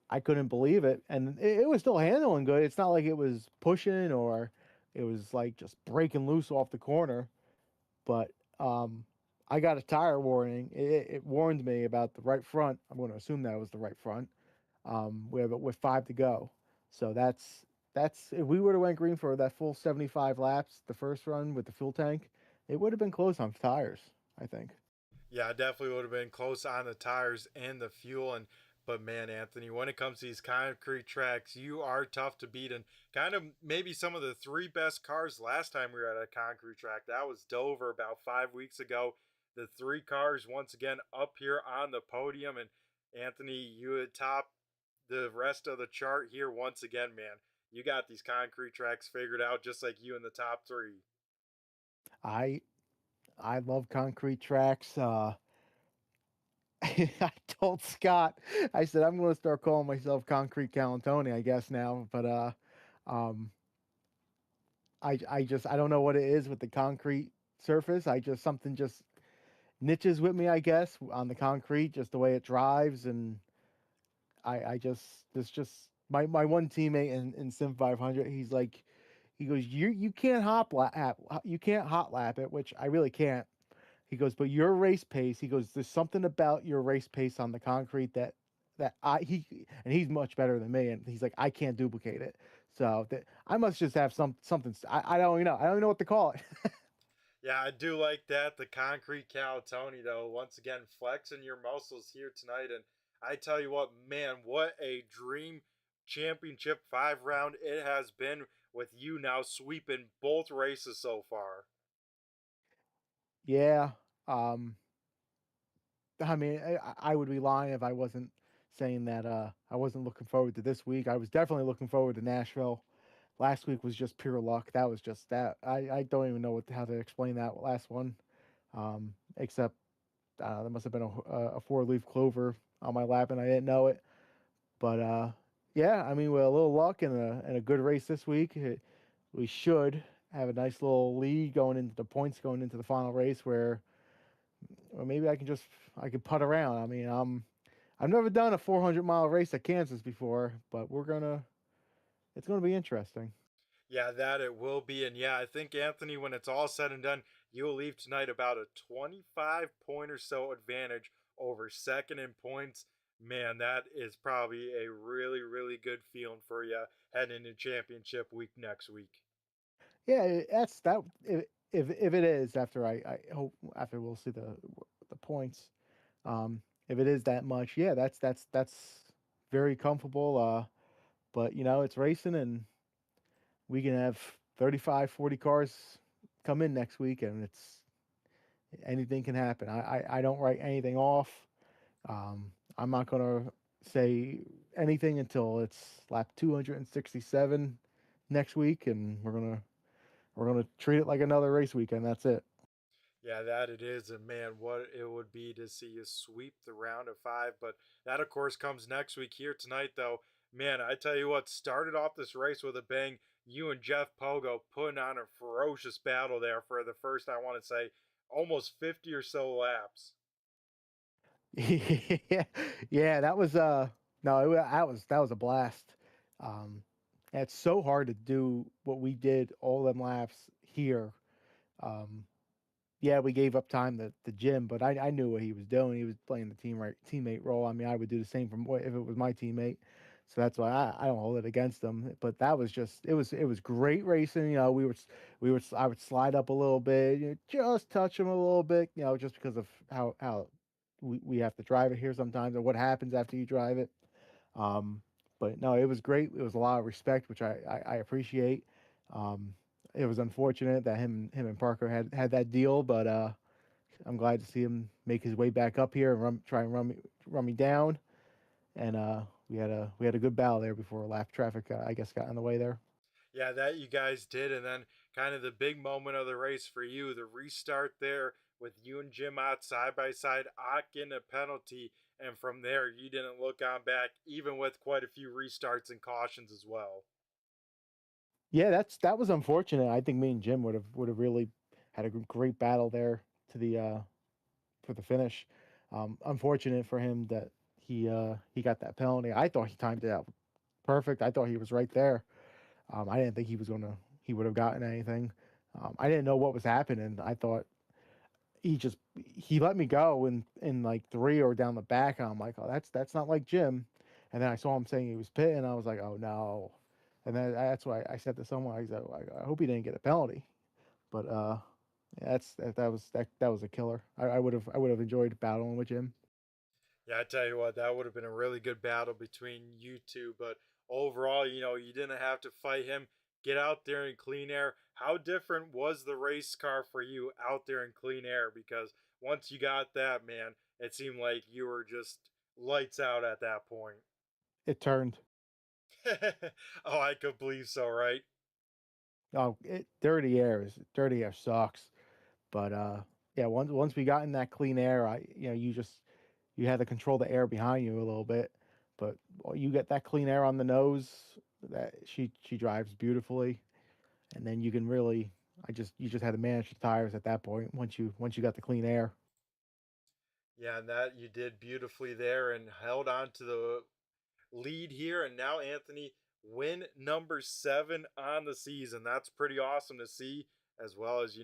I couldn't believe it. And it was still handling good. It's not like it was pushing or it was like just breaking loose off the corner. But I got a tire warning. It warned me about the right front. I'm going to assume that was the right front. With five to go. So that's if we would have went green for that full 75 laps, the first run with the fuel tank, it would have been close on tires, I think. Yeah, definitely would have been close on the tires and the fuel. And but man, Anthony, when it comes to these concrete tracks, you are tough to beat. And kind of maybe some of the three best cars last time we were at a concrete track. That was Dover about 5 weeks ago. The three cars once again up here on the podium. And Anthony, you had top the rest of the chart here once again, man. You got these concrete tracks figured out just like you in the top three. I I love concrete tracks. I told Scott, I said I'm going to start calling myself Concrete Calantoni, I guess now. But um, I don't know what it is with the concrete surface. I just something just niches with me, I guess, on the concrete, just the way it drives, and I just this just my one teammate in Sim 500. He's like, he goes, you can't you can't hot lap it, which I really can't. He goes, but your race pace. He goes, there's something about your race pace on the concrete that he's much better than me, and he's like, I can't duplicate it. So that I must just have something. I don't know. I don't even know what to call it. Yeah, I do like that. The concrete cow, Tony, though, once again, flexing your muscles here tonight. And I tell you what, man, what a dream championship 5 round it has been with you now sweeping both races so far. Yeah. Um, I mean, I would be lying if I wasn't saying that I wasn't looking forward to this week. I was definitely looking forward to Nashville. Last week was just pure luck. That was just that. I don't even know how to explain that last one, except there must have been a four-leaf clover on my lap and I didn't know it. But yeah, I mean, with a little luck and a good race this week, we should have a nice little lead going into the points going into the final race where, or maybe I could putt around. I mean, I've never done a 400-mile race at Kansas before, but it's gonna be interesting. Yeah, that it will be. And yeah, I think, Anthony, when it's all said and done, you'll leave tonight about a 25 point or so advantage over second in points. Man, that is probably a really, really good feeling for you heading into championship week next week. Yeah, that's that. If it is after I hope after we'll see the points. If it is that much, yeah, that's very comfortable. But it's racing, and we can have 35, 40 cars come in next week, and it's anything can happen. I don't write anything off. I'm not gonna say anything until it's lap 267 next week, and we're gonna treat it like another race weekend. That's it. Yeah, that it is. And man, what it would be to see you sweep the round of 5. But that, of course, comes next week. Here tonight, though, man, I tell you what, started off this race with a bang. You and Jeff Pogo putting on a ferocious battle there for the first, I want to say, almost 50 or so laps. Yeah, yeah, that was no, that was a blast. Um, it's so hard to do what we did all them laps here. Um, yeah, we gave up time to Jim, but I knew what he was doing. He was playing the teammate role. I mean, I would do the same if it was my teammate. So that's why I don't hold it against him. But that was just it was great racing. I would slide up a little bit, just touch him a little bit, just because of how we have to drive it here sometimes, or what happens after you drive it. Um, but no, it was great. It was a lot of respect, which I appreciate. Um, it was unfortunate that him and Parker had that deal, but I'm glad to see him make his way back up here and try and run me down. And we had a good battle there before lap traffic, I guess, got in the way there. Yeah, that you guys did. And then kind of the big moment of the race for you, the restart there with you and Jim out side by side, Ott getting a penalty. And from there, you didn't look on back, even with quite a few restarts and cautions as well. Yeah, that was unfortunate. I think me and Jim would have really had a great battle there to the for the finish. Unfortunate for him that he got that penalty. I thought he timed it out perfect. I thought he was right there. I didn't think he would have gotten anything. I didn't know what was happening. I thought he let me go in like three or down the back, and I'm like, oh, that's not like Jim. And then I saw him saying he was pitting, and I was like, oh no. And then that's why I said to someone, I said, I hope he didn't get a penalty. But yeah, that was a killer. I would have enjoyed battling with Jim. Yeah, I tell you what, that would have been a really good battle between you two. But overall, you didn't have to fight him. Get out there in clean air. How different was the race car for you out there in clean air? Because once you got that, man, it seemed like you were just lights out at that point. It turned. Oh, I could believe so, right? Oh, dirty air sucks. But yeah, once we got in that clean air, you just you had to control the air behind you a little bit. But you get that clean air on the nose. That she drives beautifully, and then you can really you just had to manage the tires at that point once you got the clean air. Yeah, and that you did beautifully there and held on to the lead here. And now, Anthony, win number 7 on the season. That's pretty awesome to see, as well as,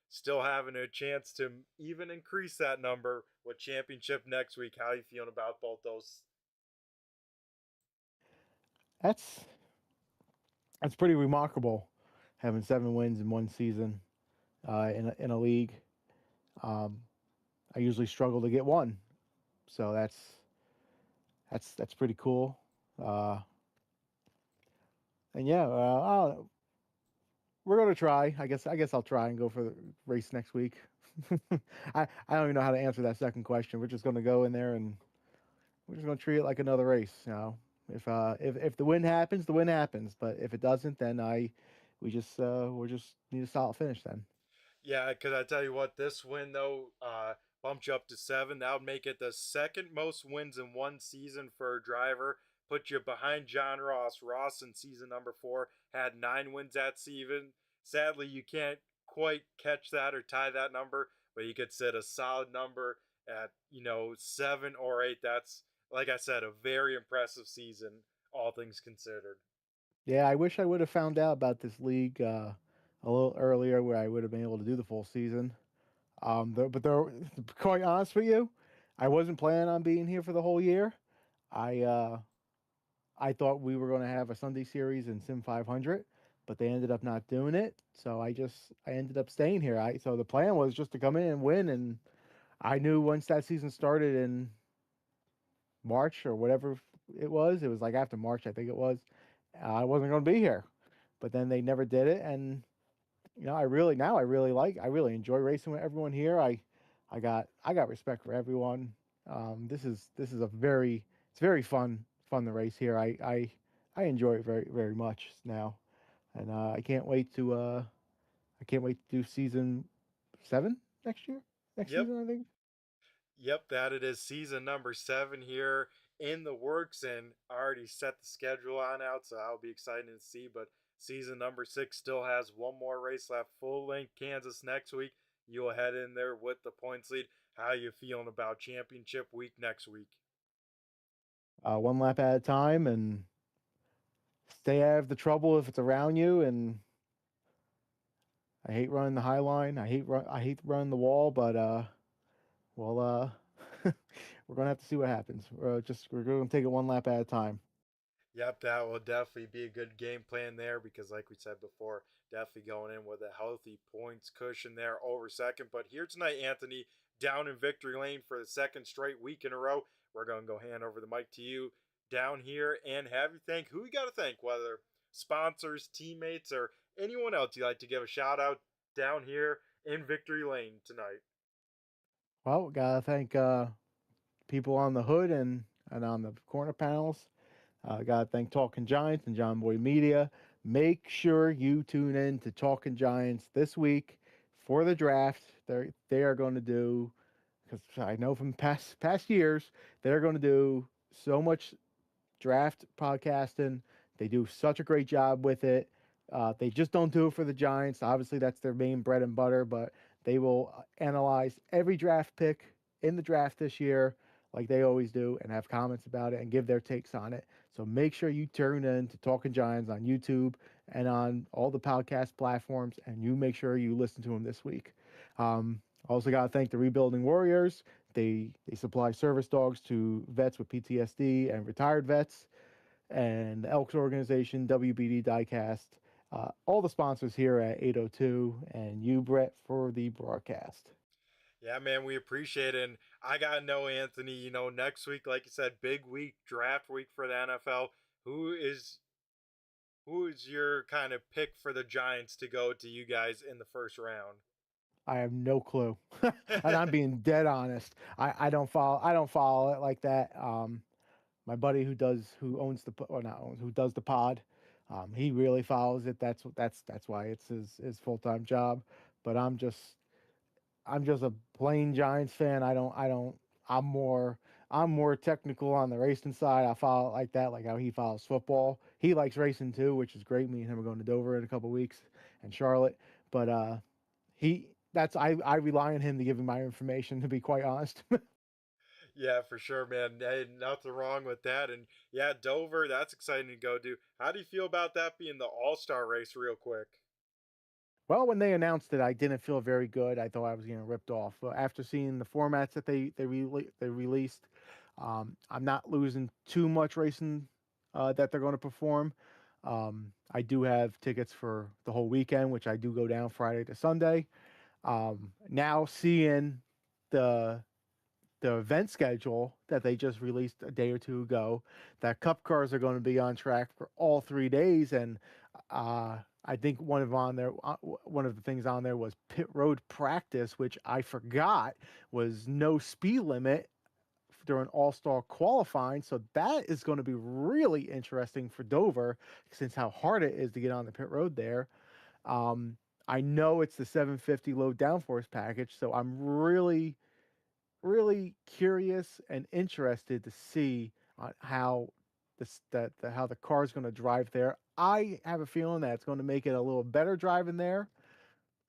still having a chance to even increase that number with championship next week. How are you feeling about both those? That's that's pretty remarkable, having 7 wins in one season in a league. Um, I usually struggle to get one, so that's pretty cool. Uh, and yeah, we're gonna try. I guess I'll try and go for the race next week. I don't even know how to answer that second question. We're just gonna go in there and we're just gonna treat it like another race. If the win happens, the win happens. But if it doesn't, then we just need a solid finish then. Yeah, because I tell you what, this win, though, bumped you up to 7. That would make it the second most wins in one season for a driver. Put you behind John Ross. Ross in season number 4 had 9 wins that season. Sadly, you can't quite catch that or tie that number, but you could set a solid number at, 7 or 8. That's, like I said, a very impressive season, all things considered. Yeah, I wish I would have found out about this league a little earlier, where I would have been able to do the full season. To be quite honest with you, I wasn't planning on being here for the whole year. I uh, I thought we were going to have a Sunday series in Sim 500, but they ended up not doing it. So I ended up staying here. So the plan was just to come in and win, and I knew once that season started in March or whatever it was like after March, I think it was, I wasn't going to be here. But then they never did it, and I really enjoy racing with everyone here. I got respect for everyone. This is it's very fun to race here. I enjoy it very very much now, and I can't wait to do season 7 next year. Next Yep. season, I think. Yep, that it is season number 7 here in the works, and I already set the schedule on out, so I'll be excited to see. But season number 6 still has one more race left. Full length Kansas next week. You'll head in there with the points lead. How you feeling about championship week next week? One lap at a time, and stay out of the trouble if it's around you. And I hate running the high line. I hate running the wall, but well, we're gonna have to see what happens. We're gonna take it one lap at a time. Yep, that will definitely be a good game plan there because, like we said before, definitely going in with a healthy points cushion there over second. But here tonight, Anthony, down in victory lane for the second straight week in a row. We're going to go hand over the mic to you down here and have you thank who you got to thank, whether sponsors, teammates, or anyone else you'd like to give a shout out down here in victory lane tonight. Well, gotta thank people on the hood and on the corner panels. Gotta thank Talking Giants and John Boy Media. Make sure you tune in to Talking Giants this week for the draft. They are going to do, because I know from past years, they're going to do so much draft podcasting. They do such a great job with it. They just don't do it for the Giants. Obviously, that's their main bread and butter, but they will analyze every draft pick in the draft this year, like they always do, and have comments about it and give their takes on it. So make sure you tune in to Talking Giants on YouTube and on all the podcast platforms, and you make sure you listen to them this week. Also got to thank the Rebuilding Warriors. They supply service dogs to vets with PTSD and retired vets, and the Elks organization, WBD Diecast. All the sponsors here at 802, and you, Brett, for the broadcast. Yeah, man, we appreciate it. And I got to know, Anthony, next week, like you said, big week, draft week for the NFL. Who is your kind of pick for the Giants to go to you guys in the first round? I have no clue. And I'm being dead honest. I don't follow it like that. My buddy who does the pod, he really follows it. That's why it's his full-time job. But I'm just a plain Giants fan. I don't I'm more technical on the racing side. I follow it like that, like how he follows football. He likes racing too, which is great. Me and him are going to Dover in a couple weeks and Charlotte. But I rely on him to give me my information, to be quite honest. Yeah, for sure, man. Hey, nothing wrong with that. And yeah, Dover, that's exciting to go do. How do you feel about that being the all-star race real quick? Well, when they announced it, I didn't feel very good. I thought I was getting ripped off. But after seeing the formats that they released, I'm not losing too much racing that they're going to perform. I do have tickets for the whole weekend, which I do go down Friday to Sunday. Now seeing the event schedule that they just released a day or two ago, that Cup cars are going to be on track for all 3 days, and I think one of the things on there was pit road practice, which I forgot was no speed limit during all-star qualifying. So that is going to be really interesting for Dover, since how hard it is to get on the pit road there. Um, I know it's the 750 low downforce package, so I'm really, really curious and interested to see how how the car is going to drive there. I have a feeling that it's going to make it a little better driving there,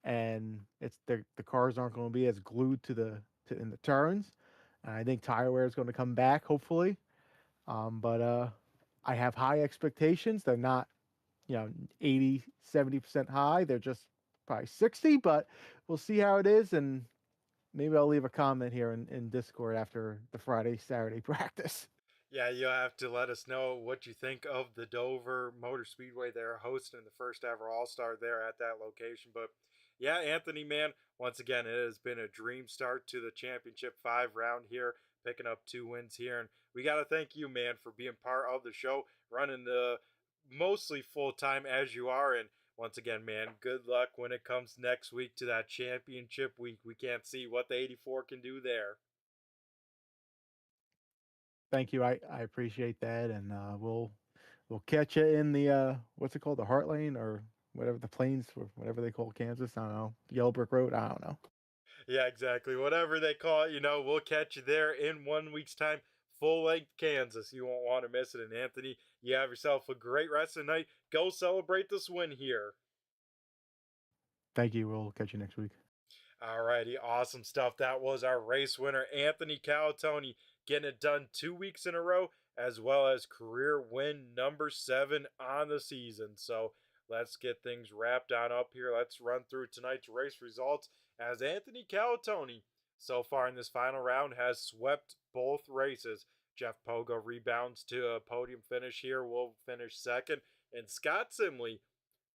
and the cars aren't going to be as glued in the turns. And I think tire wear is going to come back hopefully. But I have high expectations. They're not 80-70% high. They're just probably 60, but we'll see how it is. And maybe I'll leave a comment here in Discord after the Saturday practice. Yeah, you'll have to let us know what you think of the Dover Motor Speedway. They're hosting the first ever All-Star there at that location. But yeah, Anthony, man, once again, it has been a dream start to the Championship 5 round here, picking up 2 wins here. And we got to thank you, man, for being part of the show, running the mostly full-time as you are. And once again, man, good luck when it comes next week to that Championship week. We can't see what the 84 can do there. Thank you. I appreciate that, and we'll catch you in the what's it called, the Heart Lane, or whatever, the Plains, or whatever they call Kansas. I don't know, Yellow Brick Road. I don't know. Yeah, exactly. Whatever they call it, we'll catch you there in 1 week's time. Full length Kansas. You won't want to miss it. And Anthony, you have yourself a great rest of the night. Go celebrate this win here. Thank you. We'll catch you next week. Alrighty, awesome stuff. That was our race winner, Anthony Calatoni, getting it done 2 weeks in a row, as well as career win number 7 on the season. So let's get things wrapped on up here. Let's run through tonight's race results, as Anthony Calatoni, so far in this final round, has swept both races. Jeff Pogo rebounds to a podium finish here, will finish second. And Scott Simley,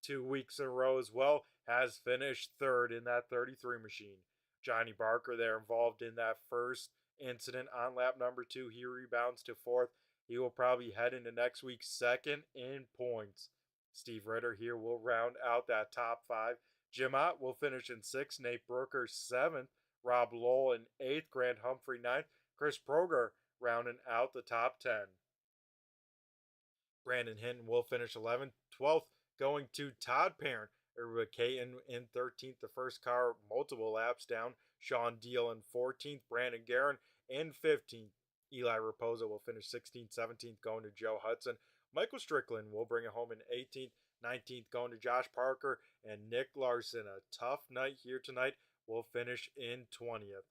2 weeks in a row as well, has finished third in that 33 machine. Johnny Barker there involved in that first incident on lap number 2. He rebounds to fourth. He will probably head into next week second in points. Steve Ritter here will round out that top 5. Jim Ott will finish in 6th. Nate Brooker 7th. Rob Lowell in 8th. Grant Humphrey 9th. Chris Proger rounding out the top 10. Brandon Hinton will finish 11th. 12th going to Todd Parent. Irva Caton in 13th, the first car multiple laps down. Sean Deal in 14th. Brandon Guerin in 15th. Eli Raposa will finish 16th. 17th going to Joe Hudson. Michael Strickland will bring it home in 18th. 19th going to Josh Parker. And Nick Larson, a tough night here tonight, will finish in 20th.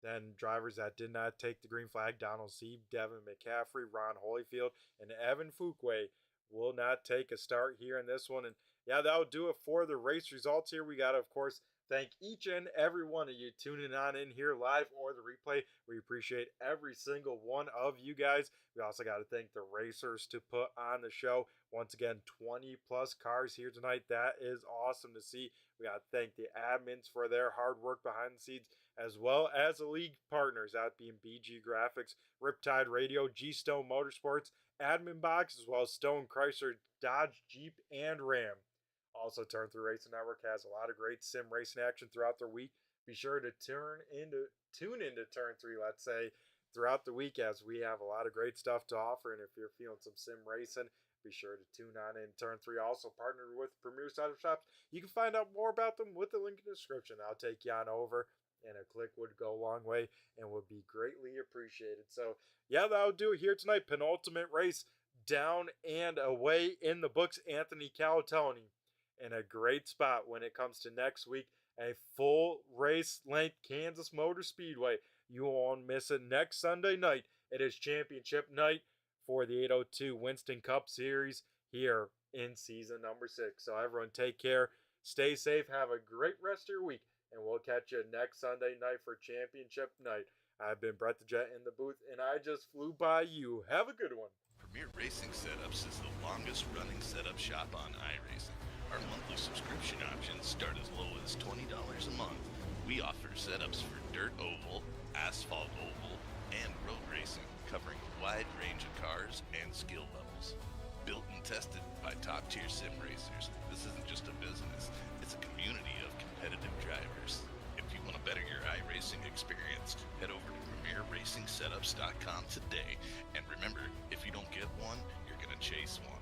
Then drivers that did not take the green flag: Donald Sieb, Devin McCaffrey, Ron Holyfield, and Evan Fuquay will not take a start here in this one. And yeah, that'll do it for the race results here. We got to, of course, thank each and every one of you tuning on in here live or the replay. We appreciate every single one of you guys. We also got to thank the racers to put on the show. Once again, 20 plus cars here tonight. That is awesome to see. We got to thank the admins for their hard work behind the scenes, as well as the league partners, that being BG Graphix, Riptide Radio, GStone Motorsports, Admin Box, as well as Stone, Chrysler, Dodge, Jeep, and Ram. Also, Turn 3 Racing Network has a lot of great sim racing action throughout the week. Be sure to tune into Turn 3, let's say, throughout the week, as we have a lot of great stuff to offer. And if you're feeling some sim racing, be sure to tune on in. Turn 3 also partnered with Premier Setup Shops. You can find out more about them with the link in the description. I'll take you on over. and a click would go a long way and would be greatly appreciated. So, yeah, that'll do it here tonight. Penultimate race down and away in the books. Anthony Calatoni in a great spot when it comes to next week. A full race length Kansas Motor Speedway. You won't miss it next Sunday night. It is championship night for the 802 Winston Cup Series here in season number 6. So everyone take care, stay safe, have a great rest of your week, and we'll catch you next Sunday night for championship night. I've been Brett the Jet in the booth, and I just flew by you. Have a good one. Premier Racing Setups is the longest running setup shop on iRacing. Our monthly subscription options start as low as $20 a month. We offer setups for dirt oval, asphalt oval, and road racing, covering a wide range of cars and skill levels. Built and tested by top-tier sim racers, this isn't just a business, it's a community of competitive drivers. If you want to better your iRacing experience, head over to PremierRacingSetups.com today. And remember, if you don't get one, you're going to chase one.